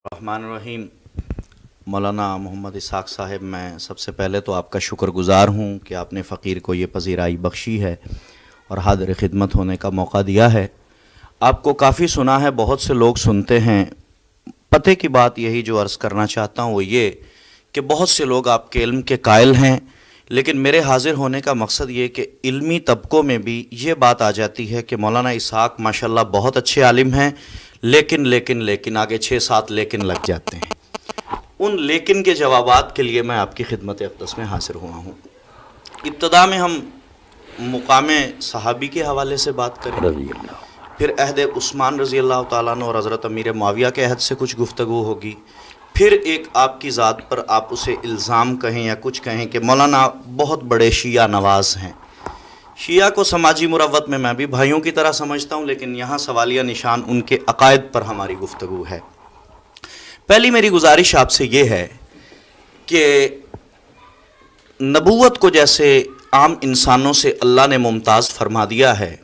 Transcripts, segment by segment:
الرحمن الرحیم۔ مولانا محمد اسحاق صاحب، میں سب سے پہلے تو آپ کا شکر گزار ہوں کہ آپ نے فقیر کو یہ پذیرائی بخشی ہے اور حاضر خدمت ہونے کا موقع دیا ہے۔ آپ کو کافی سنا ہے، بہت سے لوگ سنتے ہیں۔ پتے کی بات یہی جو عرض کرنا چاہتا ہوں وہ یہ کہ بہت سے لوگ آپ کے علم کے قائل ہیں، لیکن میرے حاضر ہونے کا مقصد یہ کہ علمی طبقوں میں بھی یہ بات آ جاتی ہے کہ مولانا اسحاق ماشاءاللہ بہت اچھے عالم ہیں، لیکن آگے 6-7 لیکن لگ جاتے ہیں۔ ان لیکن کے جوابات کے لیے میں آپ کی خدمت اقدس میں حاضر ہوا ہوں۔ ابتدا میں ہم مقام صحابی کے حوالے سے بات کریں، پھر عہد عثمان رضی اللہ تعالیٰ عنہ اور حضرت امیر معاویہ کے عہد سے کچھ گفتگو ہوگی، پھر ایک آپ کی ذات پر آپ اسے الزام کہیں یا کچھ کہیں کہ مولانا بہت بڑے شیعہ نواز ہیں۔ شیعہ کو سماجی مروت میں بھی بھائیوں کی طرح سمجھتا ہوں، لیکن یہاں سوالیہ نشان ان کے عقائد پر ہماری گفتگو ہے۔ پہلی میری گزارش آپ سے یہ ہے کہ نبوت کو جیسے عام انسانوں سے اللہ نے ممتاز فرما دیا ہے،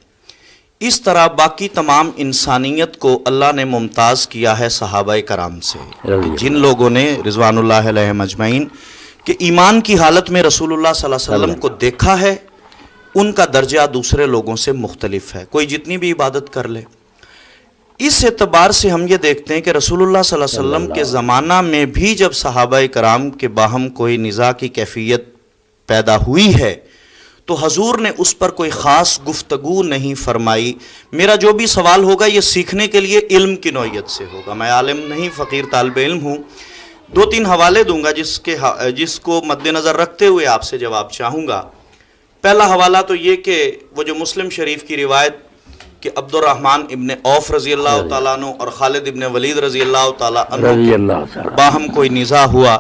اس طرح باقی تمام انسانیت کو اللہ نے ممتاز کیا ہے صحابہ کرام سے، جن لوگوں نے رضوان اللہ علیہم اجمعین کہ ایمان کی حالت میں رسول اللہ صلی اللہ علیہ وسلم کو دیکھا ہے، ان کا درجہ دوسرے لوگوں سے مختلف ہے، کوئی جتنی بھی عبادت کر لے۔ اس اعتبار سے ہم یہ دیکھتے ہیں کہ رسول اللہ صلی اللہ علیہ وسلم کے زمانہ میں بھی جب صحابہ کرام کے باہم کوئی نزاع کی کیفیت پیدا ہوئی ہے تو حضور نے اس پر کوئی خاص گفتگو نہیں فرمائی۔ میرا جو بھی سوال ہوگا یہ سیکھنے کے لیے علم کی نوعیت سے ہوگا، میں عالم نہیں، فقیر طالب علم ہوں۔ 2-3 حوالے دوں گا جس کو مد نظر رکھتے ہوئے آپ سے جواب چاہوں گا۔ پہلا حوالہ تو یہ کہ وہ جو مسلم شریف کی روایت کہ عبد الرحمن ابن عوف رضی اللہ تعالیٰ عنہ اور خالد ابن ولید رضی اللہ تعالیٰ عنہ باہم کوئی نزاع ہوا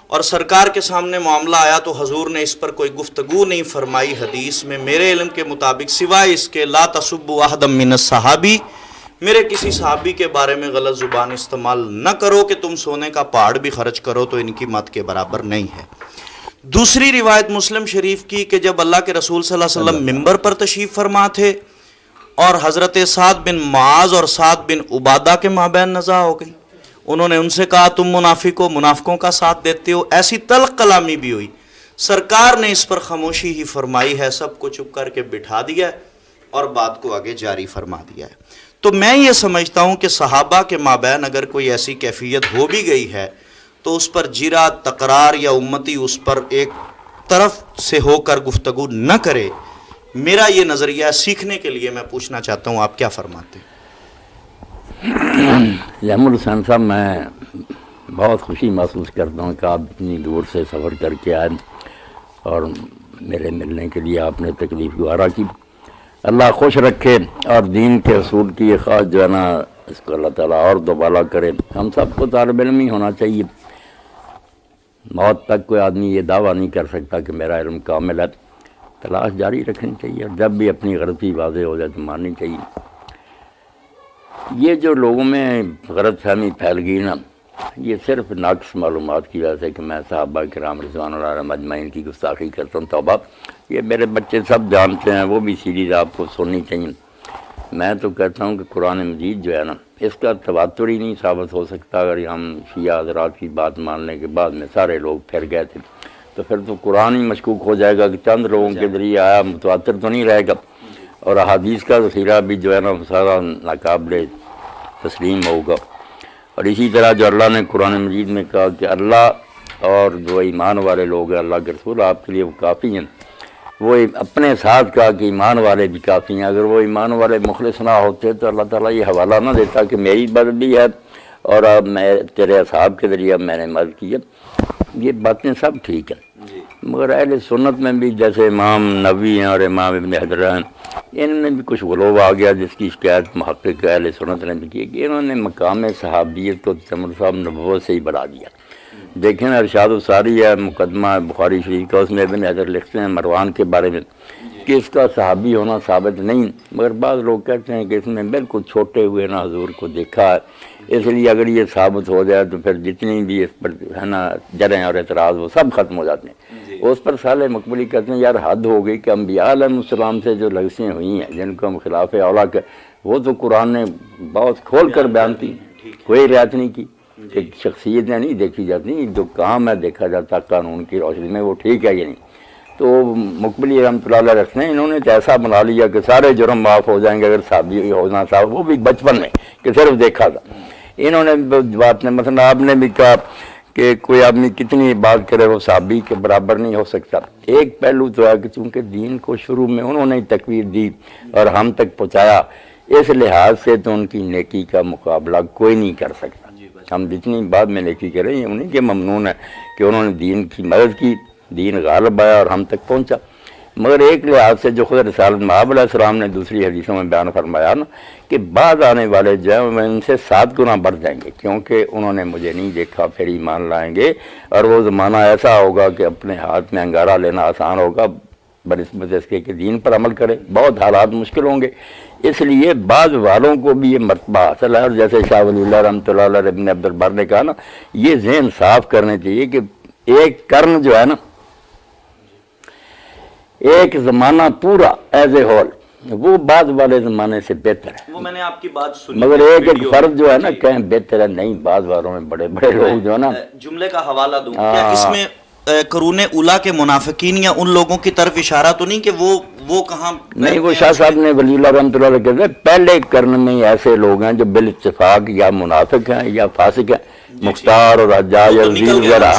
اور سرکار کے سامنے معاملہ آیا تو حضور نے اس پر کوئی گفتگو نہیں فرمائی حدیث میں، میرے علم کے مطابق سوائے اس کے لا تسبوا احدا من الصحابی، میرے کسی صحابی کے بارے میں غلط زبان استعمال نہ کرو کہ تم سونے کا پہاڑ بھی خرچ کرو تو ان کی مت کے برابر نہیں ہے۔ دوسری روایت مسلم شریف کی کہ جب اللہ کے رسول صلی اللہ علیہ وسلم ممبر پر تشریف فرما تھے اور حضرت سعد بن معاذ اور سعد بن عبادہ کے مابین نزاع ہو گئی، انہوں نے ان سے کہا تم منافقوں کا ساتھ دیتے ہو، ایسی تلخ کلامی بھی ہوئی، سرکار نے اس پر خاموشی ہی فرمائی ہے، سب کو چپ کر کے بٹھا دیا اور بات کو آگے جاری فرما دیا ہے۔ تو میں یہ سمجھتا ہوں کہ صحابہ کے مابین اگر کوئی ایسی کیفیت ہو بھی گئی ہے تو اس پر جرا تقرار یا امتی اس پر ایک طرف سے ہو کر گفتگو نہ کرے۔ میرا یہ نظریہ ہے، سیکھنے کے لیے میں پوچھنا چاہتا ہوں آپ کیا فرماتے ہیں؟ جامع حسین صاحب، میں بہت خوشی محسوس کرتا ہوں کہ آپ اتنی دور سے سفر کر کے آئے اور میرے ملنے کے لیے آپ نے تکلیف گوارا کی۔ اللہ خوش رکھے اور دین کے اصول کی یہ خواہش جو ہے نا اس کو اللہ تعالیٰ اور دوبالا کرے۔ ہم سب کو طالب علم ہی ہونا چاہیے، موت تک کوئی آدمی یہ دعویٰ نہیں کر سکتا کہ میرا علم کامل ہے، تلاش جاری رکھنی چاہیے اور جب بھی اپنی غلطی واضح ہو جائے تو ماننی چاہیے۔ یہ جو لوگوں میں غلط فہمی پھیل گئی نا، یہ صرف ناقص معلومات کی وجہ سے کہ میں صحابہ کرام رضوان اللہ علیہم اجمعین کی گستاخی کرتا ہوں، توبہ، یہ میرے بچے سب جانتے ہیں، وہ بھی سیریز آپ کو سننی چاہیے۔ میں تو کہتا ہوں کہ قرآن مجید جو ہے نا اس کا تواتر ہی نہیں ثابت ہو سکتا۔ اگر ہم شیعہ حضرات کی بات ماننے کے بعد میں سارے لوگ پھر گئے تھے تو پھر تو قرآن ہی مشکوک ہو جائے گا کہ چند لوگوں کے ذریعے آیا، متواتر تو نہیں رہے گا، اور احادیث کا ذخیرہ بھی جو ہے نا سارا ناقابل تسلیم ہوگا۔ اور اسی طرح جو اللہ نے قرآن مجید میں کہا کہ اللہ اور جو ایمان والے لوگ ہیں، اللہ کے رسول آپ کے لیے وہ کافی ہیں، وہ اپنے ساتھ کہا کہ ایمان والے بھی کافی ہیں۔ اگر وہ ایمان والے مخلص نہ ہوتے تو اللہ تعالیٰ یہ حوالہ نہ دیتا کہ میری مدد بھی ہے اور اب میں تیرے اصحاب کے ذریعے میں نے مدد کی ہے۔ یہ باتیں سب ٹھیک ہیں، مگر اہل سنت میں بھی جیسے امام نووی ہیں اور امام ابن حجر ہیں، ان میں بھی کچھ غلو آ گیا جس کی شکایت محقق اہل سنت نے بھی کی کہ انہوں نے مقام صحابیت کو جامع صاحب نبوت سے ہی بڑھا دیا۔ دیکھیں ارشاد الساری ہے، مقدمہ بخاری شریف کا، اس میں ابن حجر لکھتے ہیں مروان کے بارے میں کہ اس کا صحابی ہونا ثابت نہیں، مگر بعض لوگ کہتے ہیں کہ اس نے بالکل چھوٹے ہوئے نا حضور کو دیکھا ہے، اس لیے اگر یہ ثابت ہو جائے تو پھر جتنی بھی اس پر ہے نا جریں اور اعتراض وہ سب ختم ہو جاتے ہیں۔ اس پر صالح مقبولی کہتے ہیں یار حد ہو گئی کہ انبیاء علیہ السلام سے جو لغزیں ہوئی ہیں جن کو ہم خلاف اولا کے، وہ تو قرآن نے بہت کھول کر بیان کی، کوئی رعایت نہیں کی۔ کہ شخصیتیں نہیں دیکھی جاتی، جو کام ہے دیکھا جاتا قانون کی روشنی میں، وہ ٹھیک ہے یا نہیں۔ تو مقبلی رحمۃ اللہ علیہ رکھتے ہیں، انہوں نے تو ایسا بنا لیا کہ سارے جرم معاف ہو جائیں گے اگر صحابی ہونا تھا، وہ بھی بچپن میں کہ صرف دیکھا تھا۔ انہوں نے بات نے مثلا آپ نے بھی کہا کہ کوئی آدمی کتنی بات کرے وہ صحابی کے برابر نہیں ہو سکتا۔ ایک پہلو تو ہے کہ چونکہ دین کو شروع میں انہوں نے تکویر دی اور ہم تک پہنچایا، اس لحاظ سے تو ان کی نیکی کا مقابلہ کوئی نہیں کر سکتا۔ ہم جتنی بعد میں نیکی کریں یہ انہیں کے ممنون ہے کہ انہوں نے دین کی مدد کی، دین غالب آیا اور ہم تک پہنچا۔ مگر ایک لحاظ سے جو خود رسالت مآب علیہ السلام نے دوسری حدیثوں میں بیان فرمایا نا کہ بعد آنے والے جو ہیں وہ ان سے 7 گنا بڑھ جائیں گے، کیونکہ انہوں نے مجھے نہیں دیکھا پھر ایمان لائیں گے، اور وہ زمانہ ایسا ہوگا کہ اپنے ہاتھ میں انگارہ لینا آسان ہوگا بنسبت اس کے کہ دین پر عمل کرے، بہت حالات مشکل ہوں گے۔ اس لیے بعض والوں کو بھی یہ مرتبہ حاصل ہے، اور جیسے شاہ ولی اللہ رحمۃ اللہ علیہ ابن عبد البر نے کہا نا، یہ ذہن صاف کرنے چاہیے کہ ایک قرن جو ہے نا، ایک زمانہ پورا ایز اے ہول وہ بعد والے زمانے سے بہتر ہے۔ وہ میں نے آپ کی بات سنی، مگر ایک فرد جو ہے نا کہیں بہتر ہے، نہیں، بعض والوں میں بڑے بڑے لوگ جو ہے نا۔ جملے کا حوالہ دوں کیا اس میں قرون اولیٰ کے منافقین یا ان لوگوں کی طرف اشارہ تو نہیں کہ وہ کہاں نہیں، وہ شاہ صاحب نے ولی اللہ رحمۃ اللہ علیہ کہتے ہیں پہلے قرن میں ایسے لوگ ہیں جو بالاتفاق یا منافق ہیں یا فاسق ہیں، مختار اور حجاج اور عزیز وغیرہ۔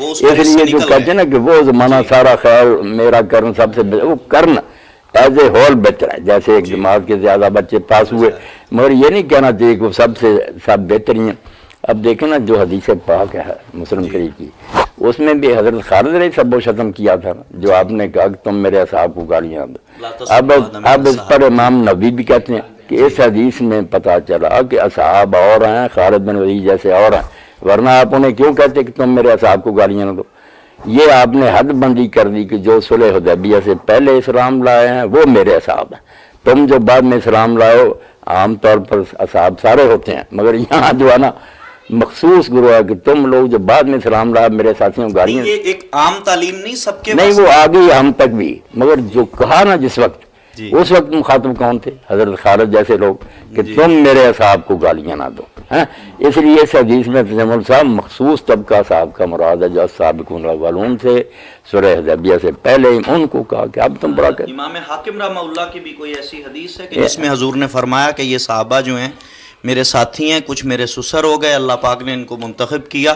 اس لیے جو کہتے ہیں نا کہ وہ زمانہ سارا خیر میرا قرن سب سے وہ قرن ایز اے ہول بہتر ہے، جیسے ایک جماعت کے زیادہ بچے پاس ہوئے، مگر یہ نہیں کہنا چاہیے کہ وہ سب بہترین ہیں۔ اب دیکھیں نا جو حدیث پاک ہے مسلم شریف کی، اس میں بھی حضرت خالد نے سب و شتم کیا تھا، جو آپ نے کہا کہ تم میرے اصحاب کو گالیاں دو۔ اب اس پر امام نبوی بھی کہتے ہیں کہ اس حدیث میں پتہ چلا کہ اصحاب اور ہیں، خالد بن ولید جیسے اور ہیں، ورنہ آپ انہیں کیوں کہتے کہ تم میرے اصحاب کو گالیاں نہ دو؟ یہ آپ نے حد بندی کر دی کہ جو صلح حدیبیہ سے پہلے اسلام لائے ہیں وہ میرے اصحاب ہیں، تم جو بعد میں اسلام لائے ہو عام طور پر اصحاب سارے ہوتے ہیں، مگر یہاں جو ہے نا مخصوص گروہ ہے کہ تم لوگ جو بعد میں اسلام لائے میرے ساتھیوں گالیاں۔ یہ ایک عام تعلیم نہیں سب کے نہیں، وہ آگے ہم تک بھی، مگر جو کہا نا جس وقت اس وقت مخاطب کون تھے؟ حضرت خالد جیسے لوگ کہ تم میرے اصحاب کو گالیاں نہ دو۔ اس لیے اس حدیث میں تجمل صاحب مخصوص طبقہ صاحب کا مراد ہے جو سابقون الاولون سے صلح حدیبیہ سے پہلے ان کو کہا کہ اب تم بڑا کہتے۔ امام حاکم رحمہ اللہ کی بھی کوئی ایسی حدیث ہے کہ جس میں حضور نے فرمایا کہ یہ صحابہ جو ہیں میرے ساتھی ہیں، کچھ میرے سسر ہو گئے، اللہ پاک نے ان کو منتخب کیا،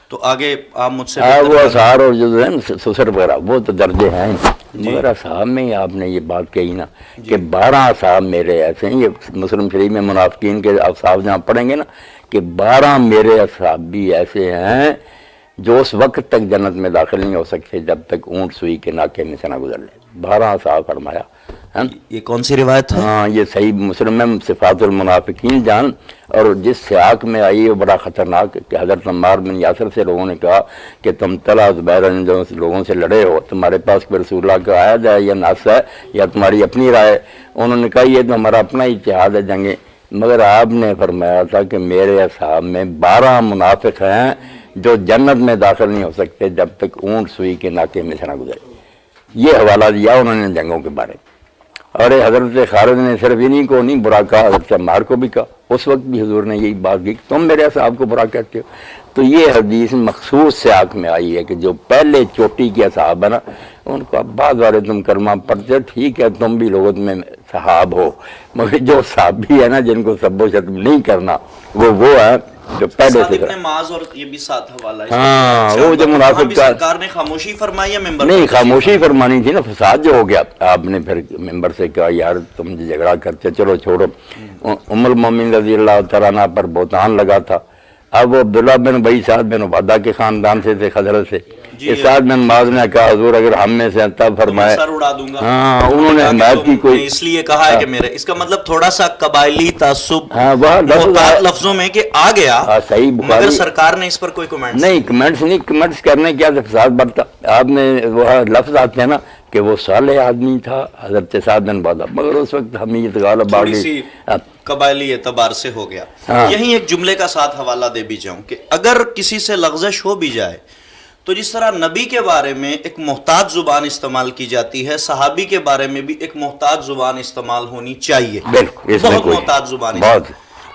تو آگے آپ مجھ سے وہ اصحاب اور جو ہے سسر وغیرہ وہ تو درجے ہیں، مگر اصحاب میں ہی آپ نے یہ بات کہی نا کہ 12 اصحاب میرے ایسے ہیں۔ یہ مسلم شریف میں منافقین کے اصحاب جہاں پڑھیں گے نا کہ 12 میرے اصحاب بھی ایسے ہیں جو اس وقت تک جنت میں داخل نہیں ہو سکتے جب تک اونٹ سوئی کے ناکے میں سے نہ گزر لے۔ 12 اصحاب فرمایا۔ یہ کون سی روایت ہے؟ ہاں، یہ صحیح مسلم میں صفات المنافقین جان، اور جس سیاق میں آئی وہ بڑا خطرناک کہ حضرت عمار بن یاسر سے لوگوں نے کہا کہ تم طلحہ زبیر جو لوگوں سے لڑے ہو، تمہارے پاس کوئی رسول اللہ کا عہد ہے یا نص ہے یا تمہاری اپنی رائے؟ انہوں نے کہا یہ تو ہمارا اپنا اتحاد ہے جنگیں، مگر آپ نے فرمایا تھا کہ میرے اصحاب میں 12 منافق ہیں جو جنت میں داخل نہیں ہو سکتے جب تک اونٹ سوئی کے ناکے میں سے نہ گزرے۔ یہ حوالہ دیا انہوں نے جنگوں کے بارے میں، اور حضرت خالد نے صرف انہیں کو نہیں برا کہا، حضرت عمار کو بھی کہا، اس وقت بھی حضور نے یہی بات کی کہ تم میرے اصحاب کو برا کہتے ہو۔ تو یہ حدیث مخصوص سیاق میں آئی ہے کہ جو پہلے چوٹی کے اصحاب ہیں نا ان کو اب بعد والے تم کلمہ پڑھتے، ٹھیک ہے تم بھی لغت میں صحاب ہو، مگر جو صحابی ہے نا جن کو سب و شتم نہیں کرنا وہ ہے جو پہلے سے کرنا۔ معاذ اور یہ بھی ساتھ حوالہ ہے۔ ہاں، وہ جو منافق کا سرکار نے خاموشی فرمائی یا ممبر؟ نہیں، خاموشی فرمانی تھی نا، فساد جو ہو گیا آپ نے پھر ممبر سے کہا یار تم جھگڑا کرتے چلو چھوڑو۔ ام المومنین رضی اللہ تعالیٰ عنہ پر بہتان لگا تھا، اب وہ عبداللہ بن ابی سعد بن عبادہ کے خاندان سے تھے، خضرت سے۔ سعد بن معاذ نے کہا حضور اگر ہم میں سے تب فرمائے، سر اڑا دوں گا۔ ہاں، انہوں نے حمایت کی کوئی، اس لیے کہا ہے کہ میرے، اس کا مطلب تھوڑا سا قبائلی تعصب لفظوں میں کہ آ گیا، صحیح مگر سرکار نے اس پر کوئی کمنٹس نہیں، کمنٹس کرنے کیا فساد بڑھتا۔ آپ نے وہ لفظ آتے ہیں نا کہ وہ صالح آدمی تھا حضرت سعد بن عبادہ، مگر اس وقت حمیت غالب آ گئی، قبائلی اعتبار سے ہو گیا۔ یہیں ایک جملے کا ساتھ حوالہ دے بھی جاؤں کہ اگر کسی سے لغزش ہو بھی جائے تو جس طرح نبی کے بارے میں ایک محتاط زبان استعمال کی جاتی ہے، صحابی کے بارے میں بھی ایک محتاط زبان استعمال ہونی چاہیے، بہت محتاط زبان۔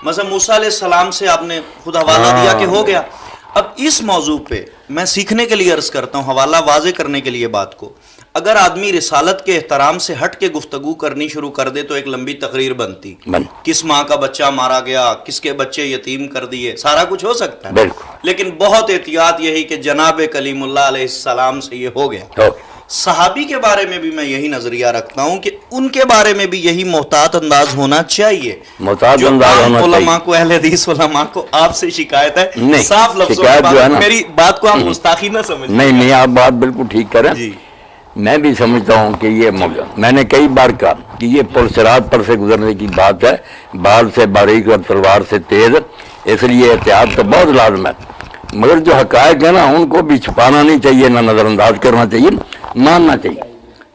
مثلا موسیٰ علیہ السلام سے آپ نے خود حوالہ دیا کہ ہو گیا. اب اس موضوع پہ میں سیکھنے کے لیے عرض کرتا ہوں، حوالہ واضح کرنے کے لیے بات کو. اگر آدمی رسالت کے احترام سے ہٹ کے گفتگو کرنی شروع کر دے تو ایک لمبی تقریر بنتی، کس ماں کا بچہ مارا گیا، کس کے بچے یتیم کر دیے، سارا کچھ ہو سکتا ہے. لیکن بہت احتیاط یہی کہ جناب کلیم اللہ علیہ السلام سے یہ ہو گیا. صحابی کے بارے میں بھی میں یہی نظریہ رکھتا ہوں کہ ان کے بارے میں بھی یہی محتاط انداز ہونا چاہیے. محتاط انداز ہونا چاہیے. علماء کو، اہل حدیث علماء کو آپ سے شکایت ہے، صاف لفظوں میں میری بات کو آپ گستاخی نہ سمجھیں. نہیں آپ بات بالکل ٹھیک کریں. میں بھی سمجھتا ہوں کہ یہ میں نے کئی بار کہا کہ یہ پرسرات پر سے گزرنے کی بات ہے، بال سے باریک اور تلوار سے تیز، اس لیے احتیاط تو بہت لازم ہے. مگر جو حقائق ہیں نا ان کو بھی چھپانا نہیں چاہیے، نہ نظر انداز کرنا چاہیے، ماننا چاہیے.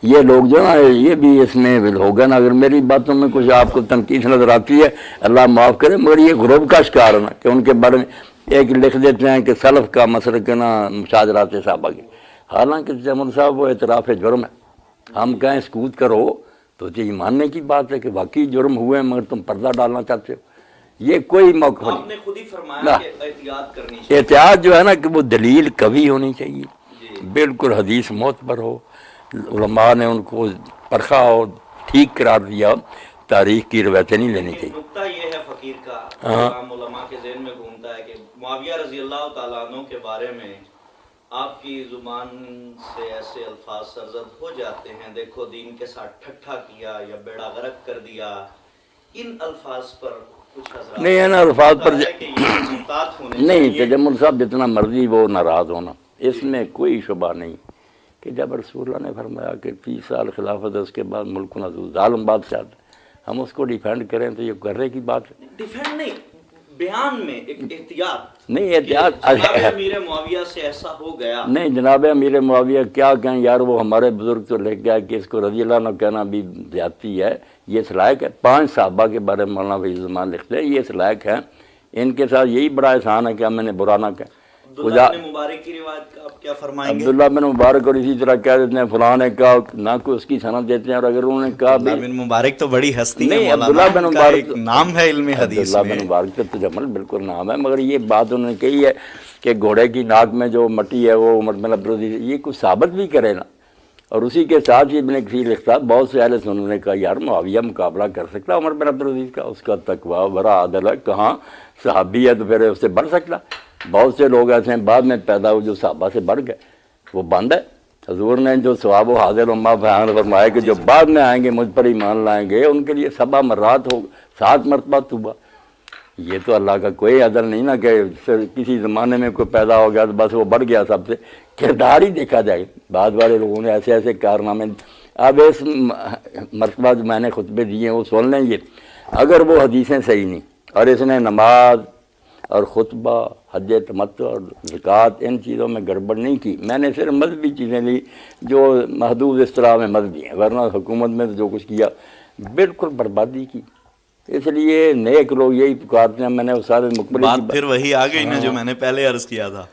یہ لوگ جو نا یہ بھی اس میں ہوگا نا، اگر میری باتوں میں کچھ آپ کو تنقید نظر آتی ہے اللہ معاف کرے، مگر یہ غروب کا شکار ہے نا کہ ان کے بارے میں ایک لکھ دیتے ہیں کہ سلف کا مسلک نا مشاجرات صحابہ کے. حالانکہ جمل صاحب وہ اعتراف جرم ہے. ہم کہیں سکوت کرو تو یہ ماننے کی بات ہے کہ واقعی جرم ہوئے ہیں، مگر تم پردہ ڈالنا چاہتے ہو. یہ کوئی موقع نہیں. آپ نے خود ہی فرمایا کہ احتیاط کرنی چاہیے. احتیاط جو ہے نا کہ وہ دلیل قوی ہونی چاہیے، بالکل حدیث معتبر ہو، علماء نے ان کو پرکھا ہو، ٹھیک قرار دیا ہو، تاریخ کی روایتیں نہیں لینی چاہیے. نقطہ یہ ہے فقیر کا، تمام علماء کے ذہن میں گھومتا ہے کہ معاویہ رضی اللہ تعالیٰ عنہ کے بارے میں آپ کی زبان سے ایسے الفاظ سرزد ہو جاتے ہیں، دیکھو دین کے ساتھ ٹھٹھا کیا یا بیڑا غرق کر دیا. ان الفاظ پر کچھ حضرات نہیں ہے نا، الفاظ پر نہیں. چاہیے. تجمل صاحب جتنا مرضی وہ ناراض ہونا، اس میں کوئی شبہ نہیں کہ جب رسول اللہ نے فرمایا کہ 30 سال خلافت ہے، اس کے بعد ملک نازل ظالم بادشاہ، ہم اس کو ڈیفینڈ کریں تو یہ کرنے کی بات ہے. ڈیفینڈ نہیں، بیان میں ایک احتیاط. نہیں احتیاط. جناب امیر معاویہ سے ایسا ہو گیا. نہیں جناب امیر معاویہ کیا کہیں یار، وہ ہمارے بزرگ تو لکھ گیا کہ اس کو رضی اللہ عنہ کہنا بھی زیادتی ہے. یہ اس لائق ہے. 5 صحابہ کے بارے میں مولانا فیض الرحمان لکھتے ہیں، یہ اس لائق ہیں. ان کے ساتھ یہی بڑا احسان ہے کہ ہم نے برا نہ کہیں. عبداللہ بن مبارک کی روایت کا آپ کیا فرمائیں گے؟ عبداللہ بن مبارک اور اسی طرح کہہ دیتے ہیں فلاں نے کہا، نہ کوئی اس کی سند دیتے ہیں. اور اگر انہوں نے کہا عبداللہ بن مبارک تو بڑی ہستی ہے، نہیں عبداللہ بن مبارک نام ہے علم حدیث میں. عبداللہ بن مبارک تو جمل بالکل نام ہے، مگر یہ بات انہوں نے کہی ہے کہ گھوڑے کی ناک میں جو مٹی ہے وہ عمر بن عبدالعزیز، یہ کچھ ثابت بھی کرے نا. اور اسی کے ساتھ ہی ابن کثیر لکھتا، بہت سے اہل سنت نے کہا یار معاویہ مقابلہ کر سکتا عمر بن عبدالعزیز کا، اس کا تقویٰ بڑا عادل ہے، کہاں صحابی ہے تو پھر اس سے بڑھ سکتا. بہت سے لوگ ایسے ہیں بعد میں پیدا ہوئے جو صحابہ سے بڑھ گئے، وہ بند ہے. حضور نے جو ثواب و حاضر امہ بیان فرمایا کہ جو بعد میں آئیں گے مجھ پر ایمان لائیں گے ان کے لیے 7 مرات ہو 7 مرتبہ توبہ. یہ تو اللہ کا کوئی عدل نہیں نا کہ کسی زمانے میں کوئی پیدا ہو گیا تو بس وہ بڑھ گیا سب سے. کردار ہی دیکھا جائے. بعد والے لوگوں نے ایسے ایسے کارنامے. اب اس مرتبہ جو میں نے خطبے دیے ہیں وہ سن لیں. یہ اگر وہ حدیثیں صحیح نہیں اور اس نے نماز اور خطبہ، حج تمتع اور زکوٰۃ ان چیزوں میں گڑبڑ نہیں کی، میں نے صرف مذہبی چیزیں لی جو محدود اصطلاح میں مذہبی ہیں، ورنہ حکومت میں جو کچھ کیا بالکل بربادی کی. اس لیے نیک لوگ یہی پکارتے ہیں. میں نے اس سارے مقبل بات پھر وہی آ گئی نا جو میں نے پہلے عرض کیا تھا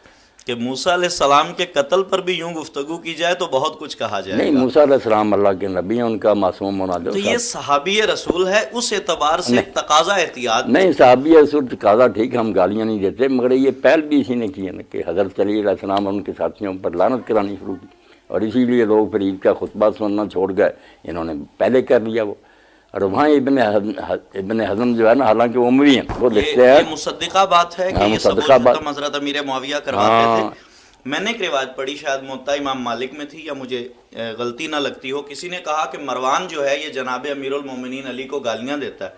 کہ موسیٰ علیہ السلام کے قتل پر بھی یوں گفتگو کی جائے تو بہت کچھ کہا جائے گا. نہیں موسیٰ علیہ السلام اللہ کے نبی ہیں، ان کا معصوم ہونا جو تو یہ صحابی رسول ہے، اس اعتبار سے تقاضا احتیاط. نہیں صحابی رسول تقاضا ٹھیک، ہم گالیاں نہیں دیتے، مگر یہ پہل بھی اسی نے کی ہے نا کہ حضرت علی علیہ السلام اور ان کے ساتھیوں پر لعنت کرانی شروع کی. اور اسی لیے لوگ پھر عید کا خطبہ سننا چھوڑ گئے، انہوں نے پہلے کر لیا وہ. اور وہاں ابن حزم جو ہے نا حالانکہ وہ اموی ہیں، وہ لکھتے ہیں یہ مصدقہ بات ہے کہ یہ سب ختم حضرت امیر معاویہ کرواتے تھے. میں نے ایک روایت پڑھی، شاید موطا امام مالک میں تھی یا مجھے غلطی نہ لگتی ہو، کسی نے کہا کہ مروان جو ہے یہ جناب امیر المومنین علی کو گالیاں دیتا ہے.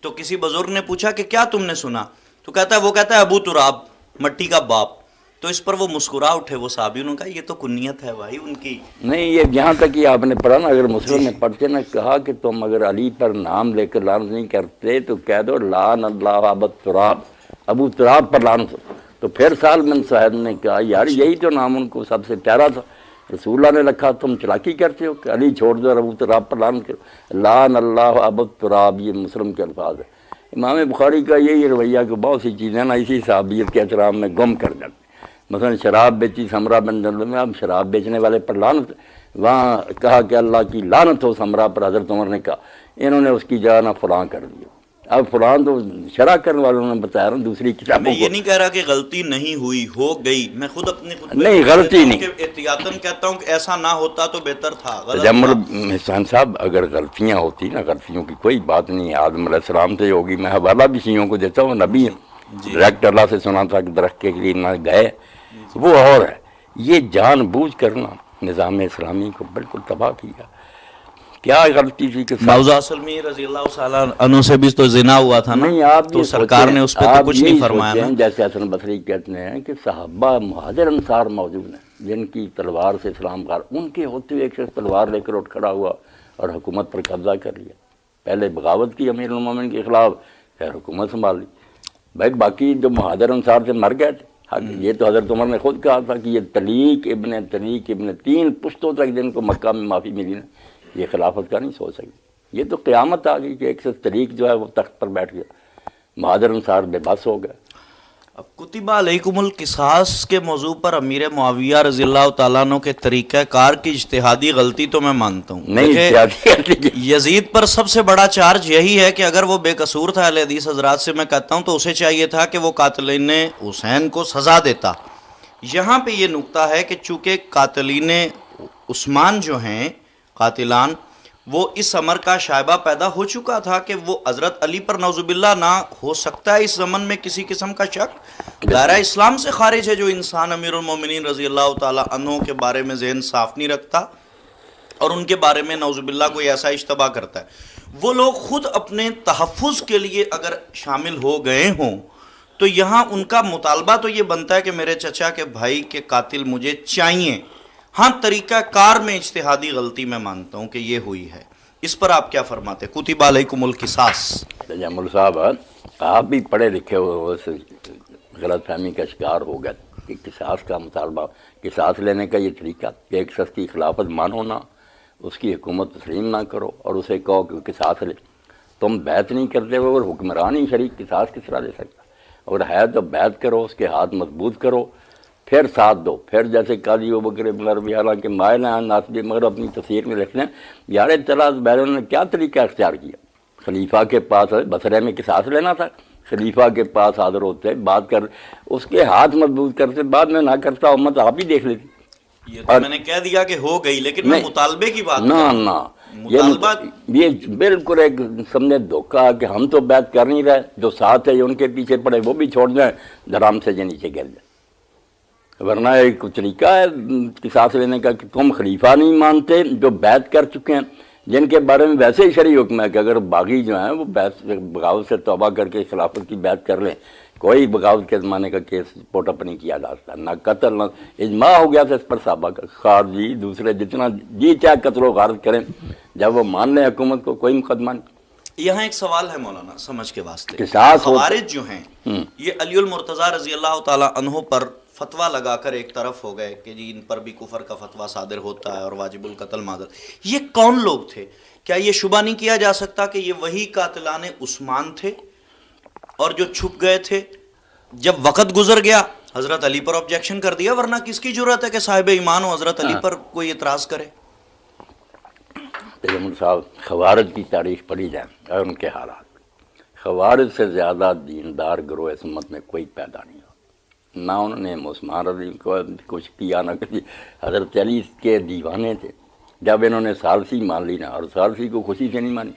تو کسی بزرگ نے پوچھا کہ کیا تم نے سنا؟ تو وہ کہتا ہے ابو تراب، مٹی کا باپ. تو اس پر وہ مسکرا اٹھے وہ صحابی، انہوں نے کہا یہ تو کنیت ہے بھائی ان کی. نہیں یہ جہاں تک یہ آپ نے پڑھا نا، اگر مسلم میں پڑھتے نا کہا کہ تم اگر علی پر نام لے کر لعنت نہیں کرتے تو کہہ دو لعن اللہ ابو تراب، ابو تراب پر لعنت. تو پھر سال بن صاحب نے کہا یار یہی تو نام ان کو سب سے پیارا تھا، رسول اللہ نے رکھا، تم چلاکی کرتے ہو کہ علی چھوڑ دو اور ابو تراب پر لعنت کرو. لعن اللہ ابو تراب، یہ مسلم کے الفاظ ہے. امام بخاری کا یہی رویہ کہ بہت سی چیزیں نا اسی صحابیت کے احترام میں گم کر جاتے. مثلا شراب بیچی سمرہ بن جندل میں، اب شراب بیچنے والے پر لعنت، وہاں کہا کہ اللہ کی لعنت ہو سمرہ پر، حضرت عمر نے کہا انہوں نے اس کی جگہ نہ فلاں کر دیا. اب فلان تو شرح کرنے والوں نے بتایا نا دوسری میں کتابوں یہ کو. نہیں کہہ رہا کہ غلطی نہیں ہوئی، ہو گئی، میں خود اپنے نہیں، غلطی نہیں. احتیاطاً کہتا ہوں کہ ایسا نہ ہوتا تو بہتر تھا. تجمل احسان صاحب، اگر غلطیاں ہوتی نا، غلطیوں کی کوئی بات نہیں. آدم علیہ السلام سے ہوگی. میں حوالہ بھی شیعوں کو دیتا ہوں، نبی ہیں، ڈائریکٹ اللہ سے سنا تھا کہ درخت کے لیے نہ گئے، وہ اور ہے. یہ جان بوجھ کرنا نظام اسلامی کو بالکل تباہ کیا. کیا غلطی تھی کہ موضوع سلمی رضی اللہ تعالیٰ عنہ سے بھی تو زنا ہوا تھا نا، نہیں، آپ تو سرکار نے اس پہ تو کچھ نہیں فرمایا نا. جیسے حسن بصری کہتے ہیں کہ صحابہ مہاجر انصار موجود ہیں جن کی تلوار سے اسلام کار، ان کے ہوتے ہوئے ایک شخص تلوار لے کر اٹھ کھڑا ہوا اور حکومت پر قبضہ کر لیا. پہلے بغاوت کی امیر المومنین کے خلاف، پھر حکومت سنبھال لی. بھائی باقی جو مہاجر انصار سے مر گئے تھے، یہ تو حضرت عمر نے خود کہا تھا کہ یہ طلیق ابن 3 پشتوں تک جن کو مکہ میں معافی ملی نا، یہ خلافت کا نہیں سوچ سکتی. یہ تو قیامت آ گئی کہ ایک سے طریق جو ہے وہ تخت پر بیٹھ گیا، مہاجر انصار بے بس ہو گئے. اب کتب علیکم القصاص کے موضوع پر امیر معاویہ رضی اللہ تعالیٰ عنہ کے طریقہ کار کی اجتہادی غلطی تو میں مانتا ہوں. نہیں، یزید پر سب سے بڑا چارج یہی ہے کہ اگر وہ بے قصور تھا، اہل حدیث حضرات سے میں کہتا ہوں، تو اسے چاہیے تھا کہ وہ قاتلین حسین کو سزا دیتا. یہاں پہ یہ نکتہ ہے کہ چونکہ قاتلین عثمان جو ہیں، قاتلان، وہ اس امر کا شائبہ پیدا ہو چکا تھا کہ وہ حضرت علی پر نعوذ باللہ نہ ہو سکتا ہے اس زمن میں کسی قسم کا شک. دائرہ اسلام سے خارج ہے جو انسان امیر المومنین رضی اللہ تعالی عنہ کے بارے میں ذہن صاف نہیں رکھتا اور ان کے بارے میں نعوذ باللہ کوئی ایسا اشتباہ کرتا ہے. وہ لوگ خود اپنے تحفظ کے لیے اگر شامل ہو گئے ہوں تو یہاں ان کا مطالبہ تو یہ بنتا ہے کہ میرے چچا کے بھائی کے قاتل مجھے چاہیے. ہاں، طریقہ کار میں اجتہادی غلطی میں مانتا ہوں کہ یہ ہوئی ہے. اس پر آپ کیا فرماتے؟ کتب علیکم القصاص. تجمل صاحب، آپ بھی پڑھے لکھے ہو، غلط فہمی کا شکار ہو گئے کہ قصاص کا مطالبہ، قصاص لینے کا یہ طریقہ کہ ایک شخص کی خلافت مانو نہ، اس کی حکومت تسلیم نہ کرو اور اسے کہو کہ قصاص لے. تم بیعت نہیں کرتے ہو اور حکمران ہی شریک قصاص کس طرح لے سکتا؟ اور ہے تو بیعت کرو، اس کے ہاتھ مضبوط کرو، پھر ساتھ دو. پھر جیسے قاضی ابوبکر ابن عربی حالانکہ مائل ہیں ناصبی، مگر اپنی تفسیر میں لکھتے ہیں یار اطلاع بیرون نے کیا طریقہ اختیار کیا. خلیفہ کے پاس بصرے میں قصاص لینا تھا، خلیفہ کے پاس حاضر ہوتے، بات کر، اس کے ہاتھ مضبوط کرتے، بعد میں نہ کرتا امت آپ ہی دیکھ لیتی. یہ تو میں نے کہہ دیا کہ ہو گئی، لیکن میں مطالبے کی بات نہ یہ بالکل ایک سمجھے دھوکہ کہ ہم تو بیعت کر نہیں رہے، جو ساتھ ہے ان کے پیچھے پڑے وہ بھی چھوڑ دیں، درام سے نیچے گر جائیں. ورنہ ایک طریقہ ہے قصاص لینے کا کہ تم خلیفہ نہیں مانتے جو بیعت کر چکے ہیں، جن کے بارے میں ویسے ہی شرعی حکم ہے کہ اگر باغی جو ہیں وہ بغاوت سے توبہ کر کے خلافت کی بیعت کر لیں، کوئی بغاوت کے زمانے کا کیس پوٹ اپ نہیں کیا جا سکتا، نہ قتل، نہ اجماع ہو گیا تھا اس پر صحابہ کا. خارجی دوسرے جتنا جی چاہے قتل و غارت کریں، جب وہ مان لیں حکومت کو کوئی مقدمہ نہیں. یہاں ایک سوال ہے مولانا سمجھ کے واسطے. خوارج جو ہیں یہ علی المرتضیٰ رضی اللہ تعالی عنہ پر فتویٰ لگا کر ایک طرف ہو گئے کہ جی ان پر بھی کفر کا فتویٰ صادر ہوتا ہے اور واجب القتل معذر. یہ کون لوگ تھے؟ کیا یہ شبہ نہیں کیا جا سکتا کہ یہ وہی قاتلان عثمان تھے اور جو چھپ گئے تھے؟ جب وقت گزر گیا حضرت علی پر آبجیکشن کر دیا، ورنہ کس کی جرأت ہے کہ صاحب ایمان ہو حضرت علی پر کوئی اعتراض کرے؟ تیمور صاحب، خوارج کی تاریخ پڑھی جائے اور ان کے حالات، خوارج سے زیادہ دیندار گروہ اس امت میں کوئی پیدا نہیں ہو. نہ انہوں نے عثمان رضی کو کچھ کیا، نہ کسی. حضرت علی کے دیوانے تھے. جب انہوں نے ثالثی مان لی نا، اور ثالثی کو خوشی سے نہیں مانی،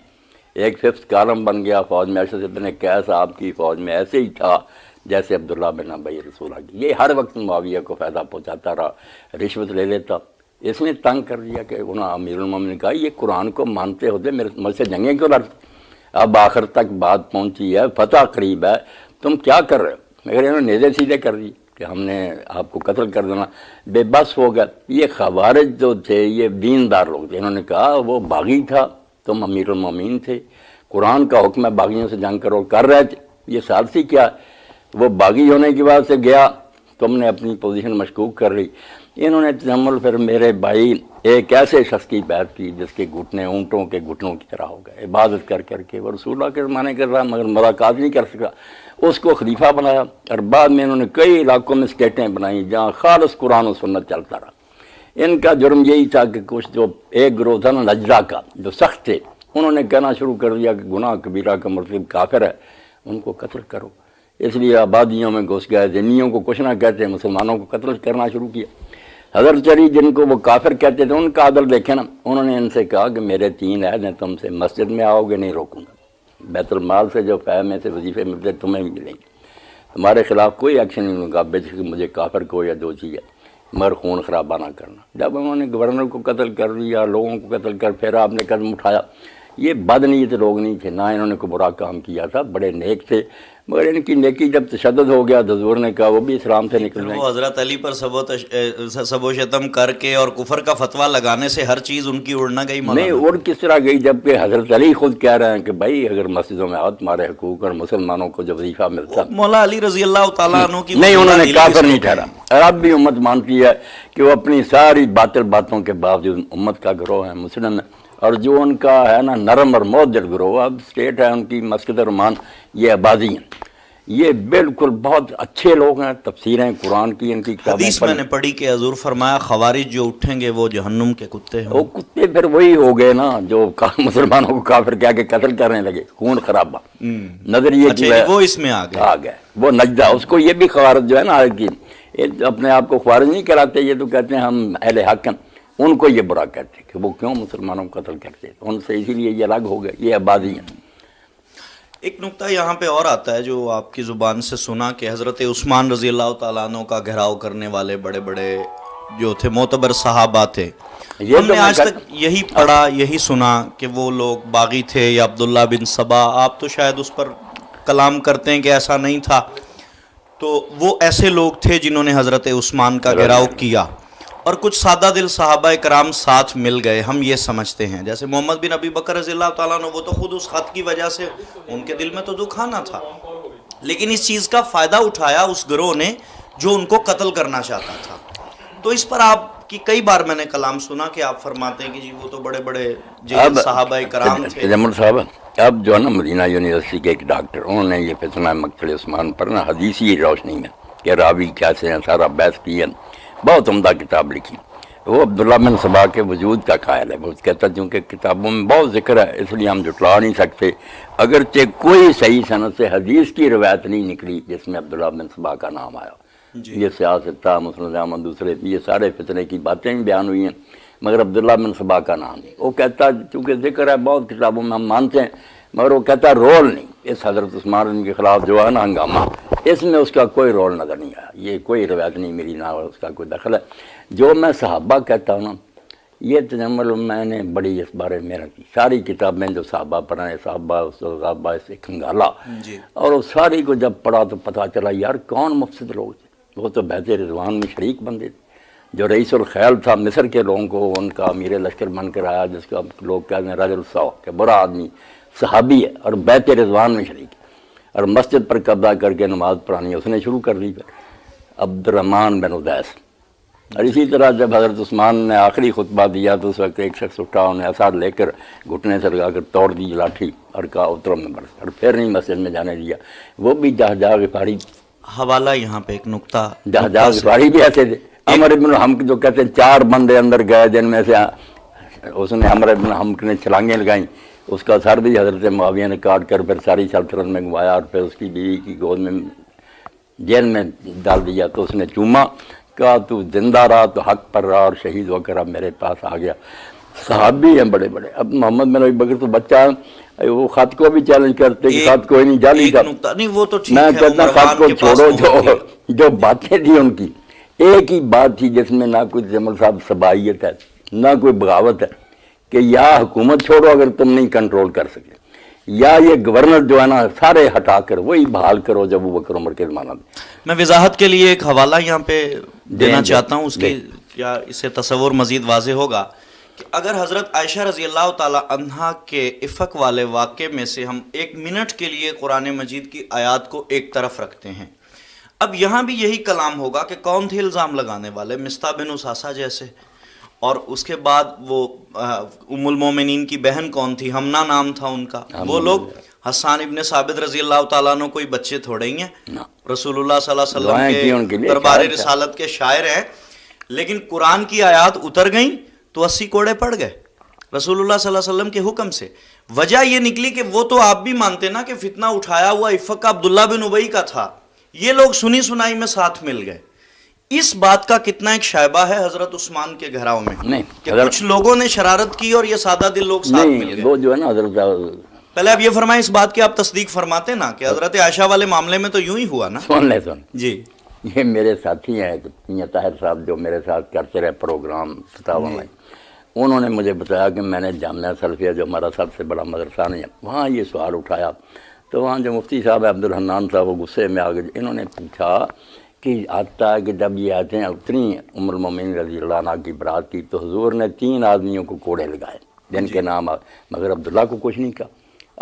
ایک ففتھ کالم بن گیا فوج میں. ارشد ابن قیس آپ کی فوج میں ایسے ہی تھا جیسے عبداللہ بن ابی رسولہ کی. یہ ہر وقت معاویہ کو فائدہ پہنچاتا رہا، رشوت لے لیتا. اس نے تنگ کر دیا کہ انہوں نے امیر المومنین نے کہا یہ قرآن کو مانتے ہوتے میرے مجھ سے جنگیں کیوں لڑتے؟ اب آخر تک بات پہنچی ہے، فتح قریب ہے، تم کیا کر رہے ہو؟ مگر انہوں نے نیزے سیدھے کر دی کہ ہم نے آپ کو قتل کر دینا، بے بس ہو گئے. یہ خوارج جو تھے یہ دیندار لوگ تھے. انہوں نے کہا وہ باغی تھا، تم امیر المومنین تھے، قرآن کا حکم ہے باغیوں سے جنگ کرو، کر رہے تھے. یہ ثالثی کیا؟ وہ باغی ہونے کی وجہ سے گیا، تم نے اپنی پوزیشن مشکوک کر لی. انہوں نے تجمل پھر میرے بھائی ایک ایسے شخص کی بیعت کی جس کے گھٹنے اونٹوں کے گھٹنوں کی طرح ہو گئے، عبادت کر کر کے. وہ رسول اللہ کے زمانے کر رہا مگر ملاقات نہیں کر سکا، اس کو خلیفہ بنایا. اور بعد میں انہوں نے کئی علاقوں میں اسٹیٹیں بنائیں جہاں خالص قرآن و سنت چلتا رہا. ان کا جرم یہی تھا کہ کچھ جو ایک گروہ تھا نا نجرہ کا جو سخت تھے، انہوں نے کہنا شروع کر دیا کہ گناہ کبیرہ کا مرتکب کافر ہے، ان کو قتل کرو۔ اس لیے آبادیوں میں گھس گئے، ذمیوں کو کچھ نہ کہتے، مسلمانوں کو قتل کرنا شروع کیا۔ حضرت علی جن کو وہ کافر کہتے تھے ان کا عدل دیکھیں نا، انہوں نے ان سے کہا کہ میرے 3 عہد ہیں، تم سے مسجد میں آؤ گے نہیں روکوں گا، بیت المال سے جو فے میں سے وظیفے ملتے تمہیں بھی ملیں گے، تمہارے خلاف کوئی ایکشن نہیں لوں گا، بے شک مجھے کافر کو یا جو چیز ہے، مگر خون خرابہ نہ کرنا۔ جب انہوں نے گورنر کو قتل کر دیا، لوگوں کو قتل کر، پھر آپ نے قدم اٹھایا۔ یہ بدنیت لوگ نہیں تھے، نہ انہوں نے کوئی برا کام کیا تھا، بڑے نیک تھے، مگر ان کی نیکی جب تشدد ہو گیا تو حضور نے کہا وہ بھی اسلام سے نکل جائیں۔ وہ حضرت علی پر سب و شتم کر کے اور کفر کا فتویٰ لگانے سے ہر چیز ان کی اڑنا گئی مولانا؟ نہیں، اور کس طرح گئی، جبکہ حضرت علی خود کہہ رہے ہیں کہ بھائی اگر مسجدوں میں آؤ تمہارے حقوق اور مسلمانوں کو جو وظیفہ ملتا، مولا علی رضی اللہ تعالیٰ عنہ کی نہیں، انہوں نے کافر نہیں ٹھہرا۔ اور اب بھی امت مانتی ہے کہ وہ اپنی ساری باطل باتوں کے باوجود امت کا گروہ ہے، مسلم ہے، اور جو ان کا ہے نا نرم اور معدل گروہ، اب اسٹیٹ ہے ان کی مسجد رحمان، یہ آبادی ہیں، یہ بالکل بہت اچھے لوگ ہیں، تفسیریں قرآن کی ان کی حدیث میں نے پڑھی کہ حضور فرمایا خوارج جو اٹھیں گے وہ جہنم کے کتے ہیں۔ وہ کتے پھر وہی ہو گئے نا جو مسلمانوں کو کافر کہہ کے قتل کرنے لگے، خون خرابہ نظریے کی وہ اس میں آ گئے، وہ نجدہ، اس کو یہ بھی خوارج جو ہے نا آج کی اپنے آپ کو خوارج نہیں کراتے، یہ تو کہتے ہیں ہم اہل حق ہیں، ان کو یہ برا کہتے کہ وہ کیوں مسلمانوں کو قتل کرتے، ان سے اسی لیے یہ الگ ہو گئے، یہ آبادی ہیں۔ ایک نقطہ یہاں پہ اور آتا ہے جو آپ کی زبان سے سنا کہ حضرت عثمان رضی اللہ تعالیٰ عنہ کا گھیراؤ کرنے والے بڑے بڑے جو تھے معتبر صحابہ تھے، ہم نے آج تک یہی پڑھا یہی سنا کہ وہ لوگ باغی تھے یا عبداللہ بن سبا، آپ تو شاید اس پر کلام کرتے ہیں کہ ایسا نہیں تھا، تو وہ ایسے لوگ تھے جنہوں نے حضرت عثمان کا گھیراؤ کیا، اور کچھ سادہ دل صحابہ کرام ساتھ مل گئے، ہم یہ سمجھتے ہیں جیسے محمد بن ابی بکر رضی اللہ تعالیٰ عنہ، وہ تو خود اس خط کی وجہ سے ان کے دل میں تو دکھ آنا تھا، لیکن اس چیز کا فائدہ اٹھایا اس گروہ نے جو ان کو قتل کرنا چاہتا تھا۔ تو اس پر آپ کی کئی بار میں نے کلام سنا کہ آپ فرماتے ہیں کہ جی وہ تو بڑے بڑے صحابہ کرام تھے۔ جمل صاحب، اب جو ہے نا مدینہ یونیورسٹی کے ایک ڈاکٹر، انہوں نے یہ فتنہ مقتل عثمان پر نا حدیثی روشنی میں کہ راوی کیسے ہیں سارا بحث کی ہے، بہت عمدہ کتاب لکھی۔ وہ عبداللہ بن سبا کے وجود کا قائل ہے، وہ کہتا ہے چونکہ کتابوں میں بہت ذکر ہے اس لیے ہم جٹلا نہیں سکتے، اگرچہ کوئی صحیح سند سے حدیث کی روایت نہیں نکلی جس میں عبداللہ بن سبا کا نام آیا۔ یہ سیاست تھا، مسلم احمد، دوسرے یہ سارے فتنے کی باتیں بھی بیان ہوئی ہیں، مگر عبداللہ بن سبا کا نام نہیں۔ وہ کہتا چونکہ ذکر ہے بہت کتابوں میں ہم مانتے ہیں، مگر وہ کہتا رول نہیں، اس حضرت عثمان کے خلاف جو ہے نا ہنگامہ، اس میں اس کا کوئی رول نظر نہیں آیا، یہ کوئی روایت نہیں ملی، نہ اس کا کوئی دخل ہے۔ جو میں صحابہ کہتا ہوں نا، یہ تجمل میں نے بڑی اس بارے میں رکھی، ساری کتابیں جو صحابہ پڑھائیں، صحابہ سے کھنگالا، اور وہ ساری کو جب پڑھا تو پتہ چلا یار کون مفسد لوگ تھے، وہ تو بیعت رضوان میں شریک بندے تھے۔ جو رئیس الخیل تھا مصر کے لوگوں کو ان کا امیر لشکر بن کر آیا، جس کا لوگ کہتے ہیں رجل السوء کہ برا آدمی، صحابی ہے اور بیعت رضوان میں شریک ہے، اور مسجد پر قبضہ کر کے نماز پڑھانی اس نے شروع کر دی، پھر عبد الرحمن بن ادیس۔ اور اسی طرح جب حضرت عثمان نے آخری خطبہ دیا تو اس وقت ایک شخص اٹھا، انہیں اسعد لے کر گھٹنے سے لگا کر توڑ دی لاٹھی اور کہا اترو ممبر سے، اور پھر نہیں مسجد میں جانے دیا۔ وہ بھی جہجہ غفاری، حوالہ یہاں پہ ایک نقطہ، جہجہ غفاری بھی ایسے تھے۔ عمر ابن حمق جو کہتے ہیں 4 بندے اندر گئے جن میں سے اس نے عمر ابن حمق نے چھلانگیں لگائیں، اس کا سر بھی حضرت معاویہ نے کاٹ کر پھر ساری سلطنت میں گوایا، اور پھر اس کی بیوی کی گود میں جیل میں ڈال دیا، تو اس نے چوما، کہا تو زندہ رہا تو حق پر رہا، اور شہید ہو کر اب میرے پاس آ گیا۔ صحابی ہیں بڑے بڑے۔ اب محمد بن ابی بکر تو بچہ ہے، وہ خط کو بھی چیلنج کرتے کہ خط کوئی نہیں، جعلی تھا۔ میں کہتا ہوں خط کو چھوڑو، جو باتیں تھی ان کی ایک ہی بات تھی جس میں نہ کوئی جمل صاحب صبائیت ہے نہ کوئی بغاوت ہے، کہ یا حکومت چھوڑو اگر تم نہیں کنٹرول کر سکے، یا یہ گورنر جو ہے نا سارے ہٹا کر وہی بحال کرو جب ابو بکر عمر کے زمانہ میں۔ میں وضاحت کے لیے ایک حوالہ یہاں پہ دینا چاہتا ہوں، اس کی کیا اس سے تصور مزید واضح ہوگا کہ اگر حضرت عائشہ رضی اللہ تعالی عنہا کے افق والے واقعے میں سے ہم 1 منٹ کے لیے قرآن مجید کی آیات کو ایک طرف رکھتے ہیں، اب یہاں بھی یہی کلام ہوگا کہ کون تھے الزام لگانے والے، مصطح بن اساسہ جیسے، اور اس کے بعد وہ ام المومنین کی بہن کون تھی، ہمنا نام تھا ان کا، وہ لوگ حسان ابن ثابت رضی اللہ تعالیٰ عنہ کوئی بچے تھوڑے ہی ہیں، رسول اللہ صلی اللہ علیہ وسلم کے دربار رسالت کے شاعر ہیں، لیکن قرآن کی آیات اتر گئیں تو 80 کوڑے پڑ گئے۔ رسول اللہ صلی اللہ علیہ وسلم کے حکم سے. وجہ یہ نکلی کہ وہ تو آپ بھی مانتے نا کہ فتنہ اٹھایا ہوا افق کا عبداللہ بن ابی کا تھا, یہ لوگ سنی سنائی میں ساتھ مل گئے. اس بات کا کتنا ایک شائبہ ہے حضرت عثمان کے گھراؤں میں نہیں کہ کچھ لوگوں نے شرارت کی اور یہ سادہ دل لوگ ساتھ مل گئے. وہ جو ہے نا حضرت, پہلے آپ یہ فرمائیں اس بات کی آپ تصدیق فرماتے نا کہ حضرت عائشہ والے معاملے میں تو یوں ہی ہوا نا. سن لے سن, جی یہ میرے ساتھی ہیں میاں طاہر صاحب جو میرے ساتھ کرتے رہے پروگرام فتاوا میں, انہوں نے مجھے بتایا کہ میں نے جامعہ سلفیہ جو ہمارا سب سے بڑا مدرسہ نہیں ہے وہاں یہ سوال اٹھایا, تو وہاں جو مفتی صاحب عبد الحنان صاحب وہ غصے میں آ گئے. انہوں نے پوچھا کہ آتا ہے کہ جب یہ آتے ہیں اتنی ام المومنین رضی اللہ عنہ کی برات کی تو حضور نے 3 آدمیوں کو کوڑے لگائے جن کے نام مگر عبداللہ کو کچھ نہیں کہا.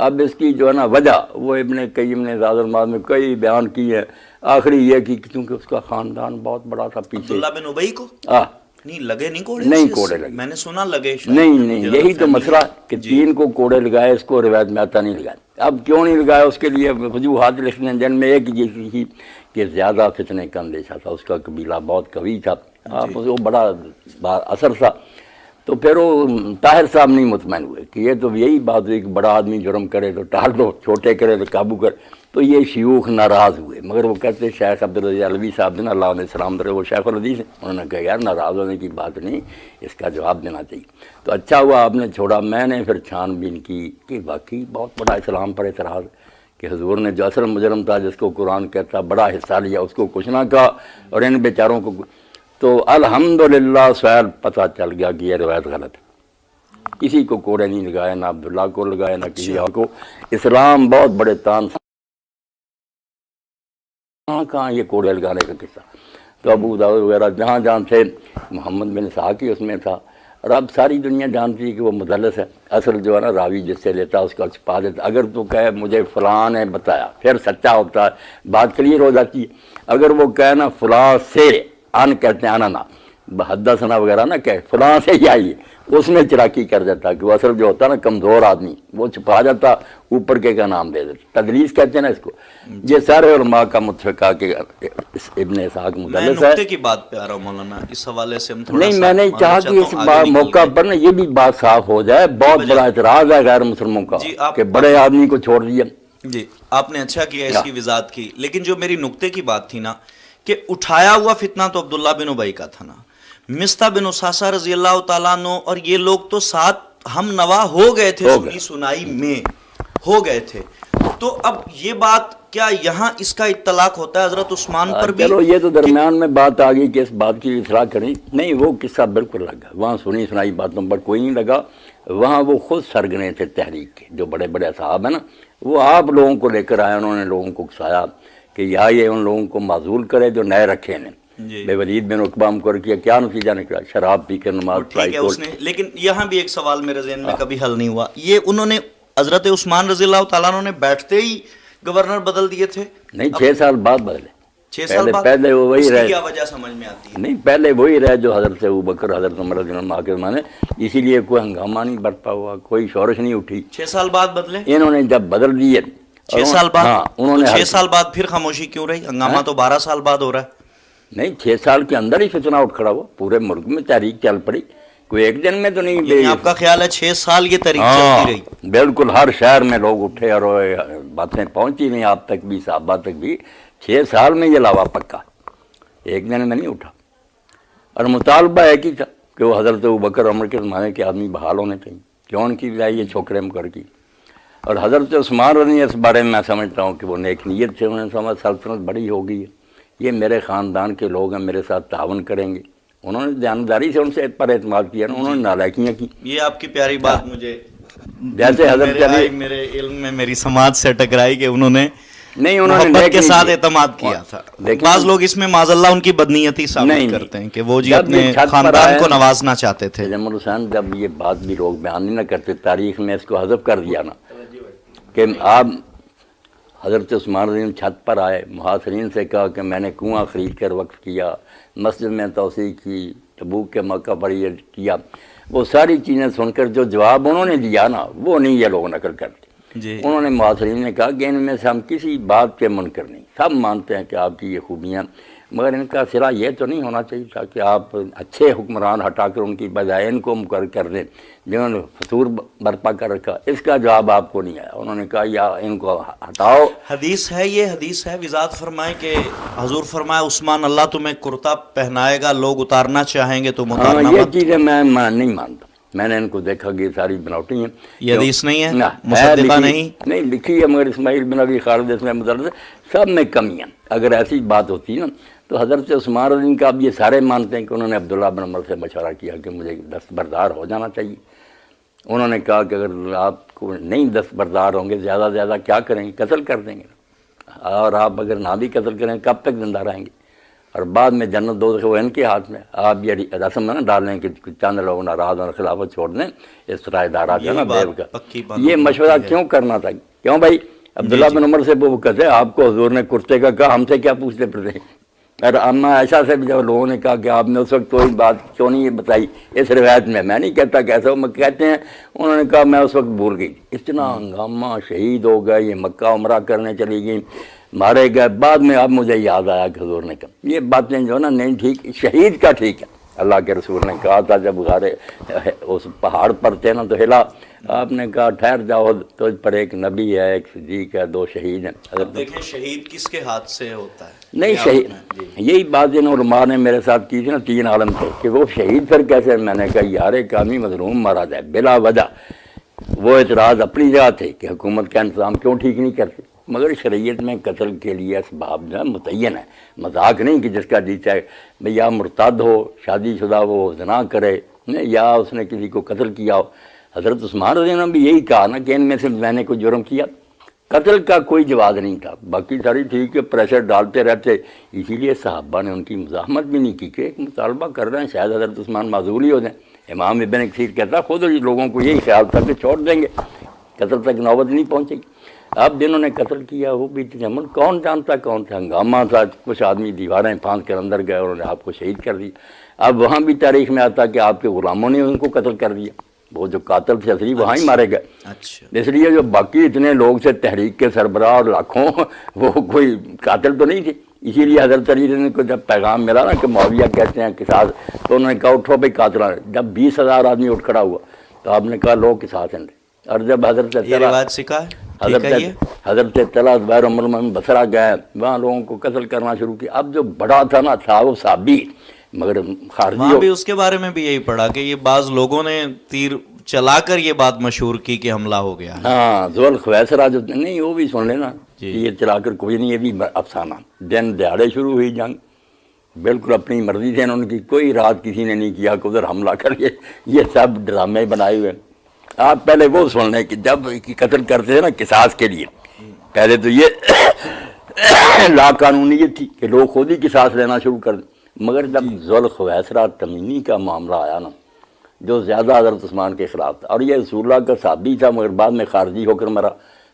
اب اس کی جو ہے نا وجہ وہ ابن قیم نے زاد المعاد میں کئی بیان کی ہے, آخری یہ کی کیونکہ اس کا خاندان بہت بڑا تھا پیچھے. عبداللہ بن ابی کو نہیں لگے, نہیں کوڑے, نہیں کوڑے لگے, میں نے سنا لگے. نہیں یہی تو مسئلہ کہ 3 کو کوڑے لگائے, اس کو روایت میں آتا نہیں لگائے. اب کیوں نہیں لگایا اس کے لیے وجوہات لکھنے ہیں, جن میں ایک یہ تھی کہ زیادہ فتنے کا اندیشہ تھا, اس کا قبیلہ بہت قوی تھا, وہ بڑا اثر تھا. تو پھر وہ طاہر صاحب نہیں مطمئن ہوئے کہ یہ تو یہی بات ہوئی کہ بڑا آدمی جرم کرے تو ٹال دو, چھوٹے کرے تو قابو کر. تو یہ شیوخ ناراض ہوئے, مگر وہ کہتے شیخ عبدالرضی علوی صاحب نے اللہ علیہ السلام درے وہ شیخ الحدیث ہیں, انہوں نے کہا یار ناراض ہونے کی بات نہیں, اس کا جواب دینا چاہیے. تو اچھا ہوا آپ نے چھوڑا. میں نے پھر چھان بین کی کہ واقعی بہت بڑا اسلام پر اعتراض کہ حضور نے جو اصل مجرم تھا جس کو قرآن کہتا بڑا حصہ لیا اس کو کچھ نہ کہا, اور ان بیچاروں کو. تو الحمدللہ سوال پتہ چل گیا کہ یہ روایت غلط ہے. کسی کو کوڑے نہیں لگایا, نہ عبداللہ کو لگایا, نہ کسی اور کو. اسلام بہت بڑے تان کہاں یہ کوڑے لگانے کا قصہ. تو ابو داؤد وغیرہ جہاں جہاں تھے, محمد بن اسحاق ہی اس میں تھا, اور اب ساری دنیا جانتی ہے کہ وہ مدلس ہے. اصل جو ہے نا راوی جس سے لیتا اس کا چھپا دیتا. اگر تو کہے مجھے فلاں نے بتایا پھر سچا ہوتا ہے, بات کلیئر ہو جاتی ہے. اگر وہ کہے نا فلاں سے ان کہتے ہیں انانا حدثنا وغیرہ نہ کہے, فلاں سے ہی آئیے, اس میں چراکی کر دیتا کہ وہ اصل جو ہوتا ہے نا کمزور آدمی وہ چھپا جاتا, اوپر کے کا نام دے دیتا. تدلیس کہتے ہیں نا اس کو. یہ سارے علماء کا متفقہ کہ ابن اسحاق مدلس ہے. میں نقطے کی بات پہ آ رہا ہوں مولانا, اس حوالے سے ہم تھوڑا نہیں, میں نے چاہا کہ اس موقع پر نا یہ بھی بات صاف ہو جائے. بہت بڑا اعتراض ہے غیر مسلموں کا کہ بڑے آدمی کو چھوڑ دیا. جی آپ نے اچھا کیا اس کی وضاحت کی, لیکن جو میری نقطے کی بات تھی نا کہ اٹھایا ہوا فتنہ تو عبداللہ بن ابی کا تھا نا, مستہ بن اساسہ رضی اللہ تعالیٰ عنہ اور یہ لوگ تو ساتھ ہم نوا ہو گئے تھے, سنی سنائی میں ہو گئے تھے. تو اب یہ بات کیا یہاں اس کا اطلاق ہوتا ہے حضرت عثمان پر بھی؟ چلو یہ تو درمیان میں بات آ گئی کہ اس بات کی اصلاح کریں. نہیں, وہ قصہ بالکل لگا, وہاں سنی سنائی باتوں پر کوئی نہیں لگا. وہاں وہ خود سرگنے تھے تحریک کے, جو بڑے بڑے صاحب ہیں نا, وہ آپ لوگوں کو لے کر آئے. انہوں نے لوگوں کو اکسایا کہ یا یہ ان لوگوں کو معزول کرے جو نئے رکھے نے. بے ولید بن عقبہ مقرر کیا, کیا نتیجہ نکلا؟ شراب پی کر نماز پڑھائی. لیکن یہاں بھی ایک سوال میرے ذہن میں کبھی حل نہیں ہوا, یہ انہوں نے حضرت عثمان رضی اللہ تعالیٰ عنہ نے بیٹھتے ہی گورنر بدل دیے تھے؟ نہیں, 6 سال بعد بدلے. 6 سال بعد پہلے وہ وہی رہے. کیا وجہ سمجھ میں آتی ہے؟ نہیں, پہلے وہی رہے جو حضرت ابوبکر حضرت عمر رضی اللہ عنہ کے زمانے, اسی لیے کوئی ہنگامہ نہیں برپا ہوا, کوئی شورش نہیں اٹھی. 6 سال بعد بدلے انہوں نے جب بدل دیے. 6 سال بعد. ہاں, انہوں نے 6 سال بعد پھر خاموشی کیوں رہی؟ ہنگامہ تو 12 سال بعد ہو رہا ہے. نہیں, 6 سال کے اندر ہی فتنہ اٹھ کھڑا ہوا, پورے ملک میں تحریک چل پڑی, کوئی ایک دن میں تو نہیں. یعنی آپ کا خیال ہے 6 سال یہ تحریک چلتی رہی؟ بالکل, ہر شہر میں لوگ اٹھے اور باتیں پہنچی نہیں آپ تک بھی, صحابہ تک بھی. 6 سال میں یہ لاوا پکا, ایک دن میں نہیں اٹھا. اور مطالبہ ایک ہی تھا کہ وہ حضرت ابوبکر عمر کے زمانے کے آدمی بحال ہونے چاہیے. کیوں ان کی بجائے یہ چھوکرے مکر کی؟ اور حضرت عثمان رضی اس بارے میں میں سمجھتا ہوں کہ وہ نیک نیت سے انہوں نے سمجھ سلطنت بڑی ہو گئی ہے, یہ میرے خاندان کے لوگ ہیں, میرے ساتھ تعاون کریں گے. انہوں نے دیانتداری سے ان سے پر اعتماد کیا, انہوں نے نالائکیاں کی. یہ آپ کی پیاری بات مجھے جیسے حضرت علی میرے علم میں میری سماعت سے ٹکرائی کہ انہوں نے نہیں, انہوں نے محبت کے ساتھ اعتماد کیا تھا. بعض لوگ اس میں معاذ اللہ ان کی بدنیتی ثابت کرتے ہیں کہ وہ جی اپنے خاندان کو نوازنا چاہتے تھے. جمال حسین, جب یہ بات بھی لوگ بیان نہیں نہ کرتے, تاریخ میں اس کو حذف کر دیا نا کہ آپ حضرت عثمان رضی چھت پر آئے, محاصرین سے کہا کہ میں نے کنواں خرید کر وقف کیا, مسجد میں توسیع کی, تبوک کے موقع پر یہ کیا. وہ ساری چیزیں سن کر جو جواب انہوں نے دیا نا وہ نہیں یہ لوگ نقل کرتے. انہوں نے محاصرین نے کہا کہ ان میں سے ہم کسی بات کے منکر نہیں, سب مانتے ہیں کہ آپ کی یہ خوبیاں. مگر ان کا سرا یہ تو نہیں ہونا چاہیے تھا کہ آپ اچھے حکمران ہٹا کر ان کی بجائے ان کو مقرر کر دیں جنہوں نے فطور برپا کر رکھا. اس کا جواب آپ کو نہیں آیا. انہوں نے کہا یا ان کو ہٹاؤ. حدیث ہے، یہ حدیث ہے، وضاحت فرمائے کہ حضور فرمایا عثمان اللہ تمہیں کرتا پہنائے گا، لوگ اتارنا چاہیں گے تم اتارنا یہ مت. چیزیں میں نہیں مانتا. میں نے ان کو دیکھا کہ یہ ساری بناوٹی ہیں. یہ حدیث نہیں ہے، نہ، مصدقہ نہیں لکھی ہے، مگر اسماعیل بن ابی خالد اس میں مدرس سب میں کمیاں. اگر ایسی بات ہوتی نا تو حضرت عثمان رضی کا اب یہ سارے مانتے ہیں کہ انہوں نے عبداللہ بن عمر سے مشورہ کیا کہ مجھے دستبردار ہو جانا چاہیے. انہوں نے کہا کہ اگر آپ کو نہیں دستبردار ہوں گے زیادہ سے زیادہ کیا کریں گے؟ قتل کر دیں گے. اور آپ اگر نہ بھی قتل کریں کب تک زندہ رہیں گے؟ اور بعد میں جنت دوزخ وہ ان کے ہاتھ میں. آپ یہ رسم نہ ڈالیں کہ چند لوگ ناراض اور خلافت چھوڑ دیں. اس رائے دارہ کا نا دیو کا یہ مشورہ کیوں کرنا تھا؟ کیوں بھائی؟ عبداللہ بن عمر سے وہ کہتے آپ کو حضور نے کرتے کا کہا، ہم سے کیا پوچھتے پھرتے ہیں؟ اور اما عائشہ سے بھی جب لوگوں نے کہا کہ آپ نے اس وقت کوئی بات کیوں نہیں بتائی اس روایت میں نہیں کہتا کیسا وہ کہتے ہیں انہوں نے کہا میں اس وقت بھول گئی. اتنا ہنگامہ، شہید ہو گئے، یہ مکہ عمرہ کرنے چلی گئی، مارے گئے. بعد میں اب مجھے یاد آیا کہ حضور نے کہا یہ باتیں جو نا نہیں ٹھیک. شہید کا ٹھیک ہے. اللہ کے رسول نے کہا تھا جب غارے اس پہاڑ پر تھے نا تو ہلا. آپ نے کہا ٹھہر جاؤ، تو پر ایک نبی ہے، ایک صدیق ہے، 2 شہید ہیں. دیکھیں شہید کس کے ہاتھ سے ہوتا ہے؟ نہیں شہید، یہی بات جن علماء نے میرے ساتھ کی تھی نا 3 عالم تھے کہ وہ شہید پھر کیسے؟ میں نے کہا یار ایک آدمی مظلوم مارا جائے بلا وجہ. وہ اعتراض اپنی جگہ تھے کہ حکومت کا انتظام کیوں ٹھیک نہیں کرتے. مگر شریعت میں قتل کے لیے اسباب جو ہے متعین ہے. مذاق نہیں کہ جس کا جی چاہے بھئی یا مرتد ہو، شادی شدہ وہ زنا کرے، یا اس نے کسی کو قتل کیا ہو. حضرت عثمان رضی اللہ عنہ نے بھی یہی کہا نا کہ ان میں سے میں نے کوئی جرم کیا. قتل کا کوئی جواز نہیں تھا. باقی ساری ٹھیک ہے، پریشر ڈالتے رہتے. اسی لیے صحابہ نے ان کی مزاحمت بھی نہیں کی کہ ایک مطالبہ کر رہے ہیں شاید حضرت عثمان معذور ہی ہو جائیں. امام ابن کثیر کہتا خود لوگوں کو یہی خیال تھا کہ چھوڑ دیں گے، قتل تک نوبت نہیں پہنچے گی. اب جنہوں نے قتل کیا وہ بھی تجمل کون جانتا کون تھا. ہنگامہ تھا، کچھ آدمی دیواریں پھاند کر اندر گئے، انہوں نے آپ کو شہید کر دیا. اب وہاں بھی تاریخ میں آتا کہ آپ کے غلاموں نے ان کو قتل کر دیا. وہ جو قاتل تھے اصلی وہاں ہی مارے گئے. اس لیے جو باقی اتنے لوگ سے تحریک کے سربراہ اور لاکھوں وہ کوئی قاتل تو نہیں تھے. اسی لیے حضرت علی نے کو جب پیغام ملا نا کہ معاویہ کہتے ہیں قصاص، تو انہوں نے کہا اٹھو بھائی قاتلان. جب 20,000 آدمی اٹھ کھڑا ہوا تو آپ نے کہا لو قصاص ہیں. اور جب حضرت طلحہ زبیر عمر میں بصرہ گئے وہاں لوگوں کو قتل کرنا شروع کیا. اب جو بڑا تھا نا تھا وہ صحابی، مگر خارجی بھی اس کے بارے میں بھی یہی پڑھا کہ یہ بعض لوگوں نے تیر چلا کر یہ بات مشہور کی کہ حملہ ہو گیا. ہاں ذوالخویسرہ جو نہیں وہ بھی سن لینا کہ یہ چلا کر کوئی نہیں، یہ بھی افسانہ. دن دہاڑے شروع ہوئی جنگ، بالکل اپنی مرضی سے انہوں کی کوئی رات کسی نے نہیں کیا کہ ادھر حملہ کر کے. یہ سب ڈرامے بنائے ہوئے. آپ پہلے وہ سن لیں کہ جب قتل کرتے تھے نا قصاص کے لیے، پہلے تو یہ لا قانونیت تھی کہ لوگ خود ہی قصاص لینا شروع کر دیں. مگر جب ذوالخویسرہ تمیمی کا معاملہ آیا نا جو زیادہ حضرت عثمان کے خلاف تھا، اور یہ رسول اللہ کا صحابی تھا مگر بعد میں خارجی ہو کر مرا،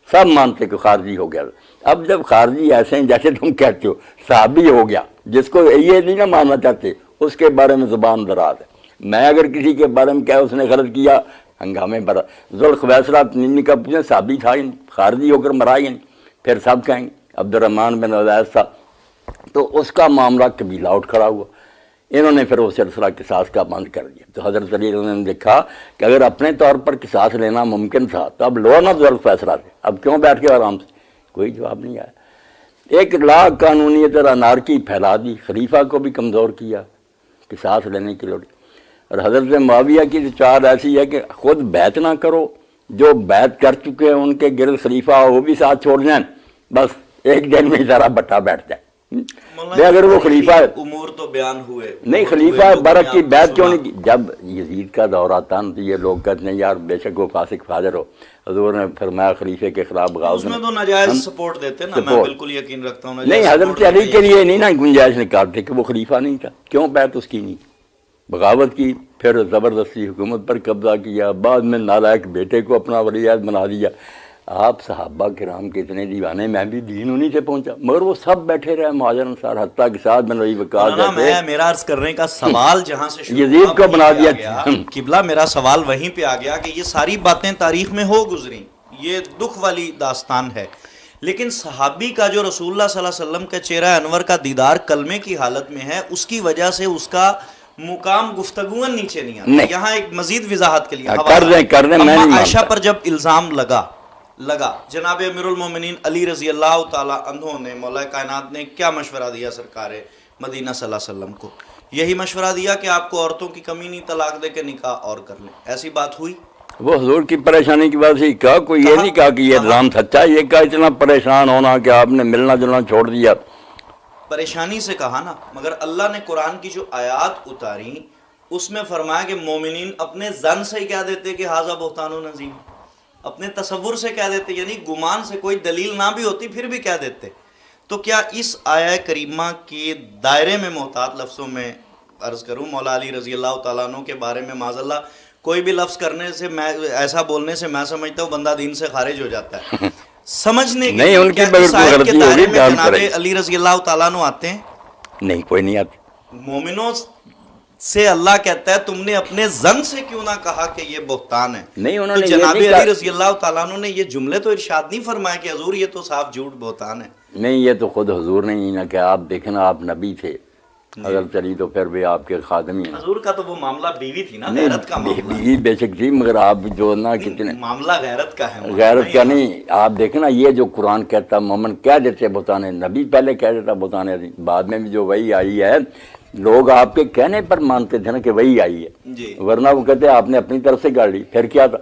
سب مانتے کہ خارجی ہو گیا. اب جب خارجی ایسے ہیں جیسے تم کہتے ہو صحابی ہو گیا، جس کو یہ نہیں نہ ماننا چاہتے اس کے بارے میں زبان دراز ہے. میں اگر کسی کے بارے میں کہا اس نے غلط کیا ہنگامے پر. ذوالخویسرہ تمیمی کا پوچھیں صحابی تھا، خارجی ہو کر مرا ہی نہیں. پھر سب کہیں عبد الرحمن بن عزیز تھا، تو اس کا معاملہ قبیلہ اٹھ کھڑا ہوا. انہوں نے پھر وہ سلسلہ قصاص کا بند کر دیا. تو حضرت علی نے دیکھا کہ اگر اپنے طور پر قصاص لینا ممکن تھا تو اب لو نا ذوالخویسرہ سے، اب کیوں بیٹھ کے آرام سے؟ کوئی جواب نہیں آیا. ایک لا قانونیت اور انارکی پھیلا دی، خلیفہ کو بھی کمزور کیا قصاص لینے کی لوڑ. اور حضرت معاویہ کی چال ایسی ہے کہ خود بیعت نہ کرو، جو بیعت کر چکے ہیں ان کے گرد خلیفہ وہ بھی ساتھ چھوڑ جائیں، بس ایک دن میں سارا بٹا بیٹھ جائے. اگر وہ خلیفہ امور تو بیان ہوئے نہیں، خلیفہ برق کی بیعت کیوں نہیں کی؟ جب یزید کا دورہ تھا تو یہ لوگ کہتے ہیں یار بے شک وہ فاسق فاجر ہو، حضور نے فرمایا خلیفے کے خلاف بغاوت. اس میں تو ناجائز سپورٹ دیتے نا، میں بالکل یقین رکھتا ہوں. نہیں، حضرت علی کے لیے نہیں نا گنجائش نکالتے کہ وہ خلیفہ نہیں تھا. کیوں بیعت اس کی نہیں؟ بغاوت کی، پھر زبردستی حکومت پر قبضہ کیا، بعد میں نالائق بیٹے کو اپنا ولی عہد بنا دیا. آپ صحابہ کرام کے اتنے دیوانے، میں بھی دین انہی سے پہنچا، مگر وہ سب بیٹھے رہے مہاجر انصار حتیٰ کے ساتھ بن رہی وقاص. میرا عرض کرنے کا سوال جہاں سے یزید کو بنا دیا قبلہ، میرا سوال وہیں پہ آ گیا کہ یہ ساری باتیں تاریخ میں ہو گزری، یہ دکھ والی داستان ہے. لیکن صحابی کا جو رسول اللہ صلی اللہ علیہ وسلم کے چہرہ انور کا دیدار کلمے کی حالت میں ہے، اس کی وجہ سے اس کا مقام گفتگوً نیچے نہیں آتا. یہاں ایک مزید وضاحت کے لیے کر دیں میں نہیں عائشہ پر جب الزام لگا جناب امیر المومنین علی رضی اللہ تعالی عنہ نے، مولا کائنات نے کیا مشورہ دیا سرکار مدینہ صلی اللہ علیہ وسلم کو؟ یہی مشورہ دیا کہ آپ کو عورتوں کی کمی نہیں، طلاق دے کے نکاح اور کر لیں. ایسی بات ہوئی؟ وہ حضور کی پریشانی کی بات سے کہا، کوئی یہ نہیں کہا کہ یہ الزام سچا، یہ کہا اتنا پریشان ہونا کہ آپ نے ملنا جلنا چھوڑ دیا. پریشانی سے کہا نا، مگر اللہ نے قرآن کی جو آیات اتاری اس میں فرمایا کہ مومنین اپنے ظن سے کہہ دیتے کہ ھذا بہتان و عظیم، اپنے تصور سے کہہ دیتے، یعنی گمان سے، کوئی دلیل نہ بھی ہوتی پھر بھی کہہ دیتے. تو کیا اس آیہ کریمہ کے دائرے میں محتاط لفظوں میں عرض کروں، مولا علی رضی اللہ تعالیٰ عنہ کے بارے میں معاذ اللہ کوئی بھی لفظ کرنے سے، میں ایسا بولنے سے میں سمجھتا ہوں بندہ دین سے خارج ہو جاتا ہے. سمجھنے کے نہیں، ان کی اس آیت کے دائرے میں جناب علی رضی اللہ تعالیٰ عنہ آتے ہیں؟ نہیں، کوئی نہیں آتے. مومنوں سے اللہ کہتا ہے تم نے اپنے ظن سے کیوں نہ کہا کہ یہ بہتان ہے؟ نہیں، انہوں تو نے جناب علی رضی اللہ تعالیٰ عنہ نے یہ جملے تو ارشاد نہیں فرمایا کہ حضور یہ تو صاف جھوٹ بہتان ہے. نہیں، یہ تو خود حضور نے ہی نہ کہ آپ دیکھنا، آپ نبی تھے، اگر چلی تو پھر بھی آپ کے خادمی ہیں. حضور کا تو وہ معاملہ بیوی تھی نا، غیرت کا معاملہ. بیوی بے شک تھی، مگر آپ جو نا کتنے معاملہ غیرت کا ہے. غیرت کا نہیں، آپ دیکھنا یہ جو قرآن کہتا مومن کہہ دیتے بہتان ہے، نبی پہلے کہہ دیتا بہتان ہے، بعد میں بھی جو وہی آئی ہے لوگ آپ کے کہنے پر مانتے تھے نا کہ وہی آئی ہے، ورنہ وہ کہتے آپ نے اپنی طرف سے گاڑ لی، پھر کیا تھا.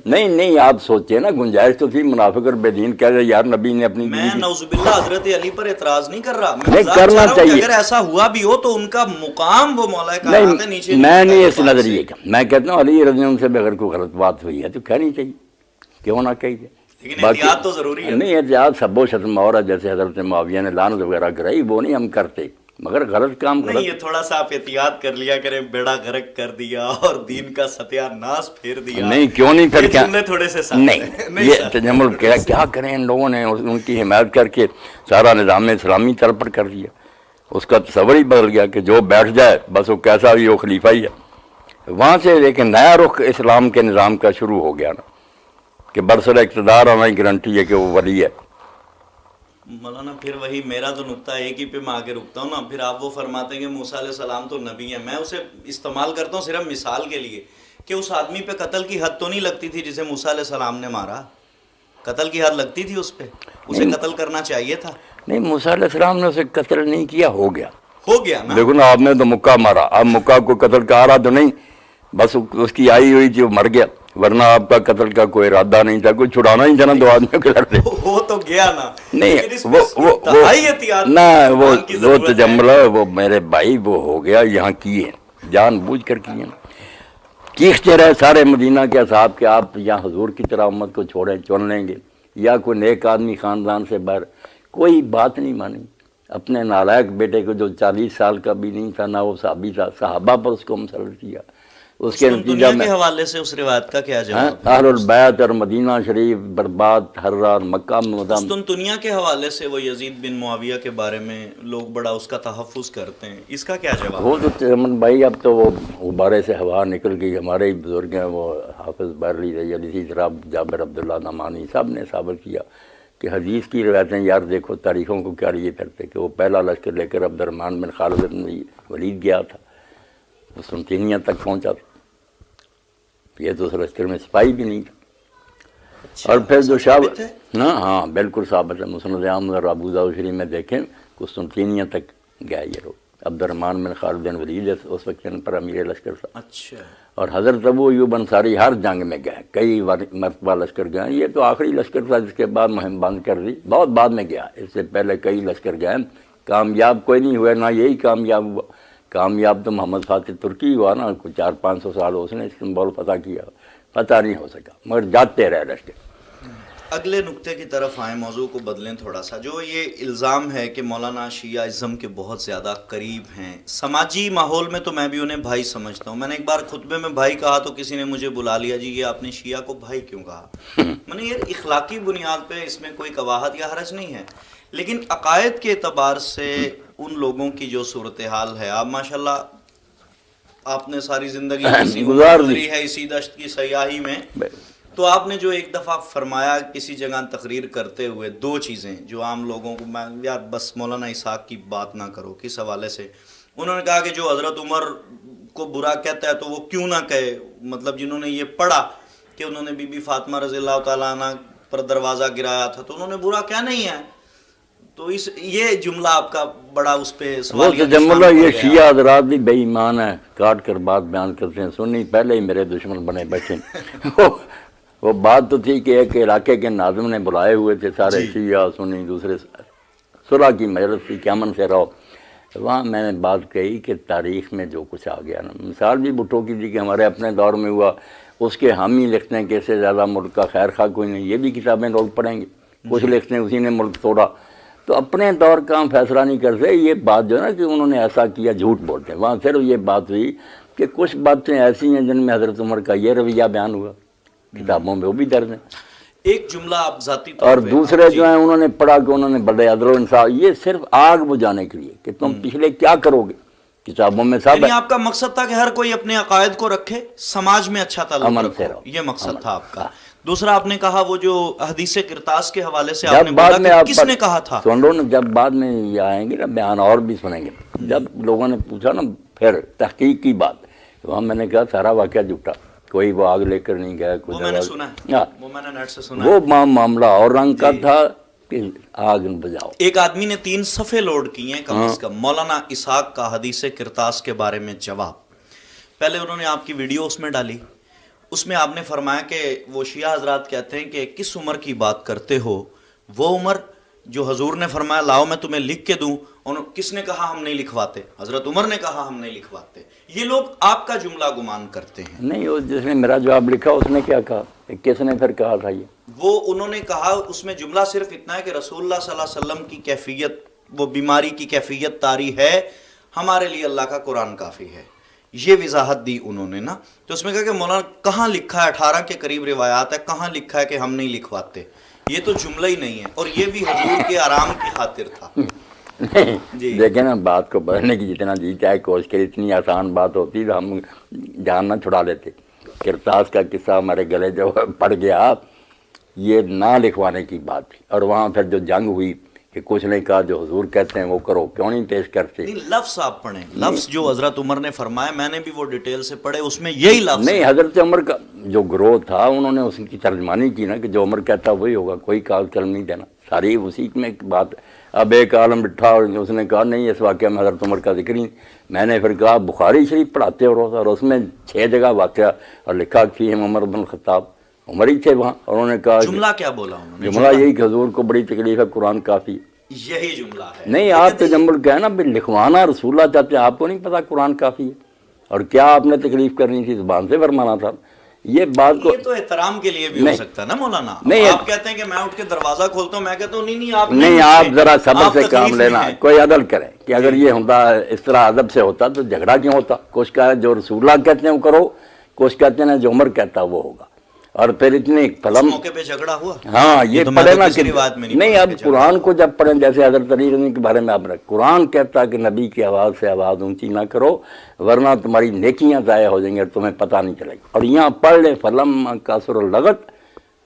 نہیں، آپ سوچے نا، گنجائش تو تھی منافق اور بے دین کہہ رہے یار نبی نے اپنی. میں نعوذ باللہ حضرت علی پر اعتراض نہیں کر رہا، میں کرنا چاہیے، اگر ایسا ہوا بھی ہو تو ان کا مقام وہ مولا کائنات نیچے. میں نہیں اس نظریے کا، میں کہتا ہوں علی رضی اللہ سے اگر کوئی غلط بات ہوئی ہے تو کہنی چاہیے، کیوں نہ کہیے. لیکن احتیاط تو ضروری ہے. نہیں، احتیاط سب و شتم اور جیسے حضرت معاویہ نے لعنت وغیرہ کرائی وہ نہیں ہم کرتے، مگر غلط کام نہیں، یہ تھوڑا سا آپ احتیاط کر لیا کریں، بیڑا غرق کر دیا اور دین کا ستیہ ناس پھیر دیا. نہیں، کیوں نہیں، پھر کیا تھوڑے سے نہیں، یہ تجمل کیا کریں ان لوگوں نے ان کی حمایت کر کے سارا نظام اسلامی تلپٹ کر دیا. اس کا تصور ہی بدل گیا کہ جو بیٹھ جائے بس وہ کیسا بھی وہ خلیفہ ہی ہے. وہاں سے لیکن نیا رخ اسلام کے نظام کا شروع ہو گیا نا کہ برسر اقتدار آنا ہی گارنٹی ہے کہ وہ ولی ہے. مولانا پھر وہی میرا تو نقطہ ایک ہی پہ میں آگے رکتا ہوں نا، پھر آپ وہ فرماتے ہیں کہ موسیٰ علیہ السلام تو نبی ہیں. میں اسے استعمال کرتا ہوں صرف مثال کے لیے کہ اس آدمی پہ قتل کی حد تو نہیں لگتی تھی جسے موسیٰ علیہ السلام نے مارا. قتل کی حد لگتی تھی اس پہ، اسے قتل کرنا چاہیے تھا. نہیں، موسیٰ علیہ السلام نے اسے قتل نہیں کیا، ہو گیا نا. دیکھو نا، آپ نے تو مکہ مارا، اب مکہ کو قتل کا آ رہا تو نہیں، بس اس کی آئی ہوئی تھی وہ مر گیا، ورنہ آپ کا قتل کا کوئی ارادہ نہیں تھا، کوئی چھڑانا ہی تھا نا دو آدمیوں کے لڑتے. وہ تو گیا نا. نہیں، وہ تجمل وہ میرے بھائی وہ ہو گیا، یہاں کیے جان بوجھ کر کیے، کیختے رہے سارے مدینہ کے اصحاب کہ آپ یہاں حضور کی طرح امت کو چھوڑیں، چن لیں گے، یا کوئی نیک آدمی خاندان سے باہر. کوئی بات نہیں مانی. اپنے نالائق بیٹے کو جو 40 سال کا بھی نہیں تھا، نہ وہ صحابی تھا، صحابہ پر اس کو مسلط کیا. اس کے نتیجہ میں حوالے سے اس روایت کا کیا جواب؟ اہل البیت اور مدینہ شریف برباد، ہر رات مکہ دنیا کے حوالے سے وہ یزید بن معاویہ کے بارے میں لوگ بڑا اس کا تحفظ کرتے ہیں، اس کا کیا جواب؟ وہ تو امن بھائی اب تو وہ غبارے سے ہوا نکل گئی. ہمارے ہی بزرگ ہیں وہ حافظ برلی رہی، اسی طرح جابر عبداللہ نعمانی سب نے ثابت کیا کہ حدیث کی روایتیں یار دیکھو تاریخوں کو کیا لیے پھرتے کہ وہ پہلا لشکر لے کر عبد الرحمن بن خالد بن ولید گیا تھا، وہ سنتینیہ تک پہنچا تھا. یہ تو اس لشکر میں سپاہی بھی نہیں تھا. اور پھر جو ہاں بالکل ثابت ہے، مسند احمد اور ابو داؤد شریف میں دیکھیں قسطنطینیہ تک گیا یہ لوگ. عبد الرحمن بن خالد بن ولید اس وقت ان پر امیر لشکر تھا. اچھا. اور حضرت ابو ایوب انصاری ہر جنگ میں گئے، کئی مرتبہ لشکر گئے. یہ تو آخری لشکر تھا جس کے بعد مہم بند کر دی، بہت بعد میں گیا، اس سے پہلے کئی لشکر گئے، کامیاب کوئی نہیں ہوئے، نہ یہی کامیاب ہوا. کامیاب تو محمد فاتح ترکی ہوا نا، کوئی 400-500 سال اس نے استنبول فتح کیا، فتح نہیں ہو سکا، مگر جاتے رہے لشکر. اگلے نقطے کی طرف آئیں، موضوع کو بدلیں تھوڑا سا. جو یہ الزام ہے کہ مولانا شیعہ ازم کے بہت زیادہ قریب ہیں، سماجی ماحول میں تو میں بھی انہیں بھائی سمجھتا ہوں. میں نے ایک بار خطبے میں بھائی کہا تو کسی نے مجھے بلا لیا، جی یہ آپ نے شیعہ کو بھائی کیوں کہا؟ میں نے یہ اخلاقی بنیاد پہ اس میں کوئی قباحت یا حرج نہیں ہے، لیکن عقائد کے اعتبار سے ان لوگوں کی جو صورتحال ہے، آپ ماشاءاللہ آپ نے ساری زندگی گزاری ہے اسی دشت کی سیاحی میں، تو آپ نے جو ایک دفعہ فرمایا کسی جگہ تقریر کرتے ہوئے، دو چیزیں جو عام لوگوں کو، میں یار بس مولانا اسحاق کی بات نہ کرو، کس حوالے سے؟ انہوں نے کہا کہ جو حضرت عمر کو برا کہتا ہے تو وہ کیوں نہ کہے، مطلب جنہوں نے یہ پڑھا کہ انہوں نے بی بی فاطمہ رضی اللہ تعالیٰ عنہ پر دروازہ گرایا تھا تو انہوں نے برا کیا نہیں ہے. تو یہ جملہ آپ کا بڑا اس پہ سوال. وہ جملہ یہ شیعہ حضرات بھی بے ایمان ہے، کاٹ کر بات بیان کرتے ہیں. سنی پہلے ہی میرے دشمن بنے بیٹھے. وہ بات تو تھی کہ ایک علاقے کے ناظم نے بلائے ہوئے تھے سارے شیعہ سنی، دوسرے صلح کی مجلس تھی کہ امن سے رہو. وہاں میں نے بات کہی کہ تاریخ میں جو کچھ آ گیا نا، مثال بھی بھٹو کی تھی کہ ہمارے اپنے دور میں ہوا، اس کے حامی لکھتے ہیں کہ اس سے زیادہ ملک کا خیر خواہ کوئی نہیں. یہ بھی کتابیں لوگ پڑھیں گے، کچھ لکھتے ہیں اسی نے ملک توڑا. تو اپنے دور کا ہم فیصلہ نہیں کرتے. یہ بات جو ہے نا کہ انہوں نے ایسا کیا، جھوٹ بولتے ہیں. وہاں صرف یہ بات ہوئی کہ کچھ باتیں ایسی ہیں جن میں حضرت عمر کا یہ رویہ بیان ہوا، کتابوں میں وہ بھی درج ہیں. ایک جملہ آپ ذاتی طور اور پہ دوسرے جو ہیں انہوں نے پڑھا کہ انہوں نے بڑے عدل و انصاف، یہ صرف آگ بجھانے کے لیے کہ تم پچھلے کیا کرو گے. کتابوں میں سب یعنی آپ کا مقصد تھا کہ ہر کوئی اپنے عقائد کو رکھے، سماج میں اچھا تعلق امن رکھو، سے رہو. یہ مقصد تھا آپ کا. دوسرا آپ نے کہا وہ جو حدیث کرتاس کے حوالے سے آپ جب نے بعد بولا میں کہ آپ کس نے کہا تھا. سن لو نا، جب بعد میں یہ آئیں گے نا بیان اور بھی سنیں گے. جب لوگوں نے پوچھا نا پھر تحقیق کی بات، وہاں میں نے کہا سارا واقعہ جھوٹا، کوئی وہ آگ لے کر نہیں گیا. وہ میں نے سنا ہے، وہ میں نے نیٹ سے سنا. وہ معاملہ اور رنگ کا تھا کہ آگ بجھاؤ. ایک آدمی نے 3 صفحے لوڈ کیے ہیں کم از کم مولانا اسحاق کا حدیث کرتاس کے بارے میں جواب. پہلے انہوں نے آپ کی ویڈیو اس میں ڈالی، اس میں آپ نے فرمایا کہ وہ شیعہ حضرات کہتے ہیں کہ کس عمر کی بات کرتے ہو، وہ عمر جو حضور نے فرمایا لاؤ میں تمہیں لکھ کے دوں. کس نے کہا ہم نہیں لکھواتے؟ حضرت عمر نے کہا ہم نہیں لکھواتے. یہ لوگ آپ کا جملہ گمان کرتے ہیں. نہیں، وہ جس نے میرا جواب لکھا اس نے کیا کہا، کس نے پھر کہا تھا یہ؟ وہ انہوں نے کہا اس میں جملہ صرف اتنا ہے کہ رسول اللہ صلی اللہ علیہ وسلم کی کیفیت، وہ بیماری کی کیفیت طاری ہے، ہمارے لیے اللہ کا قرآن کافی ہے. یہ وضاحت دی انہوں نے نا. تو اس میں کہا کہ مولانا کہاں لکھا ہے، 18 کے قریب روایات ہے، کہاں لکھا ہے کہ ہم نہیں لکھواتے؟ یہ تو جملہ ہی نہیں ہے، اور یہ بھی حضور کے آرام کی خاطر تھا. دیکھیں نا، بات کو بڑھنے کی جتنا جی چاہے کوشش کرے، اتنی آسان بات ہوتی تو ہم جان نہ چھڑا لیتے. کرتاس کا قصہ ہمارے گلے جو پڑ گیا، یہ نہ لکھوانے کی بات تھی. اور وہاں پھر جو جنگ ہوئی کہ کچھ نے کہا جو حضور کہتے ہیں وہ کرو، کیوں نہیں پیش کرتے؟ لفظ آپ پڑھیں، لفظ جو حضرت عمر نے فرمایا، میں نے بھی وہ ڈیٹیل سے پڑھے، اس میں یہی لفظ نہیں. حضرت عمر کا جو گروہ تھا انہوں نے اس کی ترجمانی کی نا کہ جو عمر کہتا وہی ہوگا، کوئی کال چل نہیں دینا، ساری اسی میں بات. اب ایک عالم بٹھا اور اس نے کہا نہیں اس واقعہ میں حضرت عمر کا ذکر ہی. میں نے پھر کہا بخاری شریف پڑھاتے ہو روز، اور اس میں 6 جگہ واقعہ اور لکھا کہ عمر بن الخطاب، عمر ہی تھے وہاں. اور انہوں نے کہا جملہ کیا بولا انہوں نے؟ جملہ یہی کہ حضور کو بڑی تکلیف ہے، قرآن کافی. یہی جملہ ہے. نہیں، آپ تجمل کیا ہے نا بھی لکھوانا رسول اللہ چاہتے ہیں، آپ کو نہیں پتا قرآن کافی ہے، اور کیا آپ نے تکلیف کرنی تھی، زبان سے فرمانا تھا. یہ بات کو یہ تو احترام کے لیے بھی ہو سکتا ہے نا مولانا. نہیں، آپ کہتے ہیں کہ میں اٹھ کے دروازہ کھولتا ہوں، میں کہتا ہوں نہیں آپ نہیں، آپ ذرا صبر سے کام لینا، کوئی عدل کریں کہ اگر یہ ہوتا اس طرح ادب سے ہوتا تو جھگڑا کیوں ہوتا. کچھ کا جو رسول اللہ کہتے ہیں وہ کرو، کچھ کہتے ہیں جو عمر کہتا وہ ہوگا. اور پھر اتنی فلم موقع پہ جھگڑا ہوا. ہاں، یہ پڑھے نا کہ نہیں، اب قرآن کو جب پڑھیں، جیسے حضرت علی رضی کے بارے میں آپ نے قرآن کہتا کہ نبی کی آواز سے آواز اونچی نہ کرو ورنہ تمہاری نیکیاں ضائع ہو جائیں گی اور تمہیں پتہ نہیں چلے گی. اور یہاں پڑھ لیں فلم کثر اللغط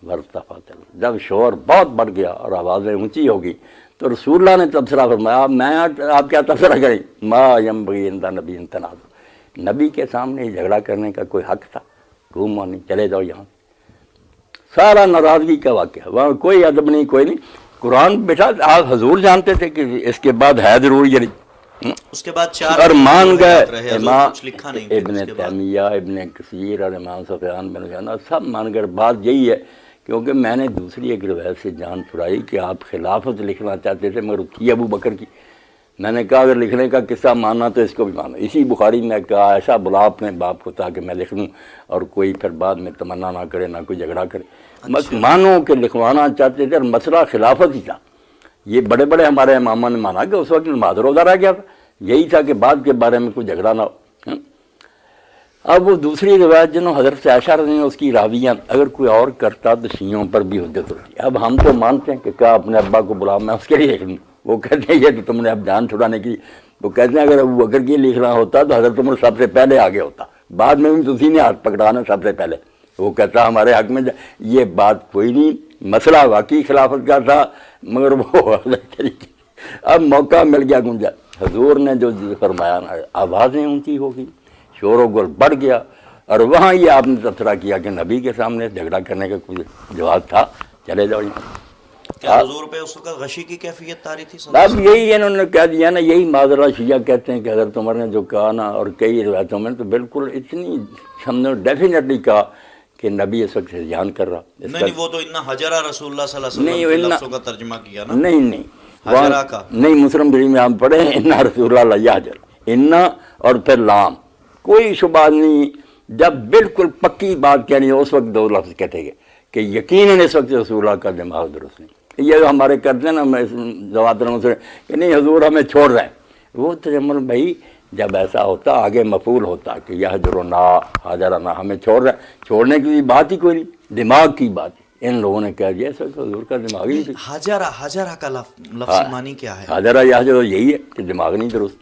ورتفعت، جب شور بہت بڑھ گیا اور آوازیں اونچی ہوگی تو رسول اللہ نے تبصرہ فرمایا. میں آپ کیا تبصرہ کریں، ما ینبغی عند نبی تنازع، نبی کے سامنے جھگڑا کرنے کا کوئی حق تھا؟ گھومو نہیں، چلے جاؤ یہاں. سارا ناراضگی کا واقعہ، وہاں کوئی ادب نہیں، کوئی نہیں. قرآن بیٹا آپ حضور جانتے تھے کہ اس کے بعد ہے ضرور یہ، اس کے بعد 4 اور مان گئے. ابن تیمیہ، ابن کثیر اور امام سفیان بن عیینہ سب مان گئے. بات یہی ہے کیونکہ میں نے دوسری ایک روایت سے جان چھڑائی کہ آپ خلافت لکھنا چاہتے تھے مگر تھی ابو بکر کی. میں نے کہا اگر لکھنے کا قصہ ماننا تو اس کو بھی مانو. اسی بخاری میں کہا ایسا بلا اپنے باپ کو تاکہ میں لکھ دوں اور کوئی پھر بعد میں تمنا نہ کرے، نہ کوئی جھگڑا کرے. بس مانو کہ لکھوانا چاہتے تھے، اور مسئلہ خلافت ہی تھا. یہ بڑے بڑے ہمارے اماموں نے مانا کہ اس وقت نماز روزہ رہ گیا تھا، یہی تھا کہ بعد کے بارے میں کوئی جھگڑا نہ ہو. اب وہ دوسری روایت جنہوں حضرت عائشہ رضی اللہ عنہا اس کی راویہ اگر کوئی اور کرتا تو شیعوں پر بھی حجت ہوتی. اب ہم تو مانتے ہیں کہ کیا اپنے ابا کو بلا، میں اس کے لیے لکھ دوں. وہ کہتے ہیں یہ تو تم نے اب جان چھڑانے کی. وہ کہتے ہیں اگر ابو بکر کی لکھنا ہوتا تو حضرت عمر سب سے پہلے آگے ہوتا، بعد میں بھی اسی نے ہاتھ پکڑانا سب سے پہلے. وہ کہتا ہمارے حق میں یہ بات کوئی نہیں، مسئلہ واقعی خلافت کا تھا، مگر وہ اب موقع مل گیا گنجا، حضور نے جو فرمایا نا، آوازیں اونچی ہو گئی، شور و گل بڑھ گیا، اور وہاں یہ آپ نے تبصرہ کیا کہ نبی کے سامنے جھگڑا کرنے کا کوئی جواز تھا، چلے جاؤ یہاں۔ کیا حضور پہ اس وقت غشی کی کیفیت طاری تھی؟ اب یہی انہوں نے کہہ دیا نا، یہی معذرہ شیعہ کہتے ہیں کہ حضرت عمر نے جو کہا نا، اور کئی روایتوں میں تو بالکل اتنی ہم نے ڈیفینیٹلی کہا کہ نبی اس وقت سے جان کر رہا۔ نہیں وہ تو انہا حجرہ رسول اللہ صلی اللہ علیہ وسلم کے لفظوں کا ترجمہ کیا نا۔ نہیں حجرہ کا نہیں، مسلم شریف میں ہم پڑھے انا رسول اللہ یحجر، انا اور پھر لام، کوئی شبہ نہیں، جب بالکل پکی بات کہنی ہے اس وقت دو لفظ کہتے گئے کہ یقیناً اس وقت رسول اللہ کا دماغ درست نہیں۔ یہ جو ہمارے کرتے ہیں نا زواتر سے کہ نہیں حضور ہمیں چھوڑ رہے ہیں، وہ تجمل بھائی جب ایسا ہوتا آگے مفعول ہوتا کہ یحجرنا حاجرنا، ہمیں چھوڑ رہے ہیں، چھوڑنے کی بات ہی کوئی نہیں، دماغ کی بات ان لوگوں نے کہہ دیا، اس وقت حضور کا دماغ ہی نہیں۔ حجرہ کا لفظ معنی کیا ہے؟ حاجرہ یحجر یہی ہے کہ دماغ نہیں درست۔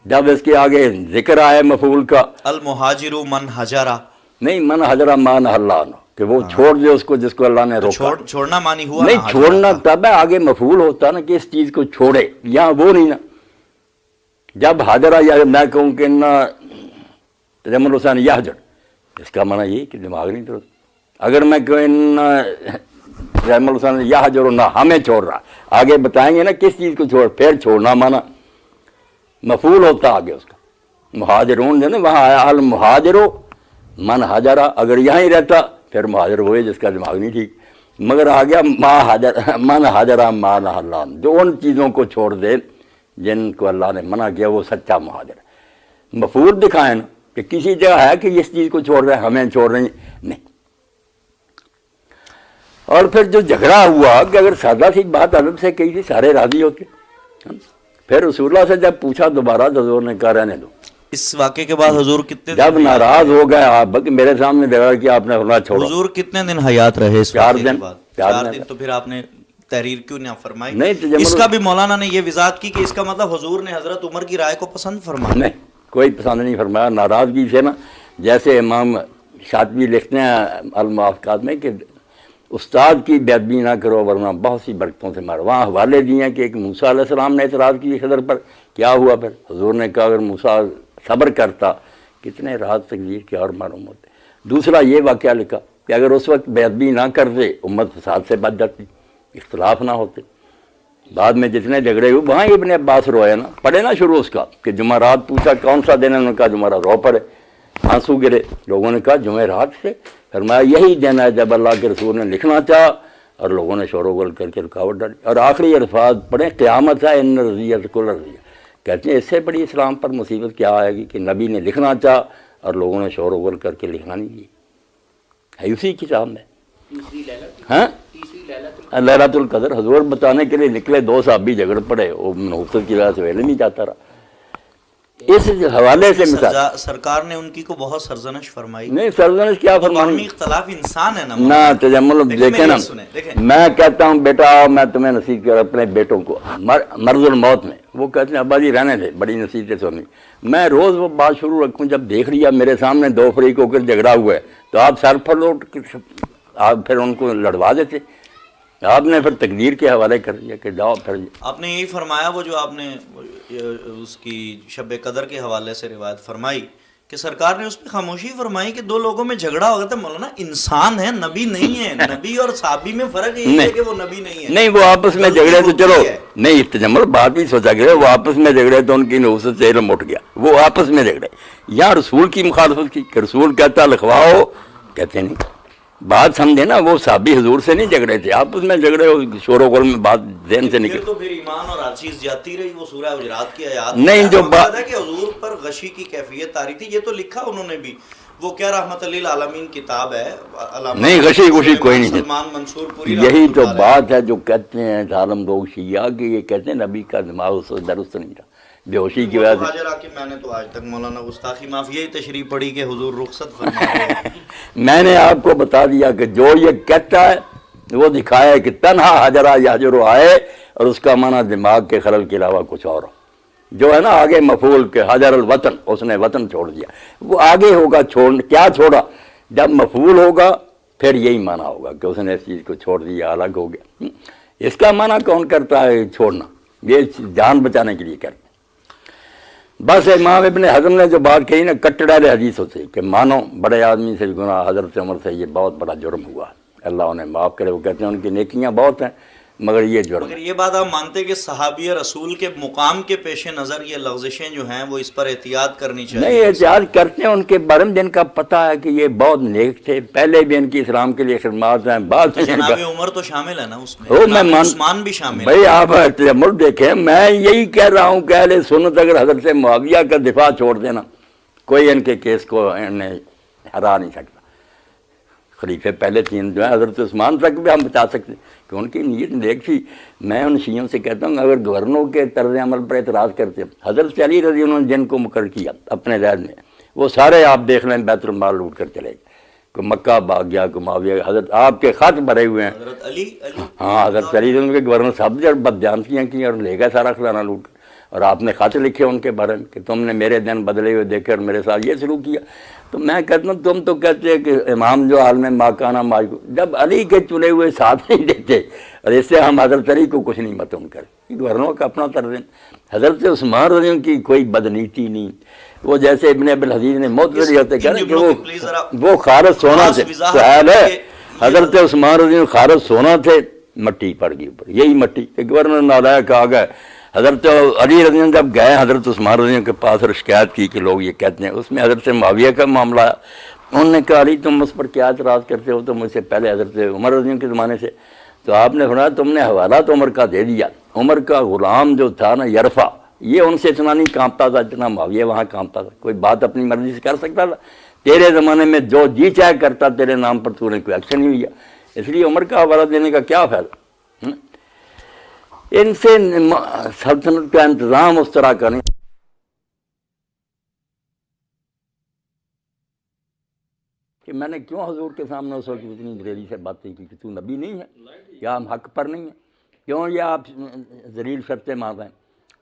جب اس کے آگے ذکر آئے مفعول کا، المہاجر من حجرہ، نہیں من حجرہ مان اللہ عنہ، کہ وہ چھوڑ دے اس کو جس کو اللہ نے روکا۔ چھوڑنا معنی ہوا نہیں، چھوڑنا تب ہے آگے مفعول ہوتا نا کہ اس چیز کو چھوڑے، یہاں وہ نہیں نا۔ جب حاجرہ یا میں کہوں کہ تجمل حسین یحجر، اس کا معنی یہ کہ دماغ نہیں درست۔ اگر میں کہوں تجمل حسین یحجر نہ ہمیں چھوڑ رہا، آگے بتائیں گے نا کس چیز کو چھوڑ، پھر چھوڑنا مانا مفعول ہوتا آگے اس کا۔ مہاجرون جو نا وہاں آیا المہاجرو من حاجرہ، اگر یہاں ہی رہتا پھر مہاجر ہوئے جس کا دماغ نہیں ٹھیک، مگر آ گیا من حاجرہ مان اللہ، جو ان چیزوں کو چھوڑ دے جن کو اللہ نے منع کیا وہ سچا مہاجر ہے۔ مفعول دکھائیں نا کہ کسی جگہ ہے کہ اس چیز کو چھوڑ رہے ہیں، ہمیں چھوڑ رہے ہیں، نہیں۔ اور پھر جو جھگڑا ہوا کہ اگر سادہ سی بات ادب سے کہی تھی سارے راضی ہوتے، پھر رسول اللہ سے جب پوچھا دوبارہ تو حضور نے کہا رہنے دو۔ اس واقعے کے بعد حضور کتنے جب ناراض ہو گئے آپ بلکہ میرے سامنے جھگڑا کیا، آپ نے فرمایا چھوڑو۔ حضور کتنے دن حیات رہے اس 4 واقعے کے دن۔ بعد؟ 4 4 دن۔ دن تو پھر آپ نے تحریر کیوں نہ فرمائی؟ نہیں تجمل، اس کا بھی مولانا نے یہ وضاحت کی کہ اس کا مطلب حضور نے حضرت عمر کی رائے کو پسند فرمایا؟ نہیں، کوئی پسند نہیں فرمایا، ناراضگی سے نا، جیسے امام شاطبی لکھتے ہیں الموافقات میں کہ استاد کی بے ادبی نہ کرو ورنہ بہت سی برکتوں سے مارو۔ وہاں حوالے دیے ہیں کہ ایک موسیٰ علیہ السلام نے اعتراض کی خضر پر، کیا ہوا پھر؟ حضور نے کہا اگر موسیٰ صبر کرتا کتنے راحت تقدیر کے اور معلوم ہوتے۔ دوسرا یہ واقعہ لکھا کہ اگر اس وقت بے ادبی نہ کرتے امت فساد سے بچ جاتی، اختلاف نہ ہوتے۔ بعد میں جتنے جھگڑے ہوئے وہاں ابن عباس روئے نا، پڑھے نا شروع اس کا کہ جمعرات پوچھا کون سا دن ہے، انہوں نے کہا جمعرات، رو پڑے، آنسو گرے۔ لوگوں نے کہا جمعرات سے، فرمایا یہی دن ہے جب اللہ کے رسول نے لکھنا چاہا اور لوگوں نے شور و گل کر کے رکاوٹ ڈالی۔ اور آخری الفاظ پڑھیں، قیامت ہے ان رضیت کل رضیہ، کہتے ہیں اس سے بڑی اسلام پر مصیبت کیا آئے گی کہ نبی نے لکھنا چاہا اور لوگوں نے شور و گل کر کے لکھنا نہیں دیا۔ ہے اسی کتاب میں، ہاں لیلۃ القدر حضور بتانے کے لیے نکلے، 2 صحابی جھگڑ پڑے، وہ منحوست کی وجہ سے ویلے نہیں جاتا رہا۔ اس حوالے سے مثال سرکار نے ان کی کو بہت سرزنش فرمائی۔ نہیں، سرزنش کیا فرمائی؟ اختلاف انسان ہے نہ تجمل دیکھیں نا، میں کہتا ہوں بیٹا میں تمہیں نصیحت کر اپنے بیٹوں کو مرض الموت میں، وہ کہتے ہیں ابا جی رہنے دے، بڑی نصیحتیں سنی، میں روز وہ بات شروع رکھوں جب دیکھ لیا میرے سامنے 2 فریق ہو کر جھگڑا ہوا ہے تو آپ سر پھلوٹ آپ پھر ان کو لڑوا دیتے، آپ نے پھر تقدیر کے حوالے کر دیا کہ جاؤ پھر۔ آپ نے یہی فرمایا وہ جو آپ نے اس کی شب قدر کے حوالے سے روایت فرمائی کہ سرکار نے اس پہ خاموشی فرمائی کہ 2 لوگوں میں جھگڑا ہو گیا تھا، مولانا انسان ہے، نبی نہیں ہے۔ نبی اور صحابی میں فرق یہی ہے کہ وہ نبی نہیں ہے۔ نہیں، وہ آپس میں جھگڑے تو چلو نہیں، تجمل بات بھی سوچا گئے، وہ آپس میں جھگڑے تو ان کی نحوست سے علم اٹھ گیا، وہ آپس میں جھگڑے۔ یہاں رسول کی مخالفت کی کہ رسول کہتا لکھواؤ، کہتے نہیں، بات سمجھے نا، وہ صحابی حضور سے نہیں جھگڑے تھے، آپس میں جھگڑے، شور و گل میں بات ذہن سے نکل۔ تو پھر ایمان اور ہر چیز جاتی رہی، وہ سورہ حجرات کی آیات نہیں جو بات ہے کہ حضور پر غشی کی کیفیت آ رہی تھی، یہ تو لکھا انہوں نے بھی، وہ کیا رحمت للعالمین کتاب ہے، نہیں غشی غشی کوئی نہیں سلمان منصور پوری، یہی تو بات ہے جو کہتے ہیں ظالم لوگ شیعہ کہ یہ کہتے ہیں نبی کا دماغ اس وقت درست نہیں تھا، بے ہوشی کی وجہ سے۔ میں نے تو آج تک مولانا گستاخی معاف یہی تشریح پڑھی کہ حضور رخصت فرما رہے۔ میں نے آپ کو بتا دیا کہ جو یہ کہتا ہے وہ دکھایا کہ تنہا حجرہ یحجر آئے اور اس کا معنی دماغ کے خلل کے علاوہ کچھ اور ہو، جو ہے نا آگے مفعول کے حجر الوطن، اس نے وطن چھوڑ دیا، وہ آگے ہوگا چھوڑ، کیا چھوڑا؟ جب مفعول ہوگا پھر یہی معنی ہوگا کہ اس نے اس چیز کو چھوڑ دیا، الگ ہو گیا۔ اس کا معنی کون کرتا ہے چھوڑنا؟ یہ جان بچانے کے لیے کرتے ہیں۔ بس امام ابن حزم نے جو بات کہی نا کٹڑا حدیثوں سے کہ مانو بڑے آدمی سے گناہ، حضرت عمر سے یہ بہت بڑا جرم ہوا، اللہ انہیں معاف کرے۔ وہ کہتے ہیں ان کی نیکیاں بہت ہیں مگر یہ جرم۔ مگر یہ بات آپ مانتے کہ صحابی رسول کے مقام کے پیش نظر یہ لغزشیں جو ہیں وہ اس پر احتیاط کرنی چاہیے؟ نہیں، احتیاط کرتے ہیں ان کے بارے میں جن کا پتہ ہے کہ یہ بہت نیک تھے، پہلے بھی ان کی اسلام کے لیے خدمات ہیں، بعد میں جناب عمر تو شامل ہے نا اس میں، میں جناب عثمان بھی شامل ہے۔ بھائی آپ تجمل دیکھیں، میں یہی کہہ رہا ہوں کہ اہل سنت اگر حضرت معاویہ کا دفاع چھوڑ دینا، کوئی ان کے کیس کو انہیں ہرا نہیں سکتا۔ خلیفے پہلے تین جو ہیں حضرت عثمان تک بھی ہم بتا سکتے کہ ان کی نیت نیک تھی۔ میں ان شیعوں سے کہتا ہوں اگر گورنروں کے طرز عمل پر اعتراض کرتے ہیں، حضرت علی رضی اللہ عنہ جن کو مقرر کیا اپنے عہد میں، وہ سارے آپ دیکھ لیں بیت المال لوٹ کر چلے گئے، کوئی مکہ بھاگ گیا، کوئی معاویہ، حضرت آپ کے خط بھرے ہوئے ہیں۔ حضرت علی ہاں، حضرت علی رضی اللہ عنہ کے گورنر صاحب جب بدجانتیاں کی اور لے گئے سارا خزانہ لوٹ کر، اور آپ نے خط لکھے ان کے بارے میں کہ تم نے میرے دن بدلے ہوئے دیکھے اور میرے ساتھ یہ سلوک کیا۔ تو میں کہتا ہوں تم تو کہتے ہیں کہ امام جو حال میں ماکانہ ماجو، جب علی کے چنے ہوئے ساتھ نہیں دیتے، اور اس سے ہم حضرت علی کو کچھ نہیں متون کریں، گورنروں کا اپنا طرز۔ حضرت عثمان رضی اللہ عنہ کی کوئی بدنیتی نہیں، وہ جیسے ابن ابی الحدیث نے موتزلی ہوتے کہہ رہے ہیں کہ وہ خارج سونا تھے، سہل ہے حضرت عثمان رضی اللہ عنہ خارج سونا تھے، مٹی پڑ گئی اوپر، یہی مٹی کہ گورنر نالائق آ گئے۔ حضرت علی رضی اللہ عنہ جب گئے حضرت عثمان رضی اللہ عنہ کے پاس اور شکایت کی کہ لوگ یہ کہتے ہیں، اس میں حضرت معاویہ کا معاملہ آیا۔ انہوں نے کہا علی تم اس پر کیا اعتراض کرتے ہو؟ تو مجھ سے پہلے حضرت عمر رضی اللہ عنہ کے زمانے سے۔ تو آپ نے فرمایا تم نے حوالہ تو عمر کا دے دیا، عمر کا غلام جو تھا نا یرفع، یہ ان سے اتنا نہیں کانپتا تھا جتنا معاویہ وہاں کانپتا تھا، کوئی بات اپنی مرضی سے کر سکتا تھا، تیرے زمانے میں جو جی چاہے کرتا، تیرے نام پر تو نے کوئی ایکشن نہیں لیا، اس لیے عمر کا حوالہ دینے کا کیا فائدہ؟ ان سے سلطنت کا انتظام اس طرح کا نہیں۔ کہ میں نے کیوں حضور کے سامنے اس وقت اتنی دلیری سے باتیں کی کہ تو نبی نہیں ہے، کیا ہم حق پر نہیں ہیں؟ کیوں یہ آپ ذلیل شرطیں مار رہے ہیں؟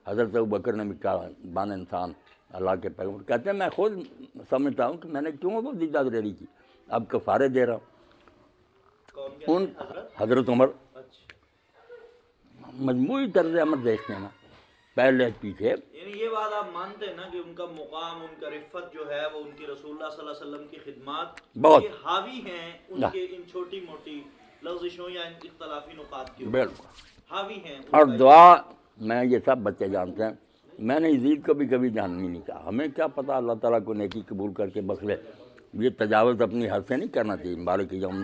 حضرت ابوبکر نے بھی کہا بان انسان اللہ کے پیغمبر کہتے ہیں میں خود سمجھتا ہوں کہ میں نے کیوں وہ دیدہ دلیری کی، اب کفارے دے رہا ہوں۔ ان حضرت عمر مجموعی طرز عمل دیکھتے ہیں نا، پہلے پیچھے۔ یعنی یہ بات آپ مانتے ہیں نا کہ ان کا مقام، ان کا رفت جو ہے وہ ان کی رسول اللہ صلی اللہ علیہ وسلم کی خدمات بہت یہ حاوی ہیں ان کے ان چھوٹی موٹی لغزشوں یا ان اختلافی نقاط کی بالکل حاوی ہیں۔ اور دعا میں یہ سب بچے جانتے ہیں، میں نے یزید کو بھی کبھی جاننی نہیں کہا، ہمیں کیا پتہ اللہ تعالیٰ کو نیکی قبول کر کے بخش لے، یہ تجاوز اپنی حد سے نہیں کرنا چاہیے۔ مبارک یوم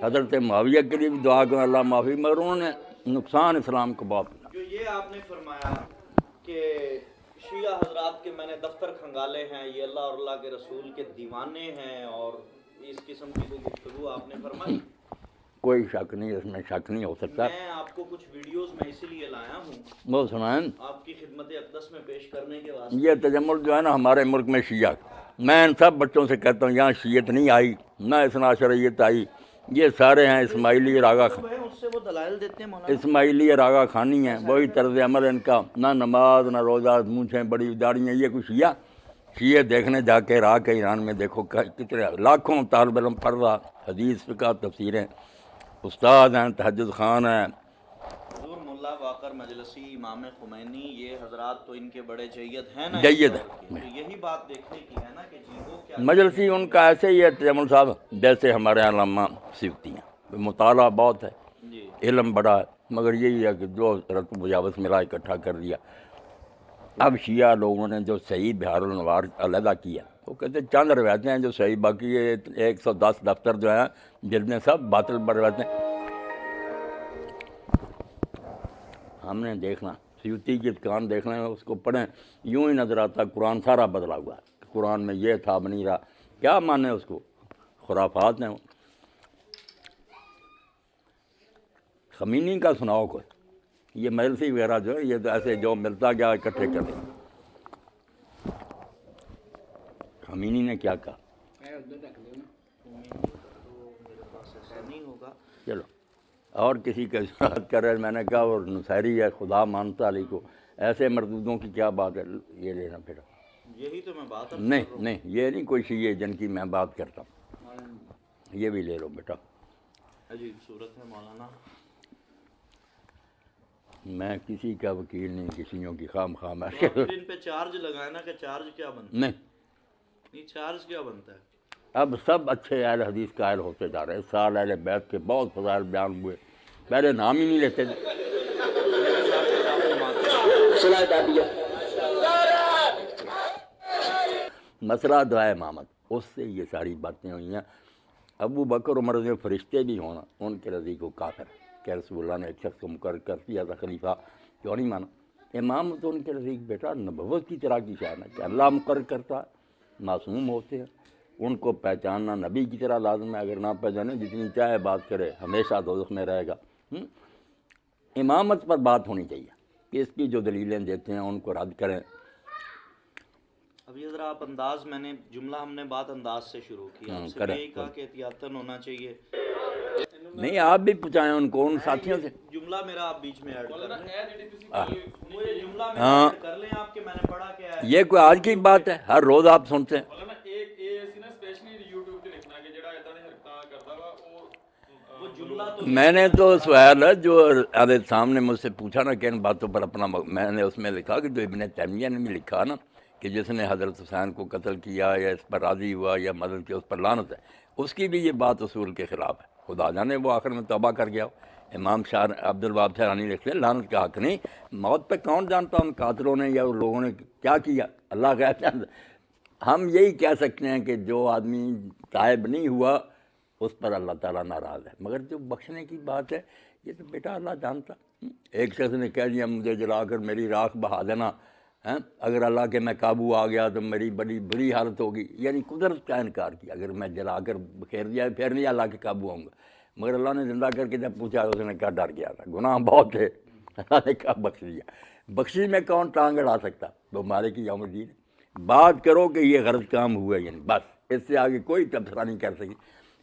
حضرت معاویہ کے لیے بھی دعا کروں اللہ معافی، مگر انہوں نے نقصان اسلام کو بہت کیا۔ جو یہ آپ نے فرمایا کہ شیعہ حضرات کے میں نے دفتر کھنگالے ہیں، یہ اللہ اور اللہ کے رسول کے دیوانے ہیں، اور اس قسم کی کوئی گفتگو آپ نے فرمائی؟ کوئی شک نہیں، اس میں شک نہیں ہو سکتا۔ میں آپ کو کچھ ویڈیوز میں اسی لیے لایا ہوں وہ سنائیں آپ کی خدمت اقدس میں پیش کرنے کے واسطے۔ یہ تجمل جو ہے نا ہمارے ملک میں شیعہ، میں ان سب بچوں سے کہتا ہوں یہاں شیعت نہیں آئی، نہ اثنا عشریت آئی، یہ سارے ہیں اسماعیلی اور آغا اس سے وہ دلائل دیتے ہیں مولانا۔ اسماعیلی اور آغا خانی ہیں، وہی طرز عمل ان کا، نہ نماز نہ روزہ، مونچھیں بڑی داڑیاں، یہ کوئی شیعہ؟ شیعہ دیکھنے جا کے راہ کے ایران میں دیکھو کتنے لاکھوں طالب علم پڑھ رہا، حدیث فقہ تفسیریں، استاد ہیں، تہجد خان ہیں۔ حضور ملا باقر مجلسی، امام خمینی، یہ حضرات تو ان کے بڑے جید ہیں نا، جید ہے۔ تو یہی بات دیکھنے کی ہے نا کہ جی وہ کیا مجلسی ان کا ایسے ہی ہے تجمل صاحب جیسے ہمارے علامہ سیوطی ہیں، مطالعہ بہت ہے، جی علم بڑا ہے، مگر یہی ہے کہ جو رتب مجاوز ملا اکٹھا کر دیا۔ اب شیعہ لوگوں نے جو صحیح بہار الانوار علیحدہ کیا، وہ کہتے ہیں چند روایتیں ہیں جو صحیح، باقی یہ 110 دفتر جو ہیں جن میں سب باطل روایتیں۔ ہم نے دیکھنا سیوطی کی دکان دیکھنا ہے، اس کو پڑھیں یوں ہی نظر آتا قرآن سارا بدلا ہوا ہے، قرآن میں یہ تھا بنی رہا، کیا مانے اس کو، خرافات ہیں۔ خمینی کا سناؤ کوئی، یہ مجلسی وغیرہ جو ہے یہ تو ایسے جو ملتا گیا اکٹھے کر دیں۔ خمینی نے کیا کہا؟ چلو اور کسی کا اشارت کر رہے، میں نے کہا وہ نصیری ہے، خدا مانتا علی کو، ایسے مردودوں کی کیا بات ہے یہ لینا پھر؟ یہی تو میں بات نہیں یہ نہیں کوئی شیعہ جن کی میں بات کرتا ہوں۔ یہ بھی لے لو بیٹا. عجیب صورت ہے مولانا. میں کسی کا وکیل نہیں, کسیوں کی خام میں پھر ان پہ چارج لگائے نا, کہ چارج کیا بنتا نہیں. ہے؟ چارج کیا بنتا ہے؟ اب سب اچھے اہل حدیث قائل ہوتے جا رہے ہیں. سال اہل بیت کے بہت فضائل بیان ہوئے, پہلے نام ہی نہیں لیتے تھے. مسئلہ دعائے امامت, اس سے یہ ساری باتیں ہوئی ہیں. ابو بکر عمر جو فرشتے بھی ہونا, ان کے نزدیک کو کافر ہے کہ رسول اللہ نے ایک شخص کو مقرر کر دیا تھا خلیفہ, کیوں نہیں مانا؟ امام تو ان کے نزدیک بیٹا نبوت کی طرح کی شان ہے کہ اللہ مقرر کرتا ہے, معصوم ہوتے ہیں, ان کو پہچاننا نبی کی طرح لازم ہے. اگر نہ پہچانے جتنی چاہے بات کرے حمیشہ دوزخ میں رہے گا. امامت پر بات ہونی چاہیے کہ اس کی جو دلیلیں دیتے ہیں ان کو رد کریں. ابھی ذرا آپ انداز, میں نے جملہ ہم نے بات انداز سے شروع کی, آپ سے یہی کہا کہ احتیاطاً ہونا چاہیے. نہیں آپ بھی پہنچائیں ان کو, ان ساتھیوں سے. جملہ میرا آپ بیچ میں ایڈ کر لیں, مجھے جملہ میرا ایڈ کر لیں آپ, کہ میں نے پڑھا کیا ہے. یہ کوئی آج کی بات ہے, ہر روز آپ سنتے ہیں. میں نے تو سوال ہے جو عادت سامنے مجھ سے پوچھا نا کہ ان باتوں پر اپنا, میں نے اس میں لکھا کہ جو ابن تیمیہ نے بھی لکھا نا کہ جس نے حضرت حسین کو قتل کیا یا اس پر راضی ہوا یا مدد کی, اس پر لعنت ہے. اس کی بھی یہ بات اصول کے خلاف ہے. خدا جانے وہ آخر میں توبہ کر گیا. امام شاہ عبد الوہاب شاہرانی لکھتے ہیں لعنت کا حق نہیں, موت پہ کون جانتا ان قاتلوں نے یا ان لوگوں نے کیا کیا, اللہ کا جانتا. ہم یہی کہہ سکتے ہیں کہ جو آدمی تائب نہیں ہوا اس پر اللہ تعالیٰ ناراض ہے, مگر جو بخشنے کی بات ہے یہ تو بیٹا اللہ جانتا. ایک شخص نے کہہ دیا مجھے جلا کر میری راکھ بہا دینا, اگر اللہ کے میں قابو آ گیا تو میری بڑی بری حالت ہوگی, یعنی قدرت کا انکار کیا. اگر میں جلا کر بکھیر دیا پھر نہیں اللہ کے قابو آؤں گا. مگر اللہ نے زندہ کر کے جب پوچھا اس نے کہا ڈر گیا تھا, گناہ بہت تھے, اللہ نے کہا بخش دیا. بخشی میں کون ٹانگ اڑا سکتا, وہ مالک یوم الدین. بات کرو کہ یہ غلط کام ہوا, یعنی بس اس سے آگے کوئی تبصرہ نہیں کر سکی.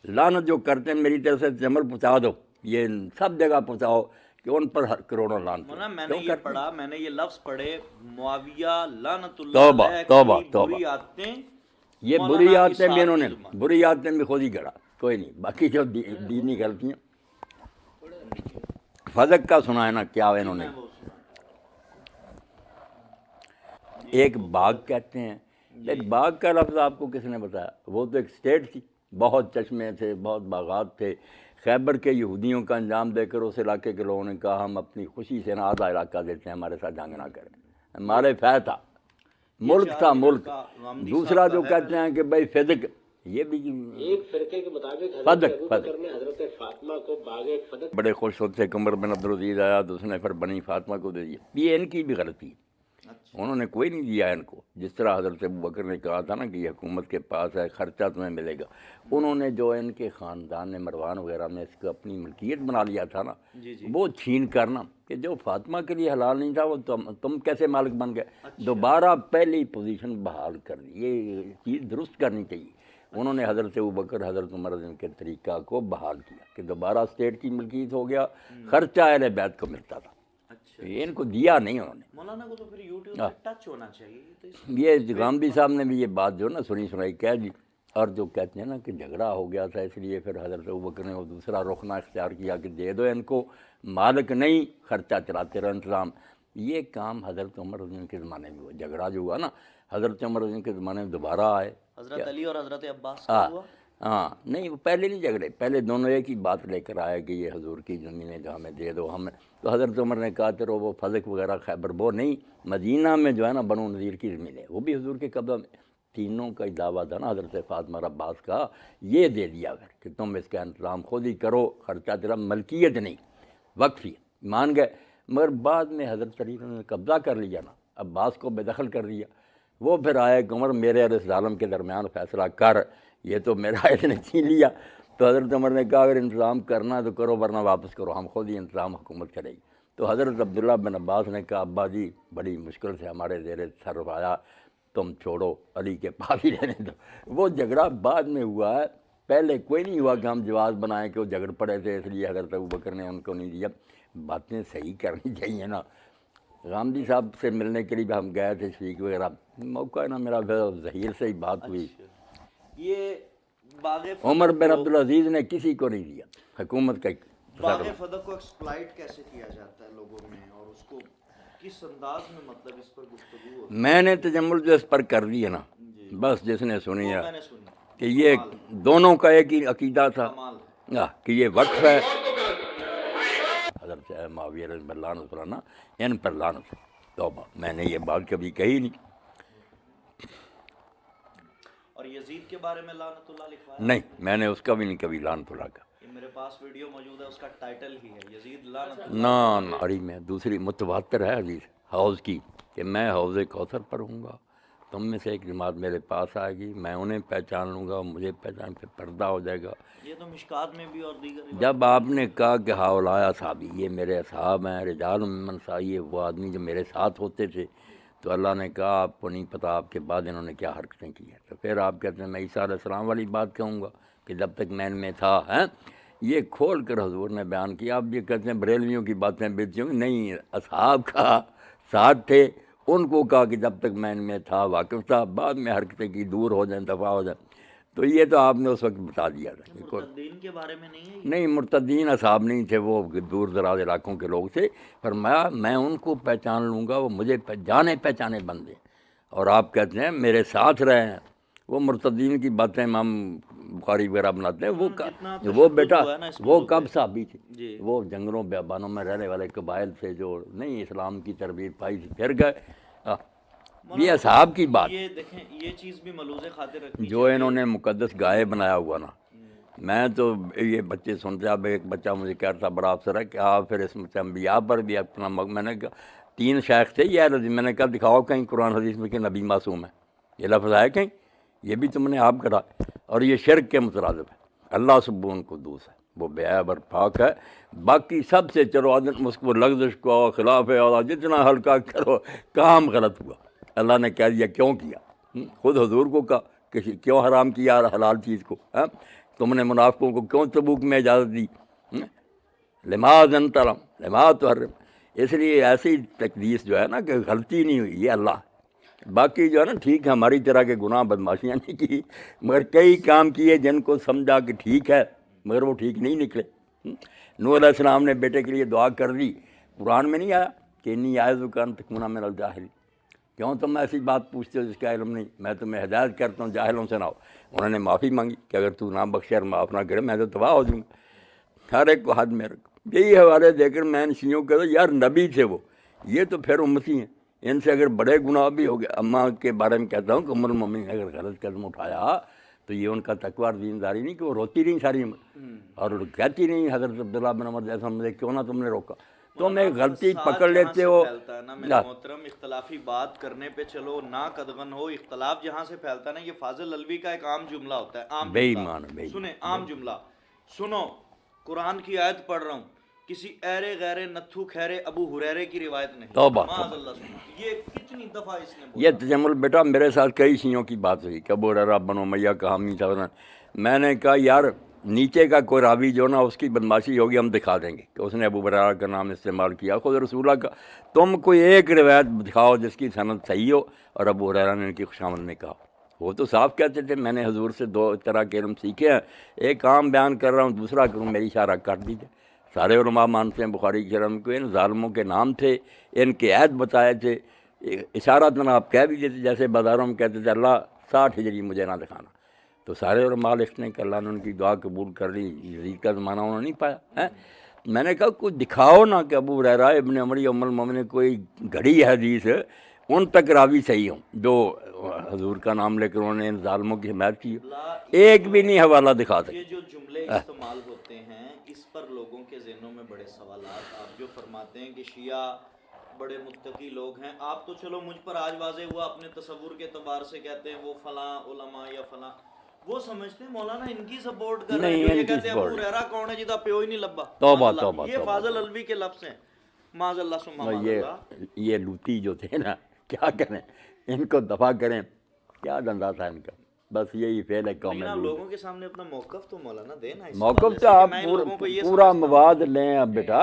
لعنت جو کرتے ہیں میری طرف سے جمل پہنچا دو, یہ سب جگہ پہنچاؤ کہ ان پر کروڑوں لعنت. میں نے یہ پڑھا, میں نے یہ لفظ پڑھے, معاویہ لعنت اللہ علیہ توبہ کی بری عادتیں, یہ بری عادتیں بھی انہوں نے, بری عادتیں بھی خود ہی کرا, کوئی نہیں. باقی جو دینی غلطیاں, فضق کا سنا ہے نا کیا انہوں نے. ایک باغ کہتے ہیں, ایک باغ کا لفظ آپ کو کس نے بتایا؟ وہ تو ایک اسٹیٹ تھی, بہت چشمے تھے, بہت باغات تھے. خیبر کے یہودیوں کا انجام دے کر اس علاقے کے لوگوں نے کہا ہم اپنی خوشی سے نا آدھا علاقہ دیتے ہیں, ہمارے ساتھ جنگ نہ کریں. ہمارے فہ تھا, ملک تھا, ملک. دوسرا جو کہتے ہیں کہ بھائی فدق, یہ بھی ایک فرقے کے مطابق فدق حضرت فاطمہ کو باغ فدق بڑے خوش ہوتے کہ عمر بن عبدالعزیز آیا تو اس نے پھر بنی فاطمہ کو دے دیا. یہ ان کی بھی غلطی ہے, انہوں نے کوئی نہیں دیا ان کو. جس طرح حضرت ابوبکر نے کہا تھا نا کہ یہ حکومت کے پاس ہے, خرچہ تمہیں ملے گا, انہوں نے جو ان کے خاندان نے مروان وغیرہ نے اس کو اپنی ملکیت بنا لیا تھا نا, وہ چھین کرنا کہ جو فاطمہ کے لیے حلال نہیں تھا وہ تم کیسے مالک بن گئے. دوبارہ پہلی پوزیشن بحال کر دی, یہ چیز درست کرنی چاہیے. انہوں نے حضرت ابوبکر حضرت عمر کے طریقہ کو بحال کیا کہ دوبارہ اسٹیٹ کی ملکیت ہو گیا, خرچہ اہل بیت کو ملتا تھا. ان کو دیا نہیں انہوں نے. مولانا کو تو پھر یوٹیوب پہ ٹچ ہونا چاہیے. یہ غامدی صاحب نے بھی یہ بات جو نا سنی سنائی کہہ دی, اور جو کہتے ہیں نا کہ جھگڑا ہو گیا تھا اس لیے پھر حضرت ابوبکر نے وہ دوسرا رخنا اختیار کیا کہ دے دو ان کو, مالک نہیں, خرچہ چلاتے رہو انتظام. یہ کام حضرت عمر رضی کے زمانے میں ہوا. جھگڑا جو ہوا نا حضرت عمر رضی کے زمانے میں دوبارہ آئے. حضرت علی اور حضرت عباس کا ہوا. ہاں نہیں, وہ پہلے نہیں جھگڑے, پہلے دونوں ایک ہی بات لے کر آئے کہ یہ حضور کی زمینیں جو ہمیں دے دو. ہمیں تو حضرت عمر نے کہا چلو وہ فضق وغیرہ خیبر وہ نہیں, مدینہ میں جو ہے نا بنو نذیر کی زمینیں وہ بھی حضور کے قبضہ میں. تینوں کا دعویٰ تھا نا حضرت فاطمہ اور عباس کا, یہ دے دیا پھر کہ تم اس کا انتظام خود ہی کرو, خرچہ تیرا, ملکیت نہیں, وقف ہی. مان گئے. مگر بعد میں حضرت علی نے قبضہ کر لیا نا, عباس کو بے دخل کر دیا. وہ پھر آئے کہ عمر میرے اور اس ظالم کے درمیان فیصلہ کر, یہ تو میرا اس نے چھین لیا. تو حضرت عمر نے کہا اگر انتظام کرنا تو کرو ورنہ واپس کرو, ہم خود ہی انتظام حکومت کرے گی. تو حضرت عبداللہ بن عباس نے کہا ابا جی بڑی مشکل سے ہمارے زیر سر آیا, تم چھوڑو, علی کے پاس ہی رہنے دو. وہ جھگڑا بعد میں ہوا ہے, پہلے کوئی نہیں ہوا کہ ہم جواز بنائیں کہ وہ جھگڑ پڑے تھے اس لیے حضرت ابوبکر نے ان کو نہیں دیا. باتیں صحیح کرنی چاہیے نا. غامدی صاحب سے ملنے کے لیے بھی ہم گئے تھے, شیخ وغیرہ, موقع ہے نا میرا ظہیر سے ہی بات ہوئی. باغ عمر بن عبدالعزیز نے کسی کو نہیں دیا حکومت کا باغ فدق کو ایکسپلائٹ کیسے کیا جاتا ہے لوگوں میں، اور اس کو کس انداز میں مطلب اس پر گفتگو ہوتی میں نے تجمل جو اس پر کر دی ہے نا، بس جس نے سنی ہے ہے؟ میں نے سنی کہ یہ دونوں کا ایک ہی عقیدہ تھا کمال کہ یہ وقف ہے حضرت معاویہ رضی اللہ عنہ فلانا ان پر لعنت. توبہ، میں نے یہ بات کبھی کہی نہیں. اور یزید کے بارے میں لعنت اللہ لکھوایا؟ نہیں، میں نے اس کا بھی نہیں کبھی لعنت اللہ کا. یہ میرے پاس ویڈیو موجود ہے، اس کا ٹائٹل ہی ہے یزید لعنت اللہ. نہ اری میں دوسری متواتر ہے حدیث حوض کی کہ میں حوض کوثر پر ہوں گا، تم میں سے ایک جماعت میرے پاس آئے گی، میں انہیں پہچان لوں گا، مجھے پہچان پہ پردہ ہو جائے گا. یہ تو مشکات میں بھی اور دیگر جب آپ نے کہا کہ ہاؤلاء اصحابی، یہ میرے اصحاب ہیں، رجال ممن سعی، یہ وہ آدمی جو میرے ساتھ ہوتے تھے، تو اللہ نے کہا آپ کو نہیں پتہ آپ کے بعد انہوں نے کیا حرکتیں کی ہیں. تو پھر آپ کہتے ہیں میں عیسیٰ علیہ السلام والی بات کہوں گا کہ جب تک میں ان میں تھا. یہ کھول کر حضور نے بیان کیا. آپ یہ کہتے ہیں بریلویوں کی باتیں بیچتی ہوں، نہیں، اصحاب کا ساتھ تھے، ان کو کہا کہ جب تک میں ان میں تھا واقف تھا، بعد میں حرکتیں کی، دور ہو جائیں، دفاع ہو جائیں. تو یہ تو آپ نے اس وقت بتا دیا تھا. مرتدین کے بارے میں نہیں ہے یہ؟ نہیں، مرتدین اصحاب نہیں تھے، وہ دور دراز علاقوں کے لوگ تھے. فرمایا میں ان کو پہچان لوں گا، وہ مجھے جانے پہچانے بندے. اور آپ کہتے ہیں میرے ساتھ رہے ہیں. وہ مرتدین کی باتیں امام بخاری وغیرہ بناتے ہیں. وہ بیٹا وہ کب صحابی تھے؟ وہ جنگلوں بیابانوں میں رہنے والے قبائل تھے جو نہیں اسلام کی تربیت پائی تھی، پھر گئے. یہ اصحاب کی بات. یہ دیکھیں یہ چیز بھی ملوز خاطر رکھنی جو انہوں نے مقدس گائے بنایا ہوا نا، میں تو یہ بچے سنتے. اب ایک بچہ مجھے کہہ رہا تھا بڑا افسر ہے کہ آپ پھر اس انبیاء پر بھی اپنا میں نے کہا 3 شیخ تھے یہ رضی، میں نے کہا دکھاؤ کہیں قرآن حدیث میں کہ نبی معصوم ہے، یہ لفظ ہے کہیں؟ یہ بھی تم نے آپ کرا. اور یہ شرک کے مترادف ہے. اللہ سبحانہ قدوس ہے، وہ بے عیب اور پاک ہے. باقی سب سے چلو عدم اس کو لغزش کو خلاف ہے، اور جتنا ہلکا کرو کام غلط ہوا. اللہ نے کہہ دیا کیوں کیا؟ خود حضور کو کہا کہ کیوں حرام کیا حلال چیز کو؟ تم نے منافقوں کو کیوں تبوک میں اجازت دی؟ لماذ انترم لما تحرم. اس لیے ایسی تقدیس جو ہے نا کہ غلطی نہیں ہوئی، یہ اللہ. باقی جو ہے نا ٹھیک ہے، ہماری طرح کے گناہ بدماشیاں نہیں کی، مگر کئی کام کیے جن کو سمجھا کہ ٹھیک ہے مگر وہ ٹھیک نہیں نکلے. نوح علیہ السلام نے بیٹے کے لیے دعا کر دی، قرآن میں نہیں آیا کہ انی اعوذ ان تکون من الجاہلین. کیوں تم ایسی بات پوچھتے ہو جس کا علم نہیں؟ میں تمہیں ہدایت کرتا ہوں جاہلوں سے نہ ہو. انہوں نے معافی مانگی کہ اگر تو نہ بخشے اور معاف نہ کرے میں تو تباہ ہو جاؤں گا. ہر ایک کو حد میں رکھو. یہی حوالے دے کر میں ان شیعوں کہتا یار نبی تھے وہ، یہ تو پھر امتی ہیں، ان سے اگر بڑے گناہ بھی ہو گئے. اماں کے بارے میں کہتا ہوں کہ ام المومنین نے اگر غلط قدم اٹھایا تو یہ ان کا تقوی اور دینداری نہیں کہ وہ روتی نہیں ساری عمر اور کہتی نہیں حضرت عبداللہ بن عمر جیسا مجھے کیوں نہ تم نے روکا. تم ایک غلطی پکڑ لیتے ہو. محترم اختلافی بات کرنے پہ چلو نہ قدغن ہو، اختلاف جہاں سے پھیلتا ہے نا، یہ فاضل الوی کا ایک عام جملہ ہوتا ہے. عام بے ایمان سنیں، عام جملہ سنو. قرآن کی آیت پڑھ رہا ہوں، کسی ایرے غیر نتھو خیرے ابو ہریرے کی روایت نہیں. توبہ. معاذ اللہ. یہ کتنی دفعہ اس نے یہ تجمل بیٹا میرے ساتھ کئی شیعوں کی بات ہوئی کہ ابو ہریرہ بن امیہ کا حامی تھا. میں نے کہا یار نیچے کا کوئی راوی جو نا اس کی بدماشی ہوگی ہم دکھا دیں گے کہ اس نے ابو ہریرہ کا نام استعمال کیا. خود رسول اللہ کا تم کوئی ایک روایت دکھاؤ جس کی سند صحیح ہو اور ابو ہریرہ نے ان کی خوشامد میں کہا. وہ تو صاف کہتے تھے میں نے حضور سے 2 طرح کے علم سیکھے ہیں، ایک عام بیان کر رہا ہوں، دوسرا کروں میری اشارہ کر دیجیے. سارے علماء مانتے ہیں بخاری کی شرح کو ان ظالموں کے نام تھے، ان کے عہد بتائے تھے. اشارہ آپ کہہ بھی دیتے جیسے بازاروں میں کہتے تھے اللہ 60 ہجری مجھے نہ دکھانا. تو سارے علماء لکھتے ہیں کہ اللہ نے ان کی دعا قبول کر لی. یزید کا زمانہ انہوں نے نہیں پایا. میں نے کہا کوئی دکھاؤ نا کہ ابو ہریرہ ابن عمر ام المومنین کوئی گھڑی حدیث ان تک راوی صحیح ہوں جو حضور کا نام لے کر انہوں نے ان ظالموں کی حمایت کی. ایک بھی نہیں حوالہ دکھا سکتے. یہ جو جملے استعمال ہوتے ہیں اس پر لوگوں کے ذہنوں میں بڑے سوالات. آپ جو فرماتے ہیں کہ شیعہ بڑے متقی لوگ ہیں، آپ تو چلو مجھ پر آج واضح ہوا اپنے تصور کے اعتبار سے کہتے ہیں وہ فلاں علماء یا فلاں، وہ سمجھتے ہیں مولانا ان کی سپورٹ کر رہے ہیں جو یہ کہتے ہیں ابو ہریرہ کون ہے جدا پیو ہی نہیں لبا. توبہ توبہ. یہ فاضل الوی کے لفظ ہیں. معاذ اللہ سبحان اللہ. یہ لوتی جو تھے نا کیا کریں ان کو دفاع کریں، کیا دھندا تھا ان کا. بس یہی فعل ہے قوم میں. لوگوں کے سامنے اپنا موقف تو مولانا دینا. موقف تو آپ پورا مواد لیں. اب بیٹا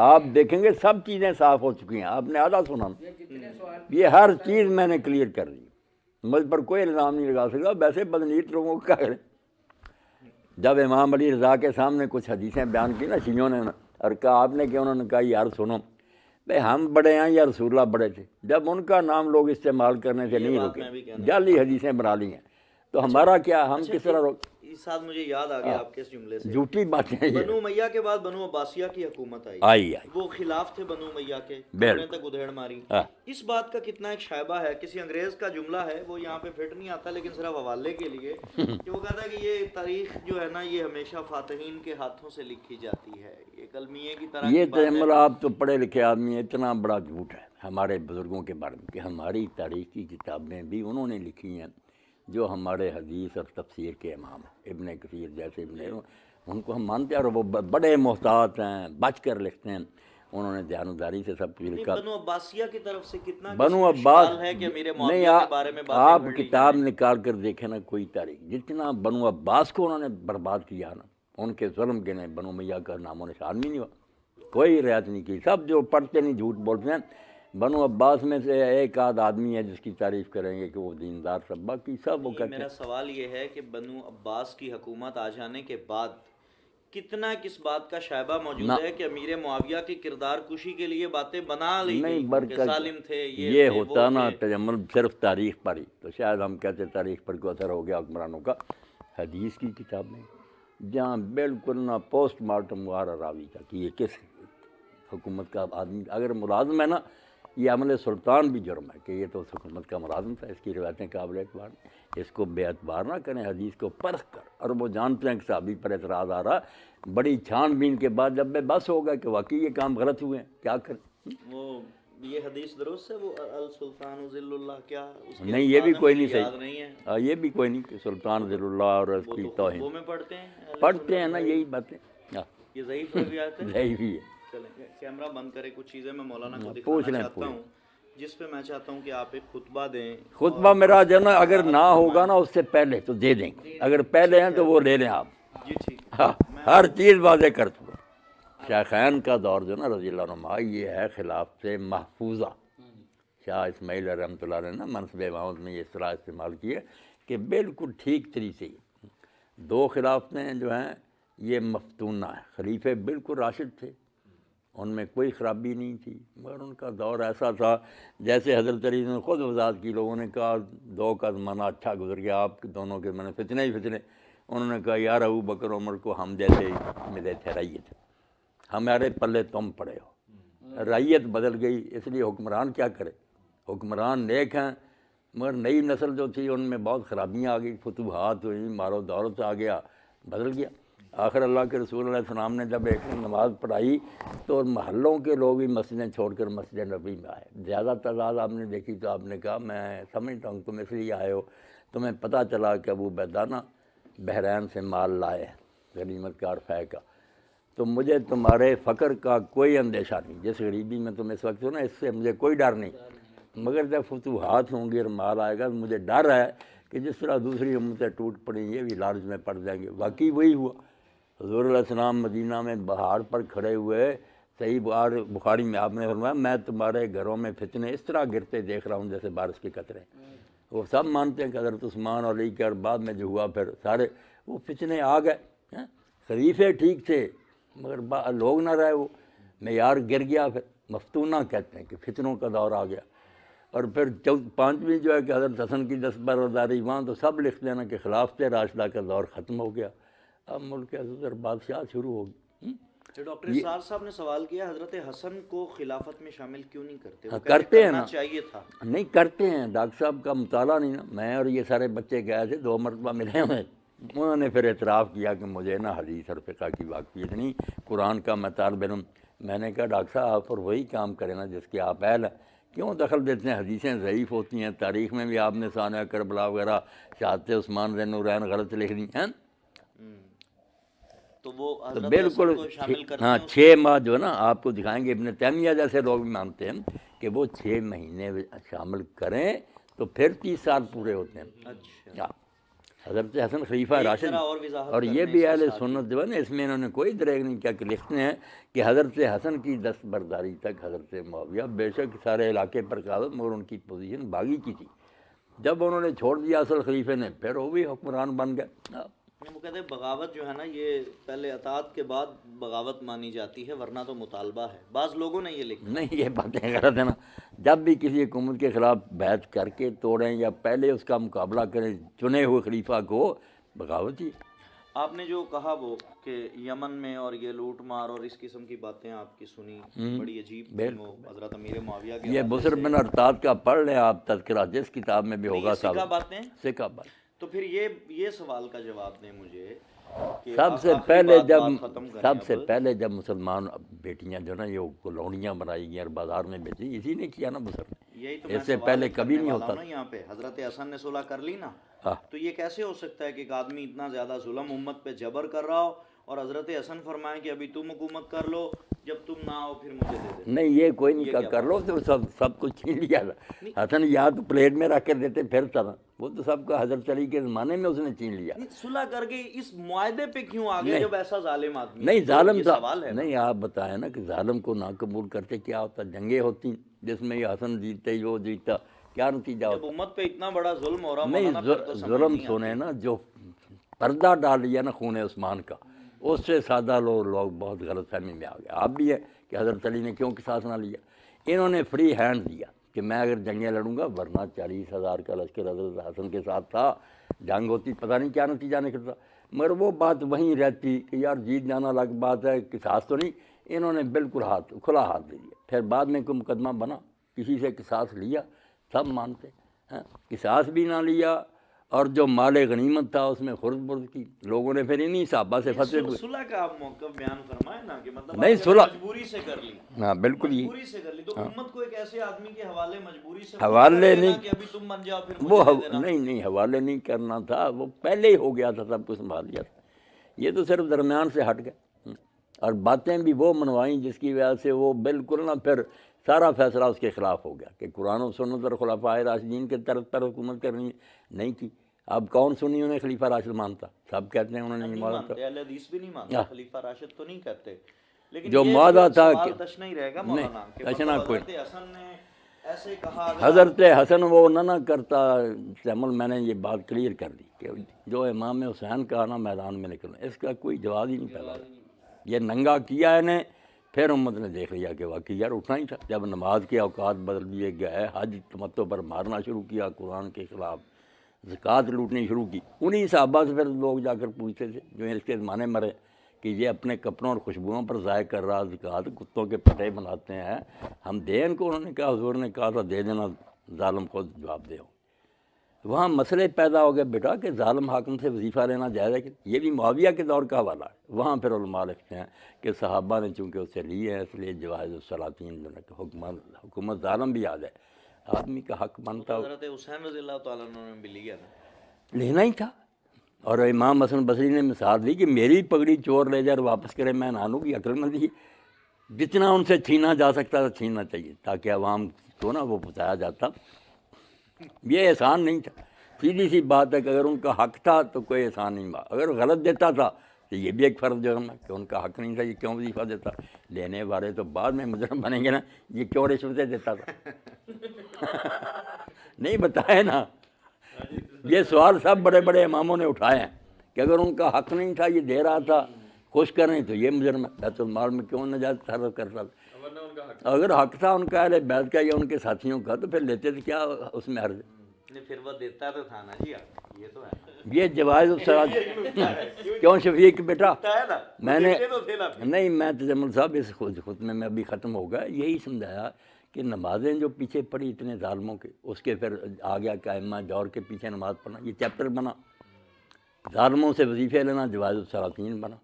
آپ دیکھیں گے سب چیزیں صاف ہو چکی ہیں. آپ نے آدھا سنا، یہ ہر چیز میں نے کلیئر کر دی. مجھ پر کوئی الزام نہیں لگا سکتا. ویسے بدنیت لوگوں کو کیا کریں. جب امام علی رضا کے سامنے کچھ حدیثیں بیان کی نا شیعوں نے، اور کہا آپ نے کہ، انہوں نے کہا یار سنو بھائی ہم بڑے ہیں یا رسول اللہ بڑے تھے، جب ان کا نام لوگ استعمال کرنے سے نہیں رکے، جعلی حدیثیں بنا لی ہیں، تو ہمارا کیا، ہم کس طرح روک؟ اس ساتھ مجھے یاد آ گیا آپ کے اس جملے سے، جھوٹی باتیں یہ بنو امیہ کے بعد بنو عباسیہ کی حکومت آئی وہ خلاف تھے بنو امیہ کے، بالکل۔ انہوں نے تک ادھیڑ ماری۔ ہاں۔ اس بات کا کتنا ایک شائبہ ہے، کسی انگریز کا جملہ ہے، وہ یہاں پہ فٹ نہیں آتا لیکن صرف حوالے کے لیے، کہ وہ کہتا ہے کہ یہ تاریخ جو ہے نا یہ ہمیشہ فاتحین کے ہاتھوں سے لکھی جاتی ہے، یہ کلمیے کی طرح یہ کی بات ہے۔ آپ تو پڑھے لکھے آدمی ہیں، اتنا بڑا جھوٹ ہے ہمارے بزرگوں کے بارے میں کہ ہماری تاریخ کی کتابیں بھی انہوں نے لکھی ہیں، جو ہمارے حدیث اور تفسیر کے امام ہیں، ابن کثیر جیسے ان کو ہم مانتے ہیں، اور وہ بڑے محتاط ہیں، بچ کر لکھتے ہیں، انہوں نے دیانتداری سے سب کچھ لکھا۔ بنو عباسیہ کی طرف سے کتنا بنو کسی کو عباس خیال ہے کہ امیر نہیں، معاویہ کے بارے میں باتیں آپ گھڑ لی کتاب جائیں؟ نکال کر دیکھیں نا کوئی تاریخ، جتنا بنو عباس کو انہوں نے برباد کیا نا، ان کے ظلم کے نے بنو امیہ کا نام و نشان بھی نہیں ہوا، کوئی رعایت نہیں کی، سب جو پڑھتے نہیں جھوٹ بولتے ہیں۔ بنو عباس میں سے ایک آدھ آدمی ہے جس کی تعریف کریں گے کہ وہ دیندار سب، باقی سب وہ کہتے میرا ہیں۔ سوال یہ ہے کہ بنو عباس کی حکومت آ جانے کے بعد کتنا کس بات کا شائبہ موجود ہے کہ امیر معاویہ کی کردار کشی کے لیے باتیں بنا لی نہیں، گئی کہ برکت ظالم تھے، یہ تھے، ہوتا وہ نا تھے۔ تجمل صرف تاریخ پر ہی، تو شاید ہم کہتے تاریخ پر کو اثر ہو گیا حکمرانوں کا۔ حدیث کی کتاب میں جہاں بالکل نہ پوسٹ مارٹم وغیرہ راوی کا کہ یہ کس حکومت کا آدمی اگر ملازم ہے نا، یہ عمل سلطان بھی جرم ہے کہ یہ تو اس حکومت کا ملازم تھا، اس کی روایتیں قابل اعتبار نہیں، اس کو بے اعتبار نہ کریں، حدیث کو پرکھ کر، اور وہ جانتے ہیں کہ صحابی پر اعتراض آ رہا، بڑی چھان بین کے بعد جب بس ہوگا کہ واقعی یہ کام غلط ہوئے ہیں، کیا کریں؟ وہ یہ حدیث درست ہے، وہ السلطان ذل اللہ، کیا اس کے نہیں، یہ بھی الفاظ ہیں، کوئی مجھے نہیں یاد صحیح، نہیں ہے۔ ہاں یہ بھی کوئی نہیں کہ سلطان ذل اللہ اور اس وہ کی تو توہین خطبوں میں پڑھتے ہیں اہل پڑھتے ہیں سنت نا، بھائی۔ یہی باتیں یہ ضعیف روایات ہے۔ صحیح بھی ہے۔ چلیں کیمرہ بند کرے، کچھ چیزیں میں مولانا کو پوچھ دکھانا لیں، چاہتا پوچھ ہوں جس پہ میں چاہتا ہوں کہ آپ ایک خطبہ دیں۔ خطبہ میرا جو ہے نا اگر نہ ہوگا نا اس سے پہلے تو دے دیں گے، اگر پہلے ہیں تو وہ لے لیں آپ، جی ٹھیک، ہاں ہر چیز واضح کر دوں۔ شیخین کا دور جو نا رضی اللہ عنہ، یہ ہے خلاف سے محفوظہ۔ شاہ اسماعیل رحمۃ اللہ علیہ نے منصب امامت میں یہ اصطلاح استعمال کی ہے کہ بالکل ٹھیک طریقے سے دو خلافتیں جو ہیں یہ مفتونہ ہیں، خلیفے بالکل راشد تھے، ان میں کوئی خرابی نہیں تھی، مگر ان کا دور ایسا تھا جیسے حضرت علی نے خود وضاحت کی، لوگوں نے کہا دو کا زمانہ اچھا گزر گیا، آپ دونوں کے میں فتنے ہی فتنے، انہوں نے کہا یار ابو بکر عمر کو ہم جیسے ملے تھے رعیت، ہمارے پلے تم پڑے ہو، رعیت بدل گئی، اس لیے حکمران کیا کرے، حکمران نیک ہیں مگر نئی نسل جو تھی ان میں بہت خرابیاں آ گئی، فتوحات ہوئی، مال و دولت آ گیا، بدل گیا۔ آخر اللہ کے رسول علیہ السلام نے جب ایک نماز پڑھائی تو محلوں کے لوگ بھی مسجدیں چھوڑ کر مسجد نبوی میں آئے، زیادہ تعداد آپ نے دیکھی تو آپ نے کہا میں سمجھتا ہوں تم اس لیے آئے ہو، تمہیں پتہ چلا کہ ابو بیدانہ بحرین سے مال لائے غنیمت کا اور فے کا، تو مجھے تمہارے فقر کا کوئی اندیشہ نہیں، جس غریبی میں تم اس وقت ہو نا اس سے مجھے کوئی ڈر نہیں، مگر جب فتوحات ہوں گی اور مال آئے گا تو مجھے ڈر ہے کہ جس طرح دوسری امتیں ٹوٹ پڑیں یہ بھی لالچ میں پڑ جائیں گے۔ واقعی وہی ہوا، حضور علیہ السلام مدینہ میں پہاڑ پر کھڑے ہوئے، صحیح بخاری میں آپ نے فرمایا میں تمہارے گھروں میں فتنے اس طرح گرتے دیکھ رہا ہوں جیسے بارش کے قطرے، وہ سب مانتے ہیں کہ حضرت عثمان اور علی کے، اور بعد میں جو ہوا پھر سارے وہ فتنے آ گئے، خلیفے ٹھیک تھے مگر لوگ نہ رہے، وہ معیار گر گیا، پھر مفتونہ کہتے ہیں کہ فتنوں کا دور آ گیا۔ اور پھر پانچویں جو ہے کہ حضرت حسن کی دستبرداری، وہاں تو سب لکھ دینا کہ خلافت راشدہ کا دور ختم ہو گیا، اب ملک عزت اور بادشاہ شروع ہوگی۔ ڈاکٹر اسرار صاحب نے سوال کیا حضرت حسن کو خلافت میں شامل کیوں نہیں کرتے؟ وہ کرتے ہیں کرنا نا، چاہیے تھا۔ نہیں کرتے ہیں، ڈاکٹر صاحب کا مطالعہ نہیں نا، میں اور یہ سارے بچے گئے تھے 2 مرتبہ ملے ہوئے، انہوں نے پھر اعتراف کیا کہ مجھے نا حدیث اور فقہ کی واقفیت نہیں، قرآن کا میں طالب علم، میں نے کہا ڈاکٹر صاحب آپ اور وہی کام کریں نا جس کے آپ اہل ہیں، کیوں دخل دیتے ہیں؟ حدیثیں ضعیف ہوتی ہیں، تاریخ میں بھی آپ نے ثانیہ کربلا وغیرہ شہادت عثمان ذی النورین غلط لکھ دی ہیں، تو وہ تو حضرت بالکل حسن کو شامل کرتے ہاں ہیں۔ 6 ماہ جو ہے نا آپ کو دکھائیں گے، ابن تیمیہ جیسے لوگ بھی مانتے ہیں کہ وہ 6 مہینے شامل کریں تو پھر 30 سال پورے ہوتے ہیں۔ اچھا، حضرت حسن خلیفہ راشد، اور وضاحت اور یہ کرنے بھی اس کے اہل ساتھ سنت جو ہے نا اس میں انہوں نے کوئی دریغ نہیں کیا کہ لکھتے ہیں کہ حضرت حسن کی دستبرداری تک حضرت معاویہ بے شک سارے علاقے پر قابض، مگر ان کی پوزیشن باغی کی تھی، جب انہوں نے چھوڑ دیا اصل خلیفے نے پھر وہ بھی حکمران بن گئے۔ وہ کہتے ہیں بغاوت جو ہے نا یہ پہلے اطاعت کے بعد بغاوت مانی جاتی ہے، ورنہ تو مطالبہ ہے. بعض لوگوں نے یہ لکھا. نہیں، یہ باتیں غلط ہیں نا. جب بھی کسی حکومت کے خلاف بیعت کر کے توڑیں یا پہلے اس کا مقابلہ کریں چنے ہوئے خلیفہ کو، بغاوت ہی. آپ نے جو کہا وہ کہ یمن میں اور یہ لوٹ مار اور اس قسم کی باتیں آپ کی سنی، بڑی عجیب تھی وہ حضرت امیر معاویہ کے یہ بصر بن ارطاد کا پڑھ لیں آپ تذکرہ، جس کتاب میں بھی ہوگا سکا باتیں. سکا بات. تو پھر یہ سوال کا جواب دیں مجھے کہ سب سے پہلے جب مسلمان بیٹیاں جو نا یہ کالونیاں بنائی گئی اور بازار میں بیچی، اسی نے کیا نا بصر نے. یہی تو اس سے پہلے کبھی نہیں ہوتا. یہاں پہ حضرت حسن نے صلح کر لی نا، تو یہ کیسے ہو سکتا ہے کہ ایک آدمی اتنا زیادہ ظلم امت پہ جبر کر رہا ہو اور حضرت حسن فرمائیں کہ ابھی تم حکومت کر لو، جب تم نہ آؤ پھر مجھے دے دے. نہیں، یہ کوئی نہیں کر لو تو سب کچھ چھین لیا تھا. حسن یا تو پلیٹ میں رکھ کر دیتے پھر تھا، وہ تو سب کا حضرت علی کے زمانے میں اس نے چھین لیا. صلح کر کے اس معاہدے پہ کیوں آگے جب ایسا ظالم آدمی؟ نہیں، ظالم تھا. نہیں، آپ بتائیں نا کہ ظالم کو نہ قبول کرتے کیا ہوتا. جنگیں ہوتی جس میں یہ حسن جیتے وہ جیتا، کیا نتیجہ ہوتا. امت پہ اتنا بڑا ظلم ہو رہا. نہیں، ظلم سنے نا جو پردہ ڈال لیا نا خون عثمان کا، اس سے سادہ لوگ بہت غلط فہمی میں آ گئے. آپ بھی ہے کہ حضرت علی نے کیوں قصاص نہ لیا. انہوں نے فری ہینڈ دیا کہ میں اگر جنگیں لڑوں گا، ورنہ 40,000 کا لشکر حضرت حسن کے ساتھ تھا. جنگ ہوتی پتہ نہیں کیا نتیجہ نکلتا. مگر وہ بات وہیں رہتی کہ یار جیت جانا الگ بات ہے، قصاص تو نہیں. انہوں نے بالکل کھلا ہاتھ دے دیا. پھر بعد میں کوئی مقدمہ بنا، کسی سے قصاص لیا، سب مانتے ہیں. قصاص بھی نہ لیا اور جو مال غنیمت تھا اس میں خرد برد کی. لوگوں نے پھر انہی صحابہ سے فتوے ہوئے. صلح کا آپ موقف بیان فرمائیں نا کہ مطلب نہیں، صلح مجبوری سے کر لی. ہاں بالکل ہی مجبوری سے کر لی تو امت کو ایک ایسے آدمی کے حوالے مجبوری سے حوالے نہیں کہ ابھی تم بن جاؤ پھر وہ نہیں حوالے نہیں کرنا تھا. وہ پہلے ہی ہو گیا تھا، سب کچھ سنبھال لیا تھا. یہ تو صرف درمیان سے ہٹ گئے اور باتیں بھی وہ منوائیں جس کی وجہ سے وہ بالکل نہ پھر سارا فیصلہ اس کے خلاف ہو گیا کہ قرآن و سنت اور خلفائے راشدین کے طرف پر حکومت کرنی نہیں کی. اب کون سنی انہیں خلیفہ راشد مانتا؟ سب کہتے ہیں انہوں نے نہیں مانتا. اہل حدیث بھی نہیں مانتا، خلیفہ راشد تو نہیں کہتے. لیکن جو معاہدہ تھا کہ تشنہ ہی رہے گا مولانا کہ حضرت حسن نے ایسے کہا. حضرت حسن وہ نہ کرتا عمل. میں نے یہ بات کلیئر کر دی کہ جو امام حسین کا نا میدان میں نکلنا، اس کا کوئی جواز ہی نہیں پیدا. یہ ننگا کیا انہیں، پھر امت نے دیکھ لیا کہ واقعی یار اٹھنا ہی تھا. جب نماز کے اوقات بدل دیے گئے، حج تمتع پر مارنا شروع کیا، قرآن کے خلاف زکوٰۃ لوٹنی شروع کی. انہی صحابہ سے پھر لوگ جا کر پوچھتے تھے جو اس کے زمانے مرے کہ یہ اپنے کپڑوں اور خوشبوؤں پر ضائع کر رہا زکوٰۃ، کتوں کے پٹے بناتے ہیں، ہم دیں ان کو. انہوں نے کہا حضور نے کہا تھا دے دینا، ظالم خود جواب دے. وہاں مسئلے پیدا ہو گئے بیٹا کہ ظالم حاکم سے وظیفہ لینا جائز ہے کہ یہ بھی معاویہ کے دور کا حوالہ ہے. وہاں پھر علماء لکھتے ہیں کہ صحابہ نے چونکہ اس سے لی ہے اس لیے جواز السلاطین جو ہے حکومت ظالم بھی یاد ہے، آدمی کا حق بنتا. حضرت حسین رضی اللہ تعالیٰ عنہ نے بھی لیا تھا، لینا ہی تھا. اور امام حسن بصری نے مثال دی کہ میری پگڑی چور لے جائے اور واپس کرے، میں نانوں کی عقل مندی ہے. جتنا ان سے چھینا جا سکتا تھا چھیننا چاہیے تاکہ عوام کو نا وہ بتایا جاتا. یہ احسان نہیں تھا. سیدھی سی بات ہے کہ اگر ان کا حق تھا تو کوئی احسان نہیں ہوا. اگر غلط دیتا تھا تو یہ بھی ایک فرض جرم ہے کہ ان کا حق نہیں تھا، یہ کیوں وظیفہ دیتا. لینے والے تو بعد میں مجرم بنیں گے نا، یہ کیوں رشوتیں دیتا تھا. نہیں بتائے نا. یہ سوال سب بڑے بڑے اماموں نے اٹھائے ہیں کہ اگر ان کا حق نہیں تھا، یہ دے رہا تھا خوش کریں تو یہ مجرم ہے. بیت المال میں کیوں نجائز تصرف کرتا تھا؟ اگر حق تھا ان کا اہل بیت کا یا ان کے ساتھیوں کا تو پھر لیتے تھے، کیا اس میں حرج؟ پھر وہ دیتا تو تھا نا جی. یہ تو ہے، یہ جواز الصلاۃ کیوں شفیق بیٹا میں نے نہیں، میں تجمل صاحب اس خطبے میں ابھی ختم ہو گیا یہی سمجھایا کہ نمازیں جو پیچھے پڑھی اتنے ظالموں کے، اس کے پھر آ گیا کہ ائمہ جور کے پیچھے نماز پڑھنا، یہ چیپٹر بنا. ظالموں سے وظیفے لینا جواز الصلاطین بنا.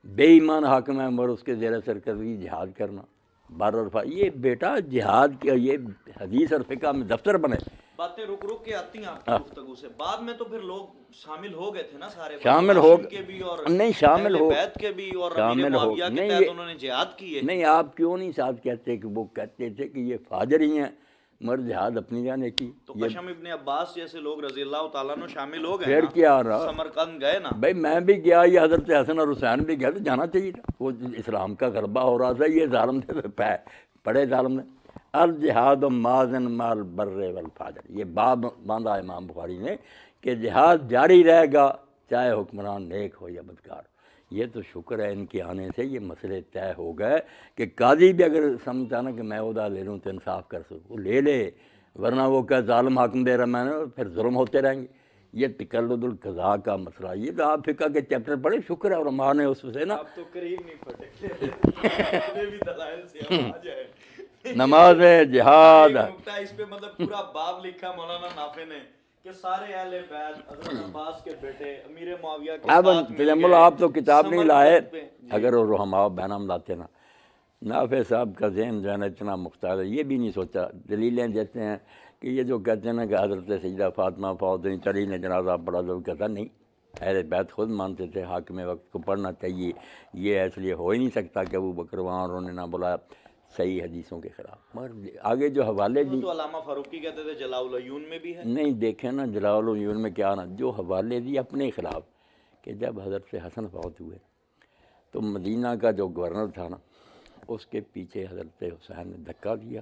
بے ایمان حاکم ہے اور اس کے زیر سرکردگی جہاد کرنا بر اور یہ بیٹا جہاد کے یہ حدیث اور فقہ میں دفتر بنے. باتیں رک رک کے آتی ہیں آپ کی گفتگو سے. بعد میں تو پھر لوگ شامل ہو گئے تھے نا سارے، شامل ہو کے بھی اور نہیں شامل ہو بیت کے بھی اور شامل امیر ہو معاویہ کے تحت انہوں نے جہاد کی ہے. نہیں آپ کیوں نہیں ساتھ کہتے کہ وہ کہتے تھے کہ یہ فاجر ہی ہیں مگر جہاد اپنی جانے کی. تو قشم ابن عباس جیسے لوگ رضی اللہ تعالیٰ عنہ شامل ہو گئے، پھر کیا رہا، سمرقند گئے نا. بھائی میں بھی گیا، یہ حضرت حسن اور حسین بھی گئے تو جانا چاہیے تھا. وہ اسلام کا غلبہ ہو رہا تھا، یہ ظالم تھے پڑے ظالم نے. الجہاد مازن مال بر والفاجر، یہ باب باندھا امام بخاری نے کہ جہاد جاری رہے گا چاہے حکمران نیک ہو یا بدکار. یہ تو شکر ہے ان کے آنے سے یہ مسئلے طے ہو گئے کہ قاضی بھی اگر سمجھتا نا کہ میں عہدہ لے لوں تو انصاف کر سکوں وہ لے لے، ورنہ وہ کیا ظالم حاکم دے رہا میں نے، پھر ظلم ہوتے رہیں گے. یہ تقلد القضاء کا مسئلہ، یہ تو آپ فقہ کے چیپٹر پڑھے، شکر ہے علماء نے اس سے نا آپ تو قریب نہیں پھٹے بھی دلائل سے ہم آ جائے. نماز جہاد نقطہ اس پہ مطلب پورا باب لکھا مولانا نافع نے کہ سارے اہل بیت حضرت عباس کے بیٹے امیر معاویہ کے اب ساتھ مل تجمل گئے. آپ تو کتاب نہیں لائے، سمرقند پہ. اگر وہ رحماء بینام لاتے نا. نافع صاحب کا ذہن جو ہے نا اتنا مختار ہے، یہ بھی نہیں سوچا. دلیلیں دیتے ہیں کہ یہ جو کہتے ہیں نا کہ حضرت سیدہ فاطمہ فوت ہوئی، علی نے جنازہ پڑھا، تو کہتا نہیں، اہل بیت خود مانتے تھے حاکم وقت کو پڑھنا چاہیے، یہ اس لیے ہو ہی نہیں سکتا کہ ابو بکر وہاں انہوں نے نہ بلایا، صحیح حدیثوں کے خلاف. مگر آگے جو حوالے دی تو علامہ فاروقی کہتے تھے جلاء العیون میں بھی ہے. نہیں دیکھیں نا جلال العیون میں کیا نا، جو حوالے دی اپنے خلاف کہ جب حضرت حسن فوت ہوئے تو مدینہ کا جو گورنر تھا نا اس کے پیچھے حضرت حسین نے دھکا دیا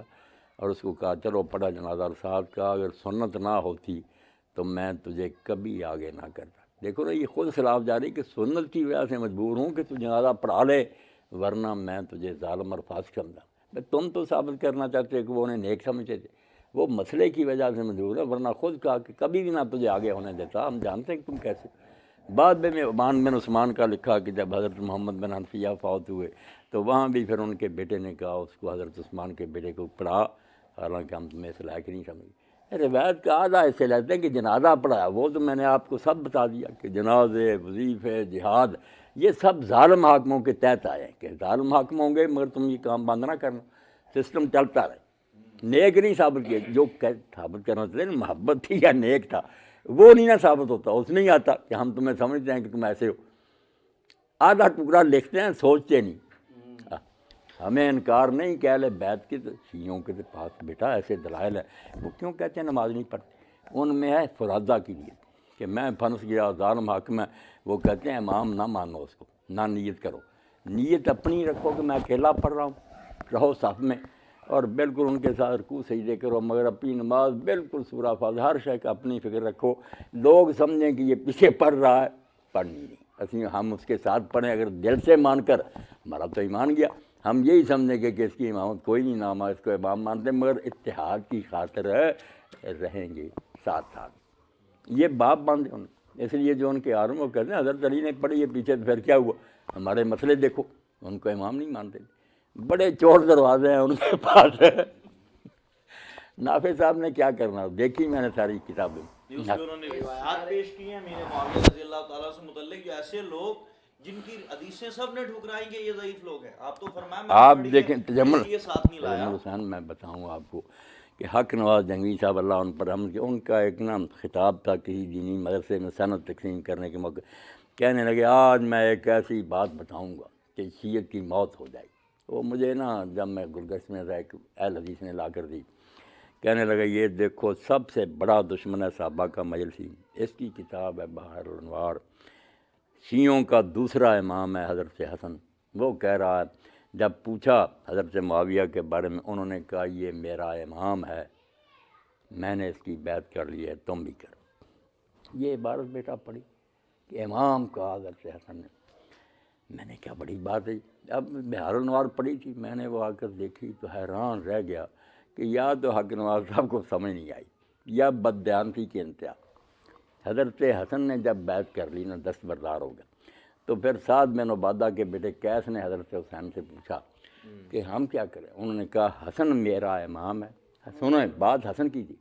اور اس کو کہا چلو پڑھا جنازہ صاحب کا، اگر سنت نہ ہوتی تو میں تجھے کبھی آگے نہ کرتا. دیکھو نا یہ خود خلاف جاری کہ سنت کی وجہ سے مجبور ہوں کہ تو جنازہ پڑھا لے، ورنہ میں تجھے ظالم اور فاسق سمجھا. تم تو ثابت کرنا چاہتے کہ وہ انہیں نیک سمجھتے تھے، وہ مسئلے کی وجہ سے مجبور ہے، ورنہ خود کہا کہ کبھی بھی نہ تجھے آگے ہونے دیتا. ہم جانتے ہیں کہ تم کیسے. بعد میں عثمان بن عثمان کا لکھا کہ جب حضرت محمد بن حنفیہ فوت ہوئے تو وہاں بھی پھر ان کے بیٹے نے کہا اس کو، حضرت عثمان کے بیٹے کو، پڑھا، حالانکہ ہم تمہیں اس لائق نہیں سمجھے. روایت کا آدھا ایسے لیتے ہیں کہ جنازہ پڑھایا، وہ تو میں نے آپ کو سب بتا دیا کہ جنازے، وظیفے، جہاد یہ سب ظالم حاکموں کے تحت آئے ہیں کہ ظالم حاکم ہوں گے مگر تم یہ کام بند نہ کرنا، سسٹم چلتا رہے. نیک نہیں ثابت کیا، جو ثابت کرنا چاہتے ہیں محبت تھی یا نیک تھا وہ نہیں نہ ثابت ہوتا، اس نہیں آتا کہ ہم تمہیں سمجھتے ہیں کہ تم ایسے ہو. آدھا ٹکڑا لکھتے ہیں، سوچتے نہیں. ہمیں انکار نہیں کہ اہل بیت کی، تو شیعوں کے پاس بیٹا ایسے دلائل ہے، وہ کیوں کہتے ہیں نماز نہیں پڑھتے؟ ان میں ہے فرادہ کی نیت کہ میں پھنس گیا، ظالم حاکم ہے، وہ کہتے ہیں امام نہ مانو اس کو، نہ نیت کرو، نیت اپنی رکھو کہ میں اکیلا پڑھ رہا ہوں، رہو صف میں اور بالکل ان کے ساتھ رکوع سجدے کرو، مگر اپنی نماز بالکل سورہ فاتحہ ہر شے کا اپنی فکر رکھو. لوگ سمجھیں کہ یہ پیچھے پڑھ رہا ہے، پڑھنی نہیں، اسی ہم اس کے ساتھ پڑھیں اگر دل سے مان کر، ہمارا تو ایمان گیا. ہم یہی سمجھیں کہ اس کی امامت کوئی نہیں، نام اس کو امام مانتے، مگر اتحاد کی خاطر رہیں گے ساتھ ساتھ. یہ باپ باندھے ان، اس لیے جو ان کے عالم وہ کہتے ہیں حضرت علی نے پڑھی ہے پیچھے، تو پھر کیا ہوا؟ ہمارے مسئلے دیکھو، ان کو امام نہیں مانتے. بڑے چور دروازے ہیں ان کے پاس. نافع صاحب نے کیا کرنا، دیکھی میں نے ساری کتابیں، اس میں انہوں نے روایات پیش کی ہیں امیر معاویہ رضی اللہ تعالیٰ سے متعلق، ایسے لوگ جن کی حدیثیں سب نے ٹھکرائیں گے یہ ضعیف لوگ ہیں. آپ تو فرمائیں آپ دیکھیں تجمل ساتھ نہیں لایا. حسین میں بتاؤں آپ کو کہ حق نواز جنگوی صاحب اللہ ان پر رحمت، ان کا ایک نا خطاب تھا کسی دینی مدرسے میں سند تقسیم کرنے کے موقع. کہنے لگے آج میں ایک ایسی بات بتاؤں گا کہ شیعت کی موت ہو جائے. وہ مجھے نا جب میں گلگشت میں تھا ایک اہل حدیث نے لا کر دی. کہنے لگا یہ دیکھو سب سے بڑا دشمن ہے صحابہ کا مجلسی، اس کی کتاب ہے بحر الانوار، شیعوں کا دوسرا امام ہے حضرت حسن. وہ کہہ رہا ہے جب پوچھا حضرت معاویہ کے بارے میں، انہوں نے کہا یہ میرا امام ہے، میں نے اس کی بیعت کر لی ہے، تم بھی کرو. یہ عبارت بیٹا پڑھی کہ امام کا حضرت حسن نے. میں نے کیا بڑی بات ہے. اب بحر الانوار پڑھی تھی میں نے، وہ آ کر دیکھی تو حیران رہ گیا کہ یا تو حق نواز صاحب کو سمجھ نہیں آئی یا بددیانتی کی انتہا. حضرت حسن نے جب بیعت کر لی نا دستبردار ہو گیا، تو پھر سعد بن عبادہ کے بیٹے قیس نے حضرت حسین سے پوچھا کہ ہم کیا کریں؟ انہوں نے کہا حسن میرا امام ہے. انہوں نے بات حسن کی تھی،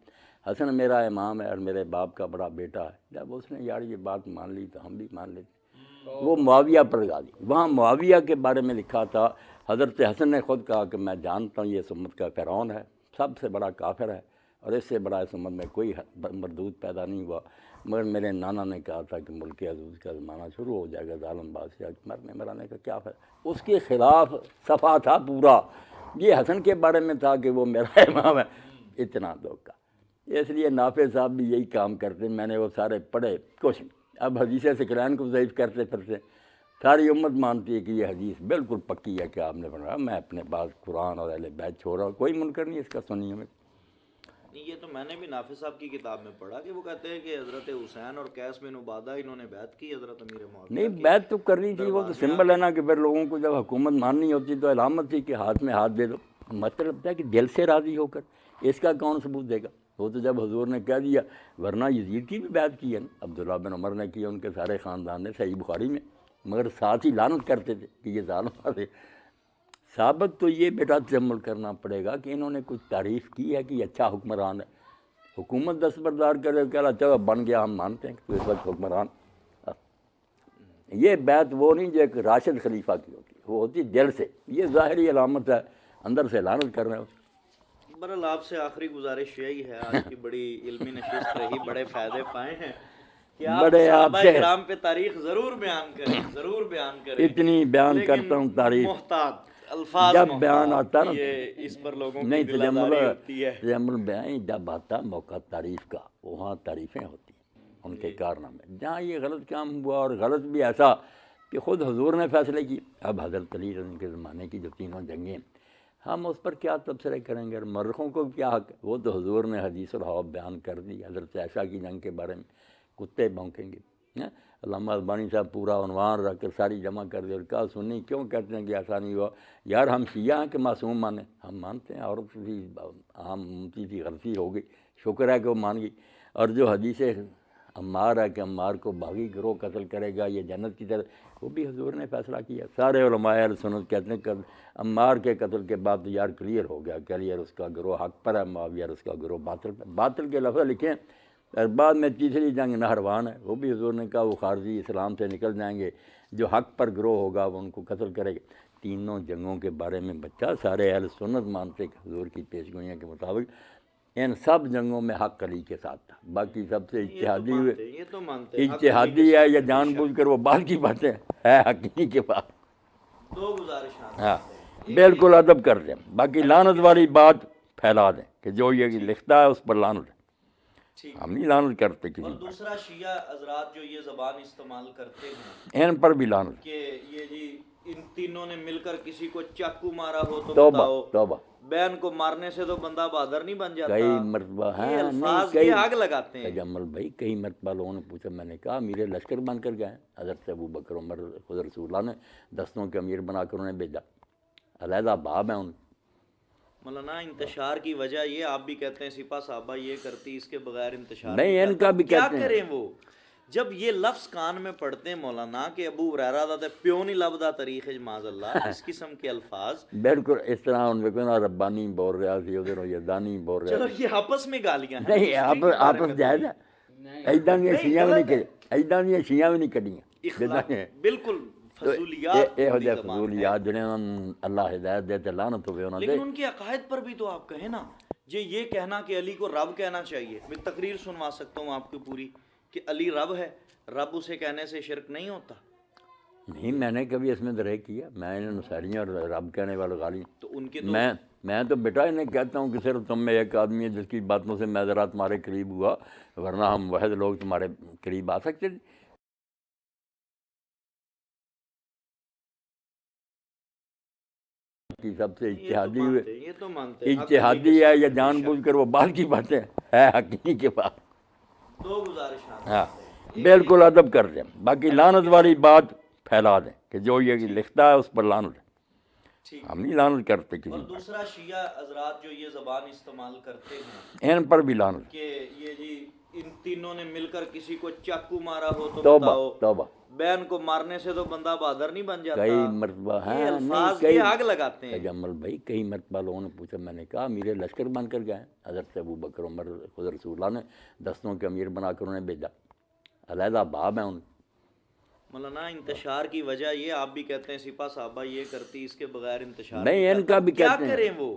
حسن میرا امام ہے اور میرے باپ کا بڑا بیٹا ہے. جب اس نے یار یہ بات مان لی تو ہم بھی مان لیتے. وہ معاویہ پر گا دی. وہاں معاویہ کے بارے میں لکھا تھا حضرت حسن نے خود کہا کہ میں جانتا ہوں یہ اس امت کا فرعون ہے، سب سے بڑا کافر ہے، اور اس سے بڑا اس امت میں کوئی مردود پیدا نہیں ہوا. مگر میرے نانا نے کہا تھا کہ ملک عزوز کا زمانہ شروع ہو جائے گا، ظالم بادشاہ مرنے مرانے کا کیا فائدہ. اس کے خلاف صفحہ تھا پورا. یہ حسن کے بارے میں تھا کہ وہ میرا امام ہے. اتنا دھوکہ. اس لیے نافع صاحب بھی یہی کام کرتے. میں نے وہ سارے پڑھے، کچھ نہیں. اب حدیث ثقلین کو ضعیف کرتے پھرتے، ساری امت مانتی ہے کہ یہ حدیث بالکل پکی ہے کہ آپ نے بنایا. میں اپنے پاس قرآن اور اہل بیت چھوڑ رہا ہوں، کوئی منکر نہیں اس کا سنی ہمیں. یہ تو میں نے بھی نافذ صاحب کی کتاب میں پڑھا کہ وہ کہتے ہیں کہ حضرت حسین اور قیس بن عبادہ انہوں نے بیعت کی حضرت امیر معاویہ نہیں بیعت تو کرنی تھی، وہ تو سمبل ہے نا کہ پھر لوگوں کو جب حکومت ماننی ہوتی تو علامت تھی کہ ہاتھ میں ہاتھ دے دو، مطلب ہے کہ دل سے راضی ہو کر، اس کا کون ثبوت دے گا؟ وہ تو جب حضور نے کہہ دیا، ورنہ یزید کی بھی بیعت کی ہے نا، عبداللہ بن عمر نے کی، ان کے سارے خاندان نے، صحیح بخاری میں، مگر ساتھ ہی لعنت کرتے تھے کہ یہ ظالم آدھے۔ ثابت تو یہ بیٹا تحمل کرنا پڑے گا کہ انہوں نے کچھ تعریف کی ہے کہ یہ اچھا حکمران ہے، حکومت دستبردار کرے کہ اللہ چلو بن گیا، ہم مانتے ہیں کہ تو اس وقت حکمران۔ یہ بیعت وہ نہیں جو ایک راشد خلیفہ کی ہوتی، وہ ہوتی دل سے، یہ ظاہری علامت ہے، اندر سے لعنت کر رہے ہو۔ بہرحال آپ سے آخری گزارش یہی ہے، آج کی بڑی علمی نشست رہی، بڑے فائدے پائے ہیں کہ آپ بڑے آپ صحابہ سے کرام پہ تاریخ ضرور بیان کریں، ضرور بیان کریں، اتنی بیان لیکن کرتا ہوں تاریخ، محتاط الفاظ جب محتاط، بیان آتا نا یہ اس پر لوگوں کی نہیں دلداری ہوتی ہے۔ تجمل بیان جب آتا موقع تعریف کا، وہاں تعریفیں ہوتی ہیں ان کے کارنامے، جہاں یہ غلط کام ہوا، اور غلط بھی ایسا کہ خود حضور نے فیصلے کی۔ اب حضرت علی ان کے زمانے کی جو تینوں جنگیں، ہم اس پر کیا تبصرے کریں گے؟ اور مرخوں کو کیا حق؟ وہ تو حضور نے حدیث الحواب بیان کر دی، حضرت عائشہ کی جنگ کے بارے میں کتے بھونکیں گے۔ علامہ البانی صاحب پورا عنوان رکھ کر ساری جمع کر دے اور کہا سنی کیوں کہتے ہیں کہ ایسا نہیں ہوا؟ یار ہم شیعہ ہیں کہ معصوم مانیں؟ ہم مانتے ہیں، عورت بھی عام امتی تھی، غلطی ہو گئی، شکر ہے کہ وہ مان گئی۔ اور جو حدیث عمار ہے کہ عمار کو باغی گروہ قتل کرے گا یہ جنت کی طرف، وہ بھی حضور نے فیصلہ کیا۔ سارے علماء اہل سنت کہتے ہیں کہ عمار کے قتل کے بعد تو یار کلیئر ہو گیا، کلیئر اس کا گروہ حق پر ہے، معاویہ اس کا گروہ باطل پر۔ باطل کے لفظ لکھیں، اور بعد میں تیسری جنگ نہروان ہے، وہ بھی حضور نے کہا وہ خارجی اسلام سے نکل جائیں گے، جو حق پر گروہ ہوگا وہ ان کو قتل کرے گا۔ تینوں جنگوں کے بارے میں بچہ سارے اہل سنت مانتے کہ حضور کی پیشگوئیوں کے مطابق ان سب جنگوں میں حق علی کے ساتھ تھا، باقی سب سے اجتہادی ہوئے، یہ تو مانتے ہیں، اجتہادی ہے یا جان بوجھ کر وہ بعد کی باتیں ہے حق ہی کے پاس۔ دو گزارشات ہاں بالکل ادب کر دیں، باقی لعنت والی بات پھیلا دیں کہ جو یہ لکھتا ہے اس پر لعنت ہے، ہم نہیں لعنت کرتے کسی اور پر، دوسرا شیعہ حضرات جو یہ زبان استعمال کرتے ہیں ان پر بھی لعنت۔ کہ یہ جی ان تینوں نے مل کر کسی کو چاقو مارا ہو تو توبہ بتاؤ، توبہ، بین کو مارنے سے تو بندہ بہادر نہیں بن جاتا، کئی مرتبہ یہ ہیں، الفاظ نہیں یہ آگ لگاتے ہیں۔ تجمل بھائی کئی مرتبہ لوگوں نے پوچھا، میں نے کہا امیر لشکر بن کر گئے، حضرت ابو بکر عمر خود رسول اللہ نے دستوں کے امیر بنا کر انہیں بھیجا، علیحدہ باب ہیں ان۔ مولانا انتشار کی وجہ یہ آپ بھی کہتے ہیں سپاہ صحابہ یہ کرتی، اس کے بغیر انتشار نہیں ان کرتا۔ کا بھی کیا کہتے ہیں، کریں وہ جب یہ لفظ کان میں پڑھتے ہیں مولانا کہ ابو ہریرہ دا تے پیو نہیں لبدا طریق معاذ اللہ، اس قسم کے الفاظ، بالکل اس طرح ان کو نا ربانی بول رہا سی، ادھر یزدانی بول رہا چلو سی، یہ آپس میں گالیاں ہیں، نہیں دوسری کے بارے آپس میں جائز ہے، ایداں دیا شیعہ بھی نہیں کریں، ایداں دیا شیعہ بھی نہیں کٹیاں، اخلاق بالکل فضولیات یہ ہو ہوتی جائے زبان ہے۔ فضولیات جنہیں اللہ ہدایت دے تے لعنت ہوئے انہوں لیکن دے۔ ان کے عقائد پر بھی تو آپ کہیں نا، یہ کہنا کہ علی کو رب کہنا چاہیے، میں تقریر سنوا سکتا ہوں آپ کو پوری کہ علی رب ہے، رب اسے کہنے سے شرک نہیں ہوتا۔ نہیں میں نے کبھی اس میں درے کیا، میں انہیں نصیریوں اور رب کہنے والے غالی، تو ان کے تو میں تو بیٹا انہیں کہتا ہوں کہ صرف تم میں ایک آدمی ہے جس کی باتوں سے میں ذرا تمہارے قریب ہوا، ورنہ ہم واحد لوگ تمہارے قریب آ سکتے تھے۔ کی سب سے اجتہادی ہوئے، یہ تو مانتے ہیں، اجتہادی ہے یا جان بوجھ کر وہ بعد کی باتیں ہے حق ہی کے پاس۔ دو گزارشات ہاں بالکل ادب کر دیں، باقی لعنت والی بات پھیلا دیں کہ جو یہ لکھتا ہے اس پر لعنت ہے، ہم نہیں لعنت کرتے کسی اور پر، دوسرا شیعہ حضرات جو یہ زبان استعمال کرتے ہیں ان پر بھی لعنت۔ کہ یہ جی ان تینوں نے مل کر کسی کو چاقو مارا ہو تو توبہ بتاؤ، توبہ، بین کو مارنے سے تو بندہ بہادر نہیں بن جاتا، کئی مرتبہ یہ ہیں، الفاظ نہیں یہ آگ لگاتے ہیں۔ تجمل بھائی کئی مرتبہ لوگوں نے پوچھا، میں نے کہا امیر لشکر بن کر گئے، حضرت ابو بکر عمر خود رسول اللہ نے دستوں کے امیر بنا کر انہیں بھیجا، علیحدہ باب ہیں ان۔ مولانا انتشار کی وجہ یہ آپ بھی کہتے ہیں سپاہ صحابہ یہ کرتی، اس کے بغیر انتشار نہیں ان کرتا۔ کا بھی کیا کہتے ہیں، کریں وہ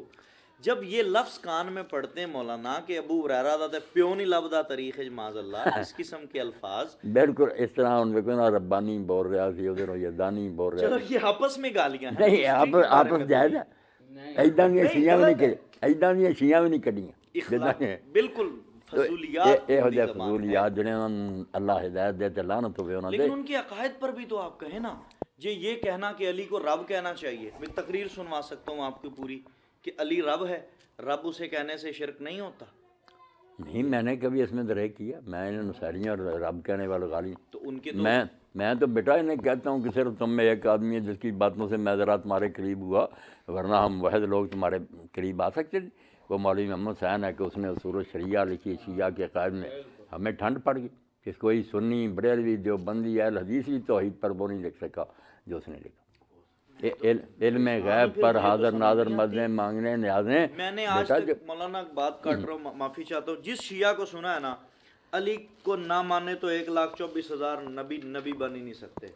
جب یہ لفظ کان میں پڑھتے ہیں مولانا کہ ابو ہریرہ دا تے پیو نہیں لبدا طریق معاذ اللہ، اس قسم کے الفاظ، بالکل اس طرح ان کو نا ربانی بول رہا سی، ادھر یزدانی بول رہا چلو سی، یہ آپس میں گالیاں ہیں، نہیں دوسری کے بارے میں آپس جائز ہے، ایداں دیا شیعہ بھی نہیں کریں، ایداں دیا شیعہ بھی نہیں کٹیاں، اخلاق بالکل فضولیات یہ ہو ہوتی جائے زبان ہے۔ فضولیات جنہیں اللہ ہدایت دے تے لعنت ہوئے انہوں دے۔ لیکن ان کے عقائد پر بھی تو آپ کہیں نا، یہ کہنا کہ علی کو رب کہنا چاہیے، میں تقریر سنوا سکتا ہوں آپ کو پوری کہ علی رب ہے، رب اسے کہنے سے شرک نہیں ہوتا۔ نہیں میں نے کبھی اس میں درے کیا، میں انہیں نصیریوں اور رب کہنے والے غالی تو ان کے میں تو بیٹا انہیں کہتا ہوں کہ صرف تم میں ایک آدمی ہے جس کی باتوں سے میں ذرا تمہارے قریب ہوا، ورنہ ہم واحد لوگ تمہارے قریب آ سکتے تھے۔ وہ مولوی محمد حسین ہے کہ اس نے اصول الشریعہ لکھی، شیعہ کے عقائد میں ہمیں ٹھنڈ پڑ گئی کہ کوئی سنی بریلوی دیوبندی اہل حدیث بھی توحید پر وہ نہیں لکھ سکا جو اس نے لکھا۔ علم غیب پر حاضر ناظر مدیں مانگنے نیازیں۔ میں نے آج تک مولانا بات کاٹ رہا ہوں، معافی چاہتا ہوں، جس شیعہ کو سنا ہے نا علی کو نہ مانے تو 1,24,000 نبی بن ہی نہیں سکتے۔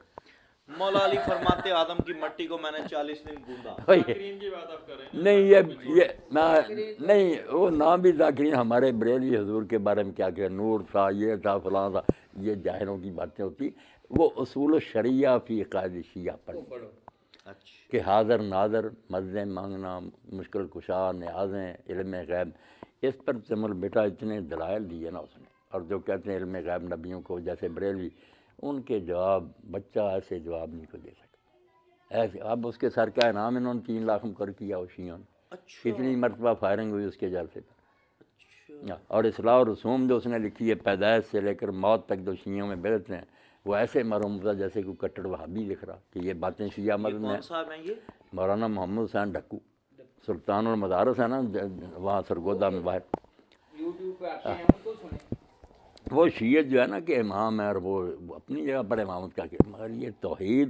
مولا علی فرماتے آدم کی مٹی کو میں نے 40 دن گوندا۔ نہیں یہ نہیں وہ نام بھی ذاکرین ہمارے بریلوی حضور کے بارے میں کیا کہ نور تھا، یہ تھا، فلاں تھا، یہ جاہلوں کی باتیں ہوتی۔ وہ اصول الشریعہ فی عقائد شیعہ پڑھو کہ حاضر ناظر مدیں مانگنا، مشکل کشا، نیازیں، علم غیب، اس پر تمل بیٹا اتنے دلائل دیے نا اس نے۔ اور جو کہتے ہیں علم غیب نبیوں کو، جیسے بریلوی، ان کے جواب بچہ ایسے جواب نہیں کو دے سکتا ایسے۔ اب اس کے سر کا انعام انہوں نے 3 لاکھ مقرر کیا اس شیعوں نے، کتنی مرتبہ فائرنگ ہوئی اس کے جلسے پر۔ اور اصلاح و رسوم جو اس نے لکھی ہے پیدائش سے لے کر موت تک جو شیعوں میں بدعت ہیں، وہ ایسے مرحوم تھا جیسے کوئی کٹڑ وہابی لکھ رہا کہ یہ باتیں شیعہ مذہب میں۔ صاحب ہیں یہ مولانا محمد حسین ڈھکو، سلطان المدارس ہے نا وہاں سرگودا میں باہر، وہ شیعت جو ہے نا کہ امام ہے اور وہ اپنی جگہ پر امامت کا کہ، مگر یہ توحید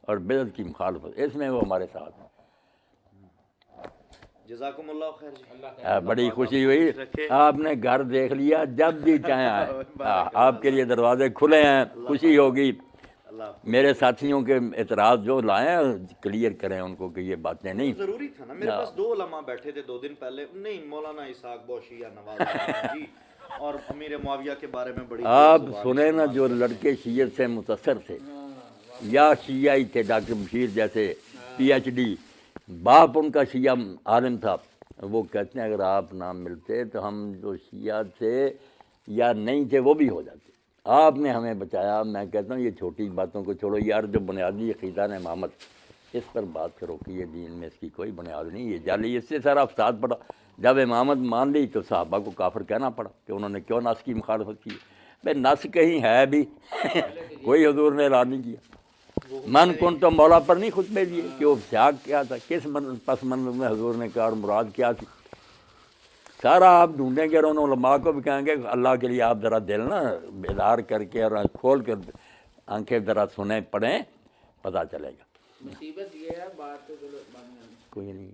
اور بدعت کی مخالفت، اس میں وہ ہمارے ساتھ ہیں۔ جزاکم اللہ خیر جی، بڑی خوشی ہوئی، آپ نے گھر دیکھ لیا، جب بھی چاہیں آئے، آپ کے لیے دروازے کھلے ہیں، خوشی ہوگی۔ میرے ساتھیوں کے اعتراض جو لائیں کلیئر کریں ان کو کہ یہ باتیں نہیں۔ ضروری تھا نا، میرے پاس 2 علماء بیٹھے تھے 2 دن پہلے، نہیں مولانا اسحاق بوشی یا نواز الدین جی اور امیر معاویہ کے بارے میں بڑی آپ سنیں نا، جو لڑکے شیعت سے متاثر تھے یا شیعہ ہی تھے، ڈاکٹر بشیر جیسے PhD، باپ ان کا شیعہ عالم تھا، وہ کہتے ہیں اگر آپ نہ ملتے تو ہم جو شیعہ تھے یا نہیں تھے وہ بھی ہو جاتے۔ آپ نے ہمیں بچایا۔ میں کہتا ہوں یہ چھوٹی باتوں کو چھوڑو یار، جو بنیادی عقیدہ ہے امامت، اس پر بات کرو کہ یہ دین میں اس کی کوئی بنیاد نہیں، یہ جعلی، اس سے سارا فساد پڑا۔ جب امامت مان لی تو صحابہ کو کافر کہنا پڑا کہ انہوں نے کیوں نس کی مخالفت کی۔ بھائی نس کہیں ہے بھی کوئی حضور نے اعلان نہیں کیا۔ من کن تو مولا پر نہیں خطبے دیے کہ وہ سیاق کیا تھا، کس پس منظر میں حضور نے کہا اور مراد کیا تھی، سارا آپ ڈھونڈیں گے اور ان علماء کو بھی کہیں گے اللہ کے لیے آپ ذرا دل نا بیدار کر کے اور کھول کر آنکھیں ذرا سنیں پڑھیں، پتہ چلے گا۔ مصیبت یہ ہے بات تو کوئی نہیں۔